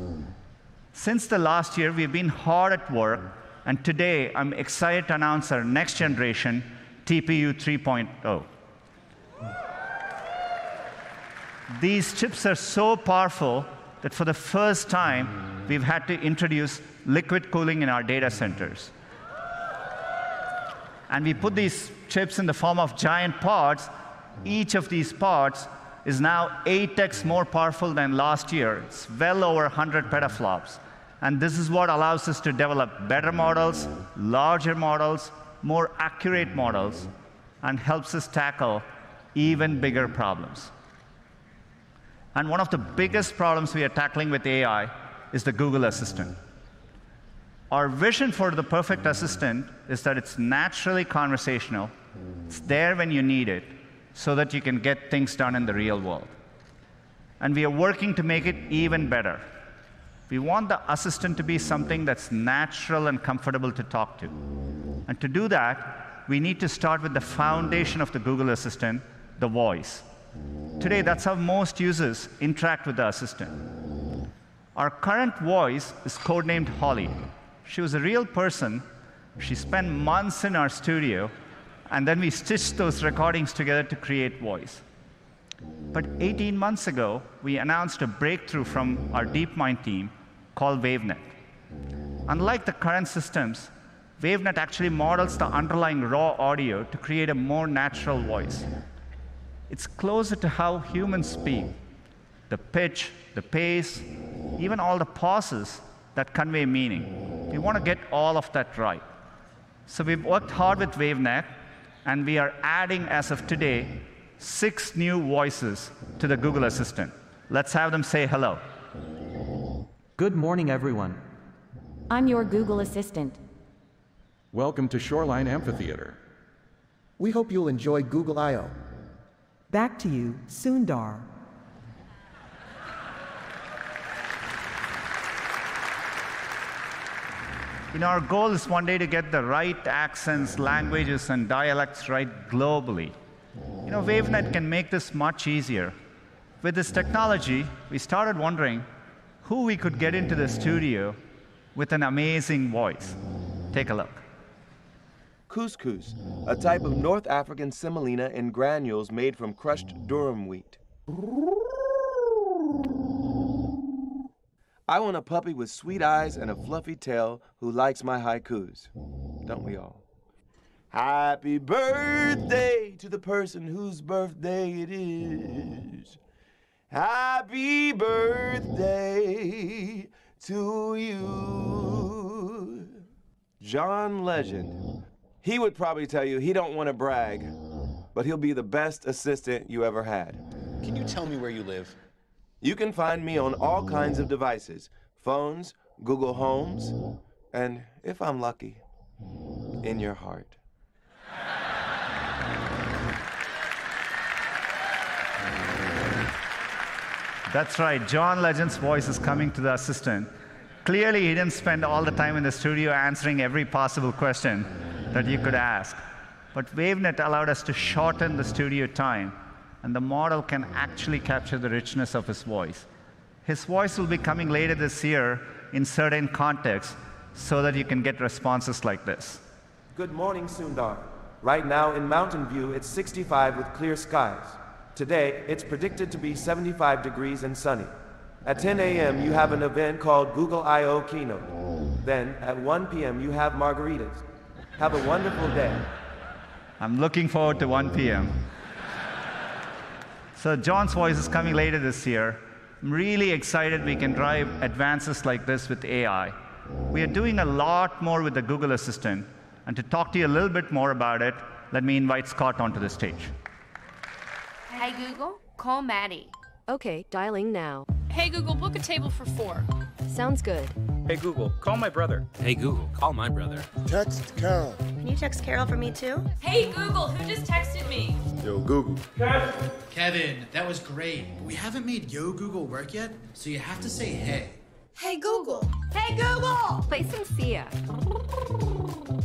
Since the last year, we've been hard at work, and today I'm excited to announce our next generation TPU 3.0. These chips are so powerful that for the first time, we've had to introduce liquid cooling in our data centers. And we put these chips in the form of giant pods. Each of these pods is now 8x more powerful than last year. It's well over 100 petaflops. And this is what allows us to develop better models, larger models, more accurate models, and helps us tackle even bigger problems. And one of the biggest problems we are tackling with AI is the Google Assistant. Our vision for the perfect assistant is that it's naturally conversational, it's there when you need it, so that you can get things done in the real world. And we are working to make it even better. We want the assistant to be something that's natural and comfortable to talk to. And to do that, we need to start with the foundation of the Google Assistant, the voice. Today, that's how most users interact with the assistant. Our current voice is codenamed Holly. She was a real person. She spent months in our studio, and then we stitched those recordings together to create voice. But 18 months ago, we announced a breakthrough from our DeepMind team called WaveNet. Unlike the current systems, WaveNet actually models the underlying raw audio to create a more natural voice. It's closer to how humans speak. The pitch, the pace, even all the pauses that convey meaning. We want to get all of that right. So we've worked hard with WaveNet, and we are adding, as of today, 6 new voices to the Google Assistant. Let's have them say hello. Good morning, everyone. I'm your Google Assistant. Welcome to Shoreline Amphitheater. We hope you'll enjoy Google I/O. Back to you, Sundar. Our goal is one day to get the right accents, languages, and dialects right globally. WaveNet can make this much easier. With this technology, we started wondering who we could get into the studio with an amazing voice. Take a look. Couscous, a type of North African semolina in granules made from crushed durum wheat. I want a puppy with sweet eyes and a fluffy tail who likes my haikus. Don't we all? Happy birthday to the person whose birthday it is. Happy birthday to you. John Legend. He would probably tell you he don't want to brag, but he'll be the best assistant you ever had. Can you tell me where you live? You can find me on all kinds of devices, phones, Google Homes, and if I'm lucky, in your heart. That's right, John Legend's voice is coming to the assistant. Clearly, he didn't spend all the time in the studio answering every possible question that you could ask. But WaveNet allowed us to shorten the studio time, and the model can actually capture the richness of his voice. His voice will be coming later this year in certain contexts so that you can get responses like this. Good morning, Sundar. Right now in Mountain View, it's 65 with clear skies. Today, it's predicted to be 75 degrees and sunny. At 10 a.m., you have an event called Google I/O Keynote. Then, at 1 p.m., you have margaritas. Have a wonderful day. I'm looking forward to 1 p.m. So John's voice is coming later this year. I'm really excited we can drive advances like this with AI. We are doing a lot more with the Google Assistant. And to talk to you a little bit more about it, let me invite Scott onto the stage. Hey Google, call Maddie. Okay, dialing now. Hey Google, book a table for 4. Sounds good. Hey Google, call my brother. Hey Google, call my brother. Text Carol. Can you text Carol for me too? Hey Google, who just texted me? Yo, Google. Kevin, that was great. We haven't made Yo Google work yet, so you have to say hey. Hey Google. Hey Google. Play some Sia.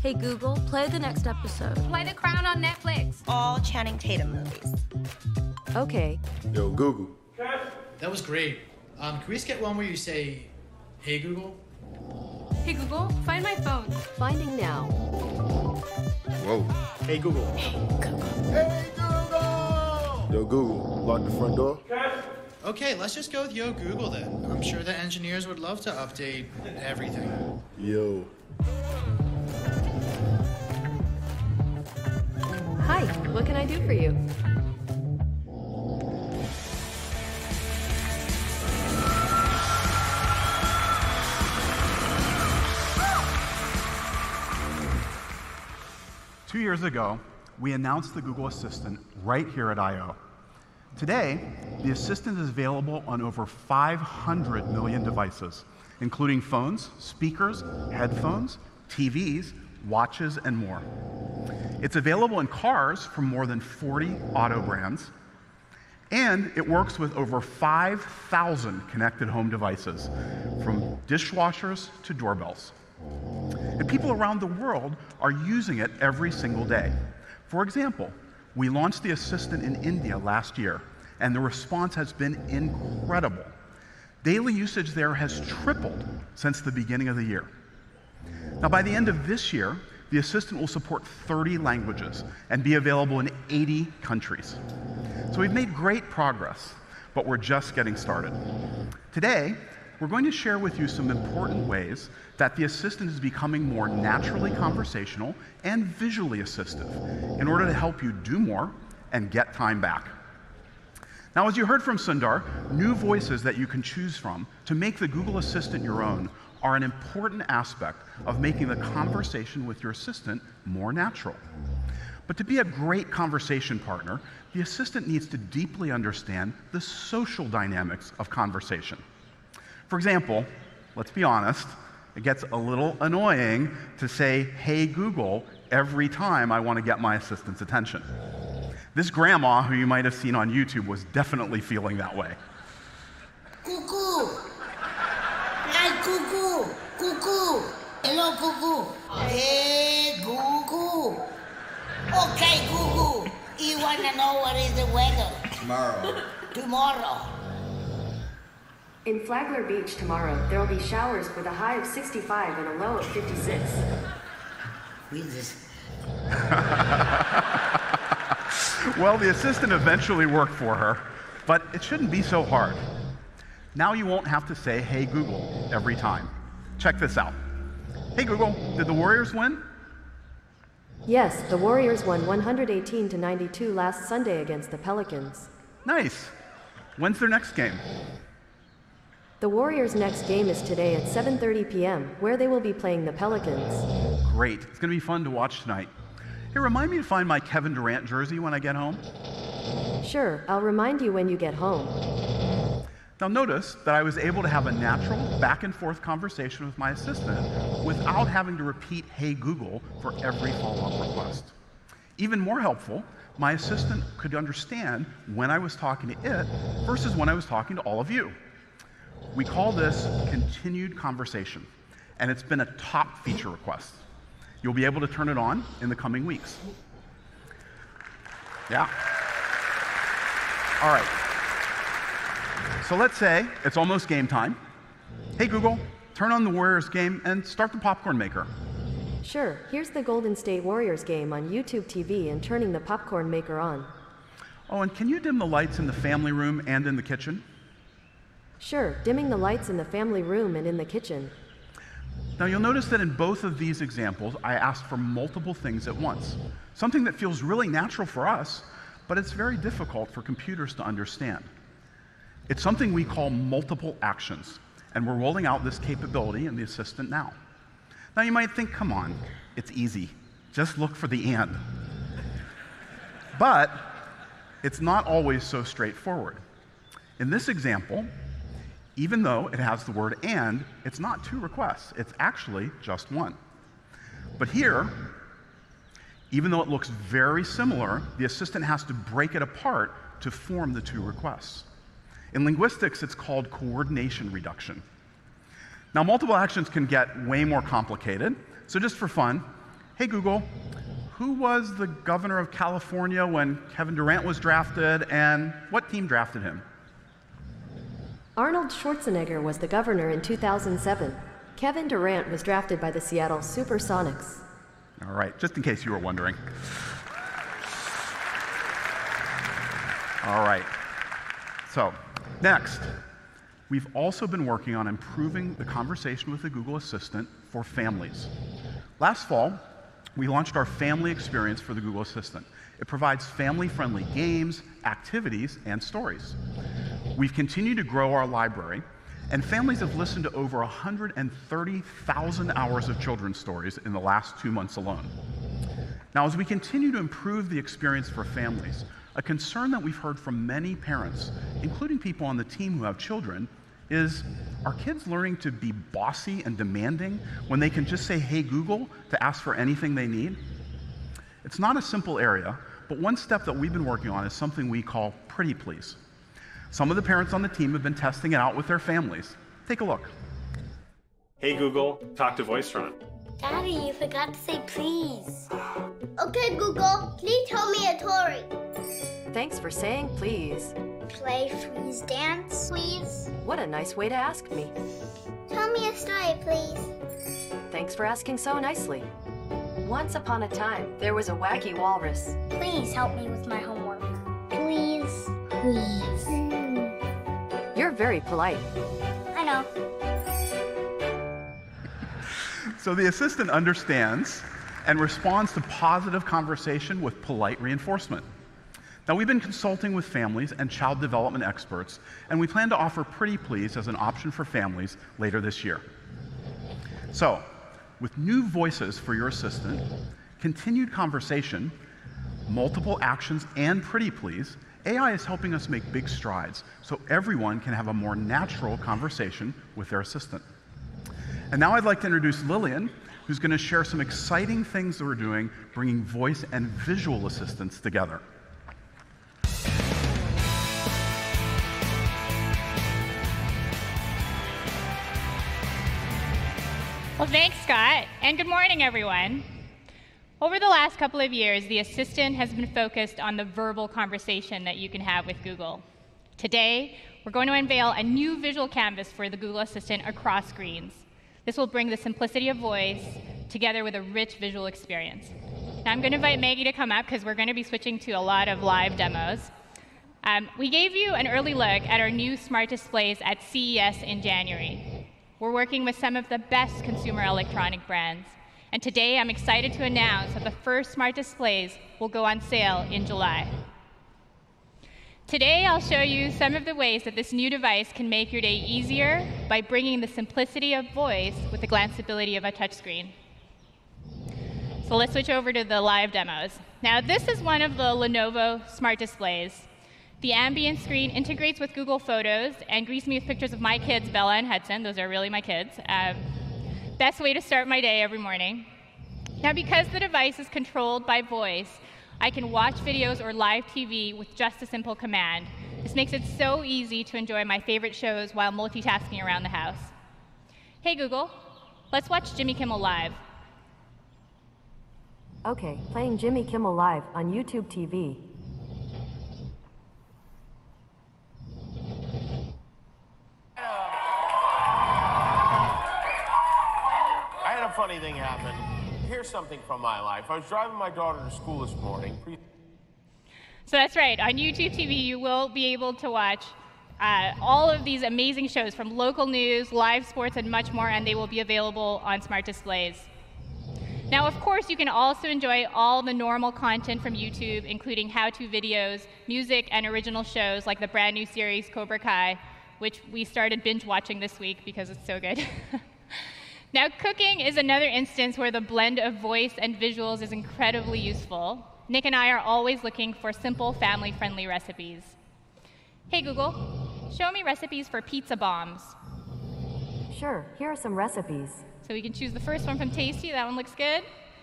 Hey Google, play the next episode. Play The Crown on Netflix. All Channing Tatum movies. Okay. Yo, Google. That was great. Can we just get one where you say, hey Google? Hey Google, find my phone. Finding now. Whoa. Hey Google. Hey, Google! Yo, Google, lock the front door. Okay, let's just go with Yo Google then. I'm sure the engineers would love to update everything. Yo. Hi, what can I do for you? Two years ago, we announced the Google Assistant right here at I/O. Today, the Assistant is available on over 500 million devices, including phones, speakers, headphones, TVs, watches, and more. It's available in cars from more than 40 auto brands, and it works with over 5,000 connected home devices, from dishwashers to doorbells. And people around the world are using it every single day. For example, we launched the Assistant in India last year, and the response has been incredible. Daily usage there has tripled since the beginning of the year. Now, by the end of this year, the Assistant will support 30 languages and be available in 80 countries. So we've made great progress, but we're just getting started. Today, we're going to share with you some important ways that the Assistant is becoming more naturally conversational and visually assistive in order to help you do more and get time back. Now, as you heard from Sundar, new voices that you can choose from to make the Google Assistant your own are an important aspect of making the conversation with your assistant more natural. But to be a great conversation partner, the assistant needs to deeply understand the social dynamics of conversation. For example, let's be honest, it gets a little annoying to say, hey Google, every time I want to get my assistant's attention. This grandma, who you might have seen on YouTube, was definitely feeling that way. Cuckoo! Hi, Cuckoo! Cuckoo! Hello, Cuckoo! Hey, Cuckoo! Okay, Cuckoo! You want to know what is the weather? Tomorrow. Tomorrow. In Flagler Beach tomorrow, there will be showers with a high of 65 and a low of 56. Well, the assistant eventually worked for her, but it shouldn't be so hard. Now you won't have to say, hey Google, every time. Check this out. Hey Google, did the Warriors win? Yes, the Warriors won 118-92 last Sunday against the Pelicans. Nice. When's their next game? The Warriors' next game is today at 7:30 p.m., where they will be playing the Pelicans. Great. It's going to be fun to watch tonight. Hey, remind me to find my Kevin Durant jersey when I get home. Sure, I'll remind you when you get home. Now notice that I was able to have a natural back and forth conversation with my assistant without having to repeat hey Google for every follow-up request. Even more helpful, my assistant could understand when I was talking to it versus when I was talking to all of you. We call this continued conversation, and it's been a top feature request. You'll be able to turn it on in the coming weeks. Yeah. All right. So let's say it's almost game time. Hey, Google, turn on the Warriors game and start the popcorn maker. Sure, here's the Golden State Warriors game on YouTube TV and turning the popcorn maker on. Oh, and can you dim the lights in the family room and in the kitchen? Sure, dimming the lights in the family room and in the kitchen. Now you'll notice that in both of these examples, I asked for multiple things at once. Something that feels really natural for us, but it's very difficult for computers to understand. It's something we call multiple actions, and we're rolling out this capability in the Assistant now. Now you might think, come on, it's easy. Just look for the and. But it's not always so straightforward. In this example, even though it has the word and, it's not two requests. It's actually just one. But here, even though it looks very similar, the Assistant has to break it apart to form the two requests. In linguistics, it's called coordination reduction. Now, multiple actions can get way more complicated. So just for fun, hey, Google, who was the governor of California when Kevin Durant was drafted, and what team drafted him? Arnold Schwarzenegger was the governor in 2007. Kevin Durant was drafted by the Seattle Supersonics. All right, just in case you were wondering. All right, so next, we've also been working on improving the conversation with the Google Assistant for families. Last fall, we launched our family experience for the Google Assistant. It provides family-friendly games, activities, and stories. We've continued to grow our library, and families have listened to over 130,000 hours of children's stories in the last 2 months alone. Now, as we continue to improve the experience for families, a concern that we've heard from many parents, including people on the team who have children, is, are kids learning to be bossy and demanding when they can just say, hey, Google, to ask for anything they need? It's not a simple area, but one step that we've been working on is something we call Pretty Please. Some of the parents on the team have been testing it out with their families. Take a look. Hey Google, talk to VoiceTron. Daddy, you forgot to say please. Okay, Google, please tell me a story. Thanks for saying please. Play, freeze, dance, please. What a nice way to ask me. Tell me a story, please. Thanks for asking so nicely. Once upon a time, there was a wacky walrus. Please help me with my homework. Please. Please. You're very polite. I know. So the Assistant understands and responds to positive conversation with polite reinforcement. Now, we've been consulting with families and child development experts, and we plan to offer Pretty Please as an option for families later this year. So, with new voices for your Assistant, continued conversation, multiple actions, and Pretty Please, AI is helping us make big strides so everyone can have a more natural conversation with their Assistant. And now I'd like to introduce Lillian, who's going to share some exciting things that we're doing, bringing voice and visual assistants together. Well, thanks, Scott, and good morning, everyone. Over the last couple of years, the Assistant has been focused on the verbal conversation that you can have with Google. Today, we're going to unveil a new visual canvas for the Google Assistant across screens. This will bring the simplicity of voice together with a rich visual experience. Now, I'm going to invite Maggie to come up because we're going to be switching to a lot of live demos. We gave you an early look at our new smart displays at CES in January. We're working with some of the best consumer electronic brands. And today, I'm excited to announce that the first smart displays will go on sale in July. Today, I'll show you some of the ways that this new device can make your day easier by bringing the simplicity of voice with the glanceability of a touchscreen. So let's switch over to the live demos. Now, this is one of the Lenovo smart displays. The ambient screen integrates with Google Photos and greets me with pictures of my kids, Bella and Hudson. Those are really my kids. Best way to start my day every morning. Now, because the device is controlled by voice, I can watch videos or live TV with just a simple command. This makes it so easy to enjoy my favorite shows while multitasking around the house. Hey Google, let's watch Jimmy Kimmel Live. Okay, playing Jimmy Kimmel Live on YouTube TV. I had a funny thing happen. Here's something from my life. I was driving my daughter to school this morning. So that's right, on YouTube TV you will be able to watch all of these amazing shows from local news, live sports, and much more, and they will be available on smart displays. Now, of course, you can also enjoy all the normal content from YouTube, including how-to videos, music, and original shows like the brand new series Cobra Kai, which we started binge watching this week because it's so good. Now, cooking is another instance where the blend of voice and visuals is incredibly useful. Nick and I are always looking for simple, family-friendly recipes. Hey Google, show me recipes for pizza bombs. Sure, here are some recipes. So we can choose the first one from Tasty. That one looks good.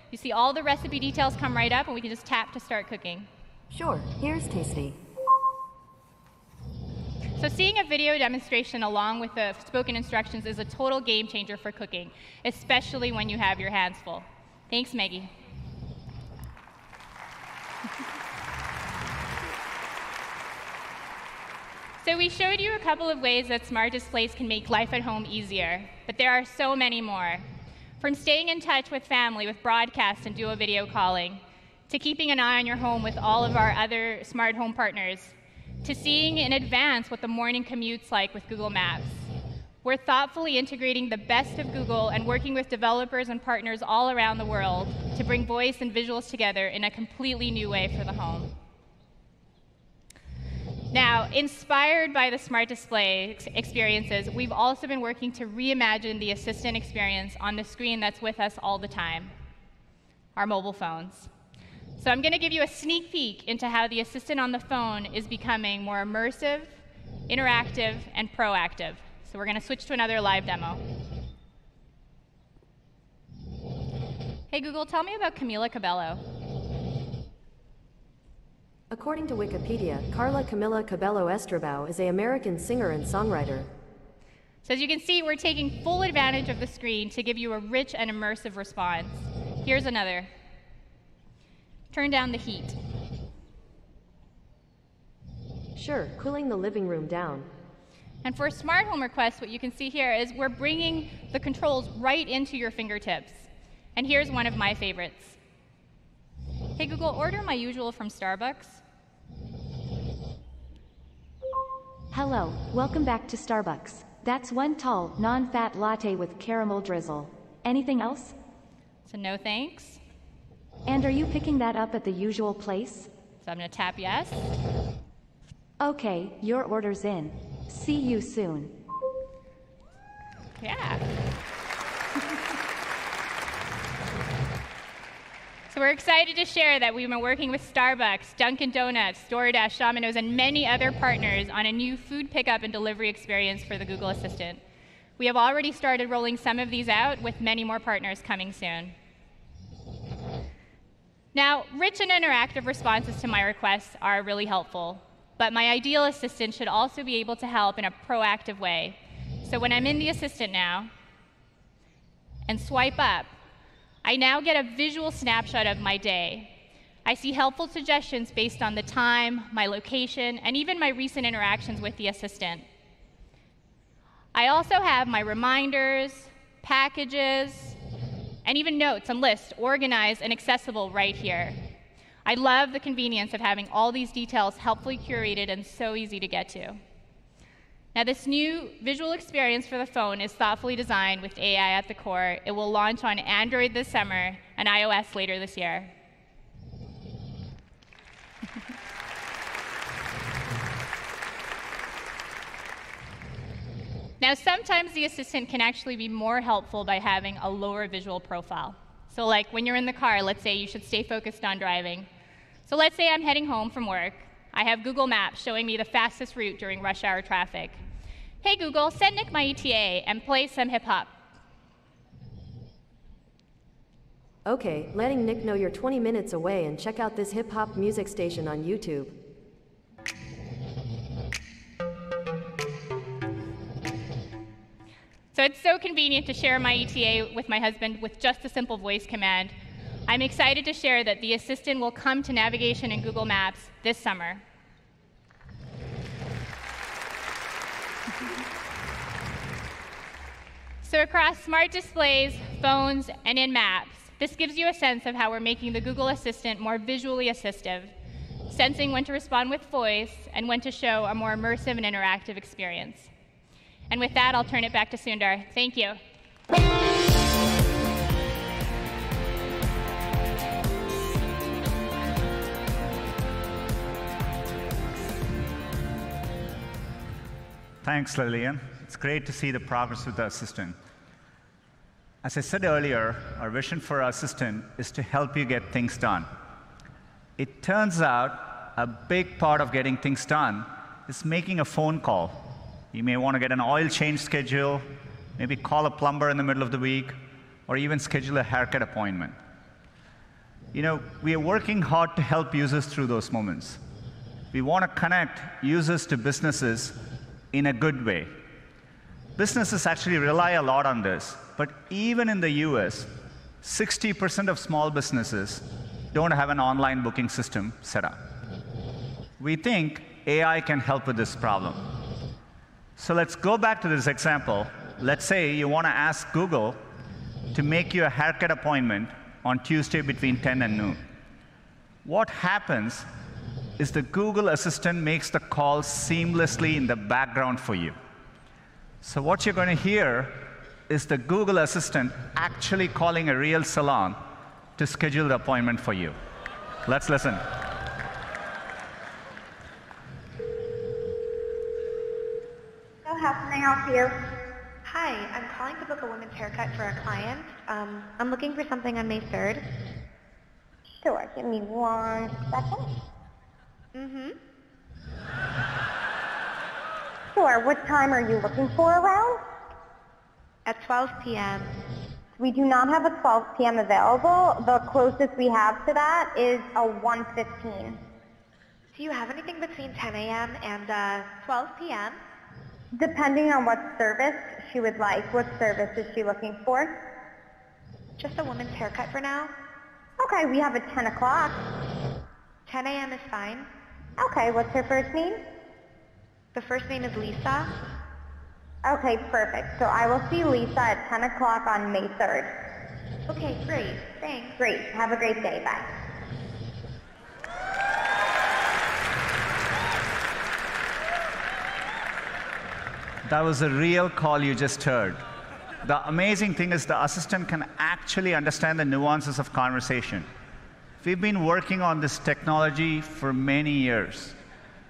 You see all the recipe details come right up, and we can just tap to start cooking. Sure, here's Tasty. So seeing a video demonstration along with the spoken instructions is a total game changer for cooking, especially when you have your hands full. Thanks, Maggie. So we showed you a couple of ways that smart displays can make life at home easier, but there are so many more. From staying in touch with family with broadcast and duo video calling, to keeping an eye on your home with all of our other smart home partners, to seeing in advance what the morning commute's like with Google Maps. We're thoughtfully integrating the best of Google and working with developers and partners all around the world to bring voice and visuals together in a completely new way for the home. Now, inspired by the smart display experiences, we've also been working to reimagine the assistant experience on the screen that's with us all the time, our mobile phones. So I'm going to give you a sneak peek into how the assistant on the phone is becoming more immersive, interactive, and proactive. So we're going to switch to another live demo. Hey Google, tell me about Camila Cabello. According to Wikipedia, Carla Camila Cabello Estrabao is an American singer and songwriter. So as you can see, we're taking full advantage of the screen to give you a rich and immersive response. Here's another. Turn down the heat. Sure, cooling the living room down. And for smart home requests, what you can see here is we're bringing the controls right into your fingertips. And here's one of my favorites. Hey Google, order my usual from Starbucks. Hello, welcome back to Starbucks. That's one tall, non-fat latte with caramel drizzle. Anything else? So no thanks. And are you picking that up at the usual place? So I'm going to tap yes. Okay, your order's in. See you soon. Yeah. So we're excited to share that we've been working with Starbucks, Dunkin' Donuts, DoorDash, Domino's, and many other partners on a new food pickup and delivery experience for the Google Assistant. We have already started rolling some of these out, with many more partners coming soon. Now, rich and interactive responses to my requests are really helpful, but my ideal assistant should also be able to help in a proactive way. So when I'm in the assistant now and swipe up, I now get a visual snapshot of my day. I see helpful suggestions based on the time, my location, and even my recent interactions with the assistant. I also have my reminders, packages, and even notes and lists organized and accessible right here. I love the convenience of having all these details helpfully curated and so easy to get to. Now, this new visual experience for the phone is thoughtfully designed with AI at the core. It will launch on Android this summer and iOS later this year. Now, sometimes the assistant can actually be more helpful by having a lower visual profile. So like when you're in the car, let's say you should stay focused on driving. So let's say I'm heading home from work. I have Google Maps showing me the fastest route during rush hour traffic. Hey Google, send Nick my ETA and play some hip hop. Okay, letting Nick know you're 20 minutes away and check out this hip hop music station on YouTube. So it's so convenient to share my ETA with my husband with just a simple voice command. I'm excited to share that the Assistant will come to navigation in Google Maps this summer. So across smart displays, phones, and in Maps, this gives you a sense of how we're making the Google Assistant more visually assistive, sensing when to respond with voice and when to show a more immersive and interactive experience. And with that, I'll turn it back to Sundar. Thank you. Thanks, Lillian. It's great to see the progress with the Assistant. As I said earlier, our vision for our Assistant is to help you get things done. It turns out a big part of getting things done is making a phone call. You may want to get an oil change schedule, maybe call a plumber in the middle of the week, or even schedule a haircut appointment. You know, we are working hard to help users through those moments. We want to connect users to businesses in a good way. Businesses actually rely a lot on this, but even in the US, 60% of small businesses don't have an online booking system set up. We think AI can help with this problem. So let's go back to this example. Let's say you want to ask Google to make you a haircut appointment on Tuesday between 10 and noon. What happens is the Google Assistant makes the call seamlessly in the background for you. So what you're going to hear is the Google Assistant actually calling a real salon to schedule the appointment for you. Let's listen. So how can I help you? Hi, I'm calling to book a women's haircut for a client. I'm looking for something on May 3rd. Sure, give me 1 second. Mm-hmm. Sure, what time are you looking for around? At 12 p.m. We do not have a 12 p.m. available. The closest we have to that is a 1:15. Do you have anything between 10 a.m. and 12 p.m.? Depending on what service she would like. What service is she looking for? Just a woman's haircut for now. Okay, we have a 10 o'clock. 10 a.m. is fine. Okay, what's her first name? The first name is Lisa. Okay, perfect. So I will see Lisa at 10 o'clock on May 3rd. Okay, great. Thanks. Great. Have a great day. Bye. That was a real call you just heard. The amazing thing is the Assistant can actually understand the nuances of conversation. We've been working on this technology for many years.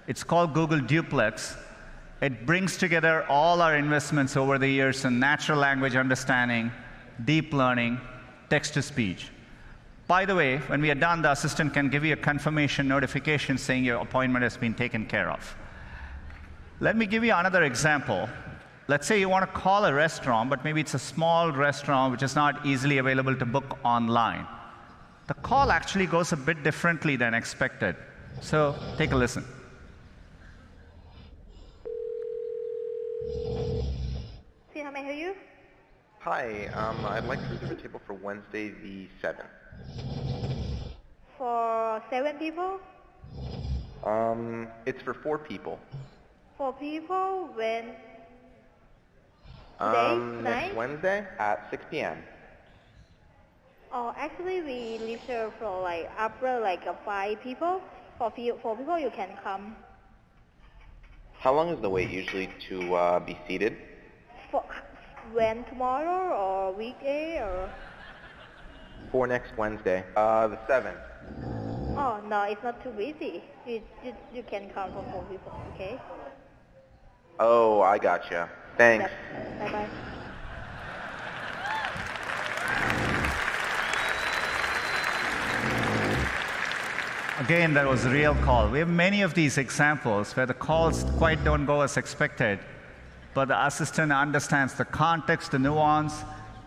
It's called Google Duplex. It brings together all our investments over the years in natural language understanding, deep learning, text-to-speech. By the way, when we are done, the Assistant can give you a confirmation notification saying your appointment has been taken care of. Let me give you another example. Let's say you want to call a restaurant, but maybe it's a small restaurant which is not easily available to book online. The call actually goes a bit differently than expected. So take a listen. See how may I help you? Hi, I'd like to reserve a table for Wednesday the 7th. For 7 people? It's for 4 people. 4 people? When? Today? Next Wednesday at 6 p.m. Oh, actually we leave here for like after like 5 people. For 4 people you can come. How long is the wait usually to be seated? For when, tomorrow or weekday or? For next Wednesday, the 7th. Oh no, it's not too busy. You can come for 4 people, okay? Oh, I gotcha. Thanks. Bye bye. Again, that was a real call. We have many of these examples where the calls quite don't go as expected, but the Assistant understands the context, the nuance.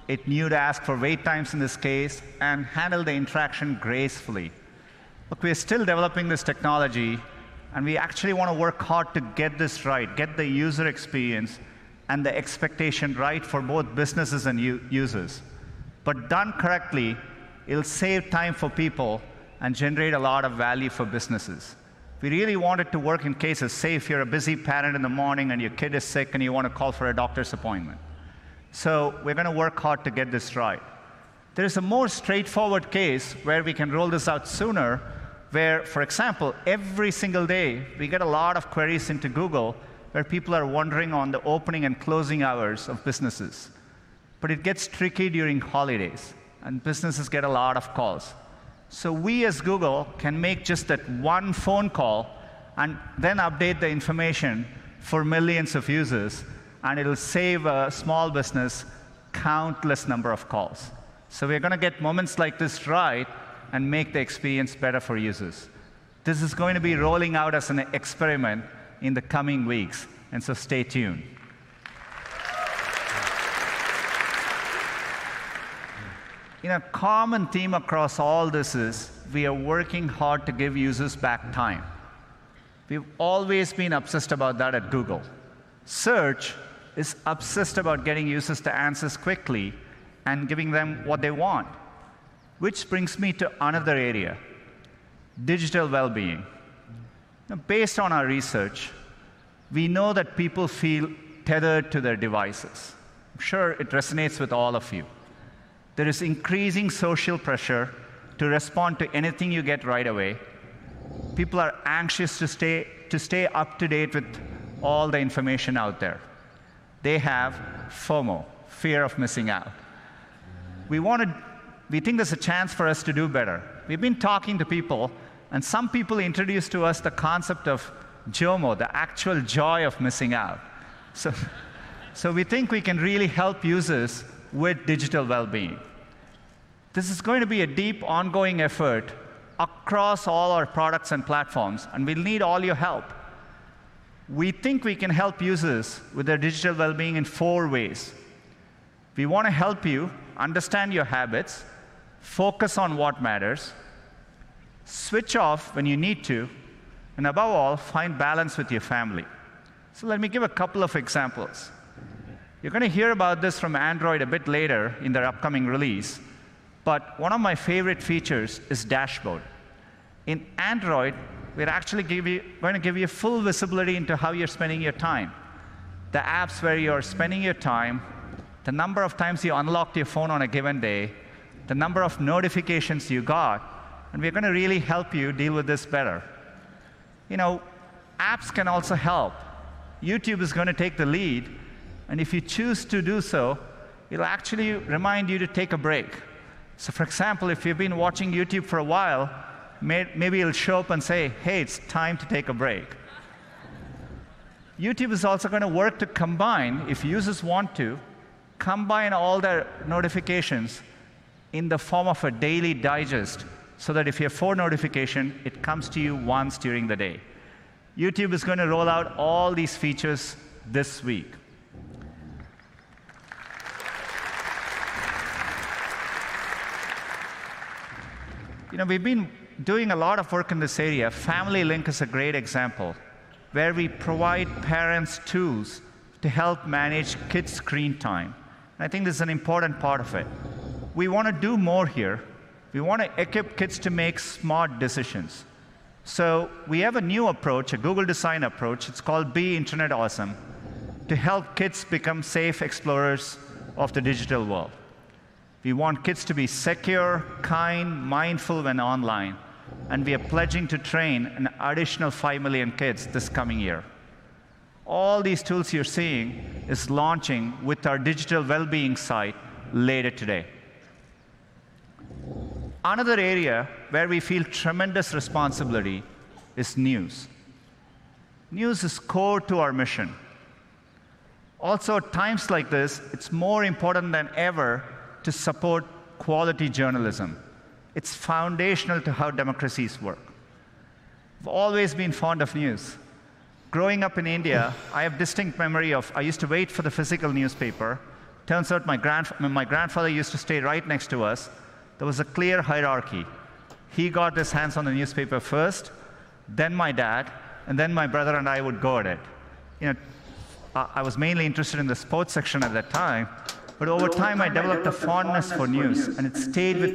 It knew to ask for wait times in this case and handle the interaction gracefully. Look, we're still developing this technology, and we actually want to work hard to get this right, get the user experience and the expectation right for both businesses and users. But done correctly, it'll save time for people and generate a lot of value for businesses. We really want it to work in cases, say if you're a busy parent in the morning and your kid is sick and you want to call for a doctor's appointment. So we're going to work hard to get this right. There is a more straightforward case where we can roll this out sooner, where, for example, every single day we get a lot of queries into Google where people are wondering on the opening and closing hours of businesses. But it gets tricky during holidays, and businesses get a lot of calls. So we as Google can make just that one phone call and then update the information for millions of users, and it'll save a small business countless number of calls. So we're going to get moments like this right and make the experience better for users. This is going to be rolling out as an experiment in the coming weeks, and so stay tuned. A common theme across all this is we are working hard to give users back time. We've always been obsessed about that at Google. Search is obsessed about getting users to answers quickly and giving them what they want. Which brings me to another area, digital well-being. Based on our research, we know that people feel tethered to their devices. I'm sure it resonates with all of you. There is increasing social pressure to respond to anything you get right away. People are anxious to stay up to date with all the information out there. They have FOMO, fear of missing out. We think there's a chance for us to do better. We've been talking to people, and some people introduced to us the concept of JOMO, the actual joy of missing out. So we think we can really help users with digital well-being. This is going to be a deep, ongoing effort across all our products and platforms, and we'll need all your help. We think we can help users with their digital well-being in 4 ways. We want to help you understand your habits, focus on what matters, switch off when you need to, and above all, find balance with your family. So let me give a couple of examples. You're going to hear about this from Android a bit later in their upcoming release, but one of my favorite features is Dashboard. In Android, we're actually going to give you full visibility into how you're spending your time. The apps where you're spending your time, the number of times you unlocked your phone on a given day, the number of notifications you got, and we're going to really help you deal with this better. Apps can also help. YouTube is going to take the lead, and if you choose to do so, it'll actually remind you to take a break. So for example, if you've been watching YouTube for a while, maybe it'll show up and say, hey, it's time to take a break. YouTube is also going to work to combine, if users want to, combine all their notifications in the form of a daily digest, so that if you have 4 notifications, it comes to you once during the day. YouTube is going to roll out all these features this week. We've been doing a lot of work in this area. Family Link is a great example, where we provide parents tools to help manage kids' screen time. And I think this is an important part of it. We want to do more here. We want to equip kids to make smart decisions. So we have a new approach, a Google design approach. It's called Be Internet Awesome, to help kids become safe explorers of the digital world. We want kids to be secure, kind, mindful when online, and we are pledging to train an additional 5 million kids this coming year. All these tools you're seeing is launching with our digital well-being site later today. Another area where we feel tremendous responsibility is news. News is core to our mission. Also, at times like this, it's more important than ever to support quality journalism. It's foundational to how democracies work. I've always been fond of news. Growing up in India, I have distinct memory of, I used to wait for the physical newspaper. Turns out my grandfather used to stay right next to us. There was a clear hierarchy. He got his hands on the newspaper first, then my dad, and then my brother and I would go at it. I was mainly interested in the sports section at that time, but over time I developed a fondness for news, and it stayed with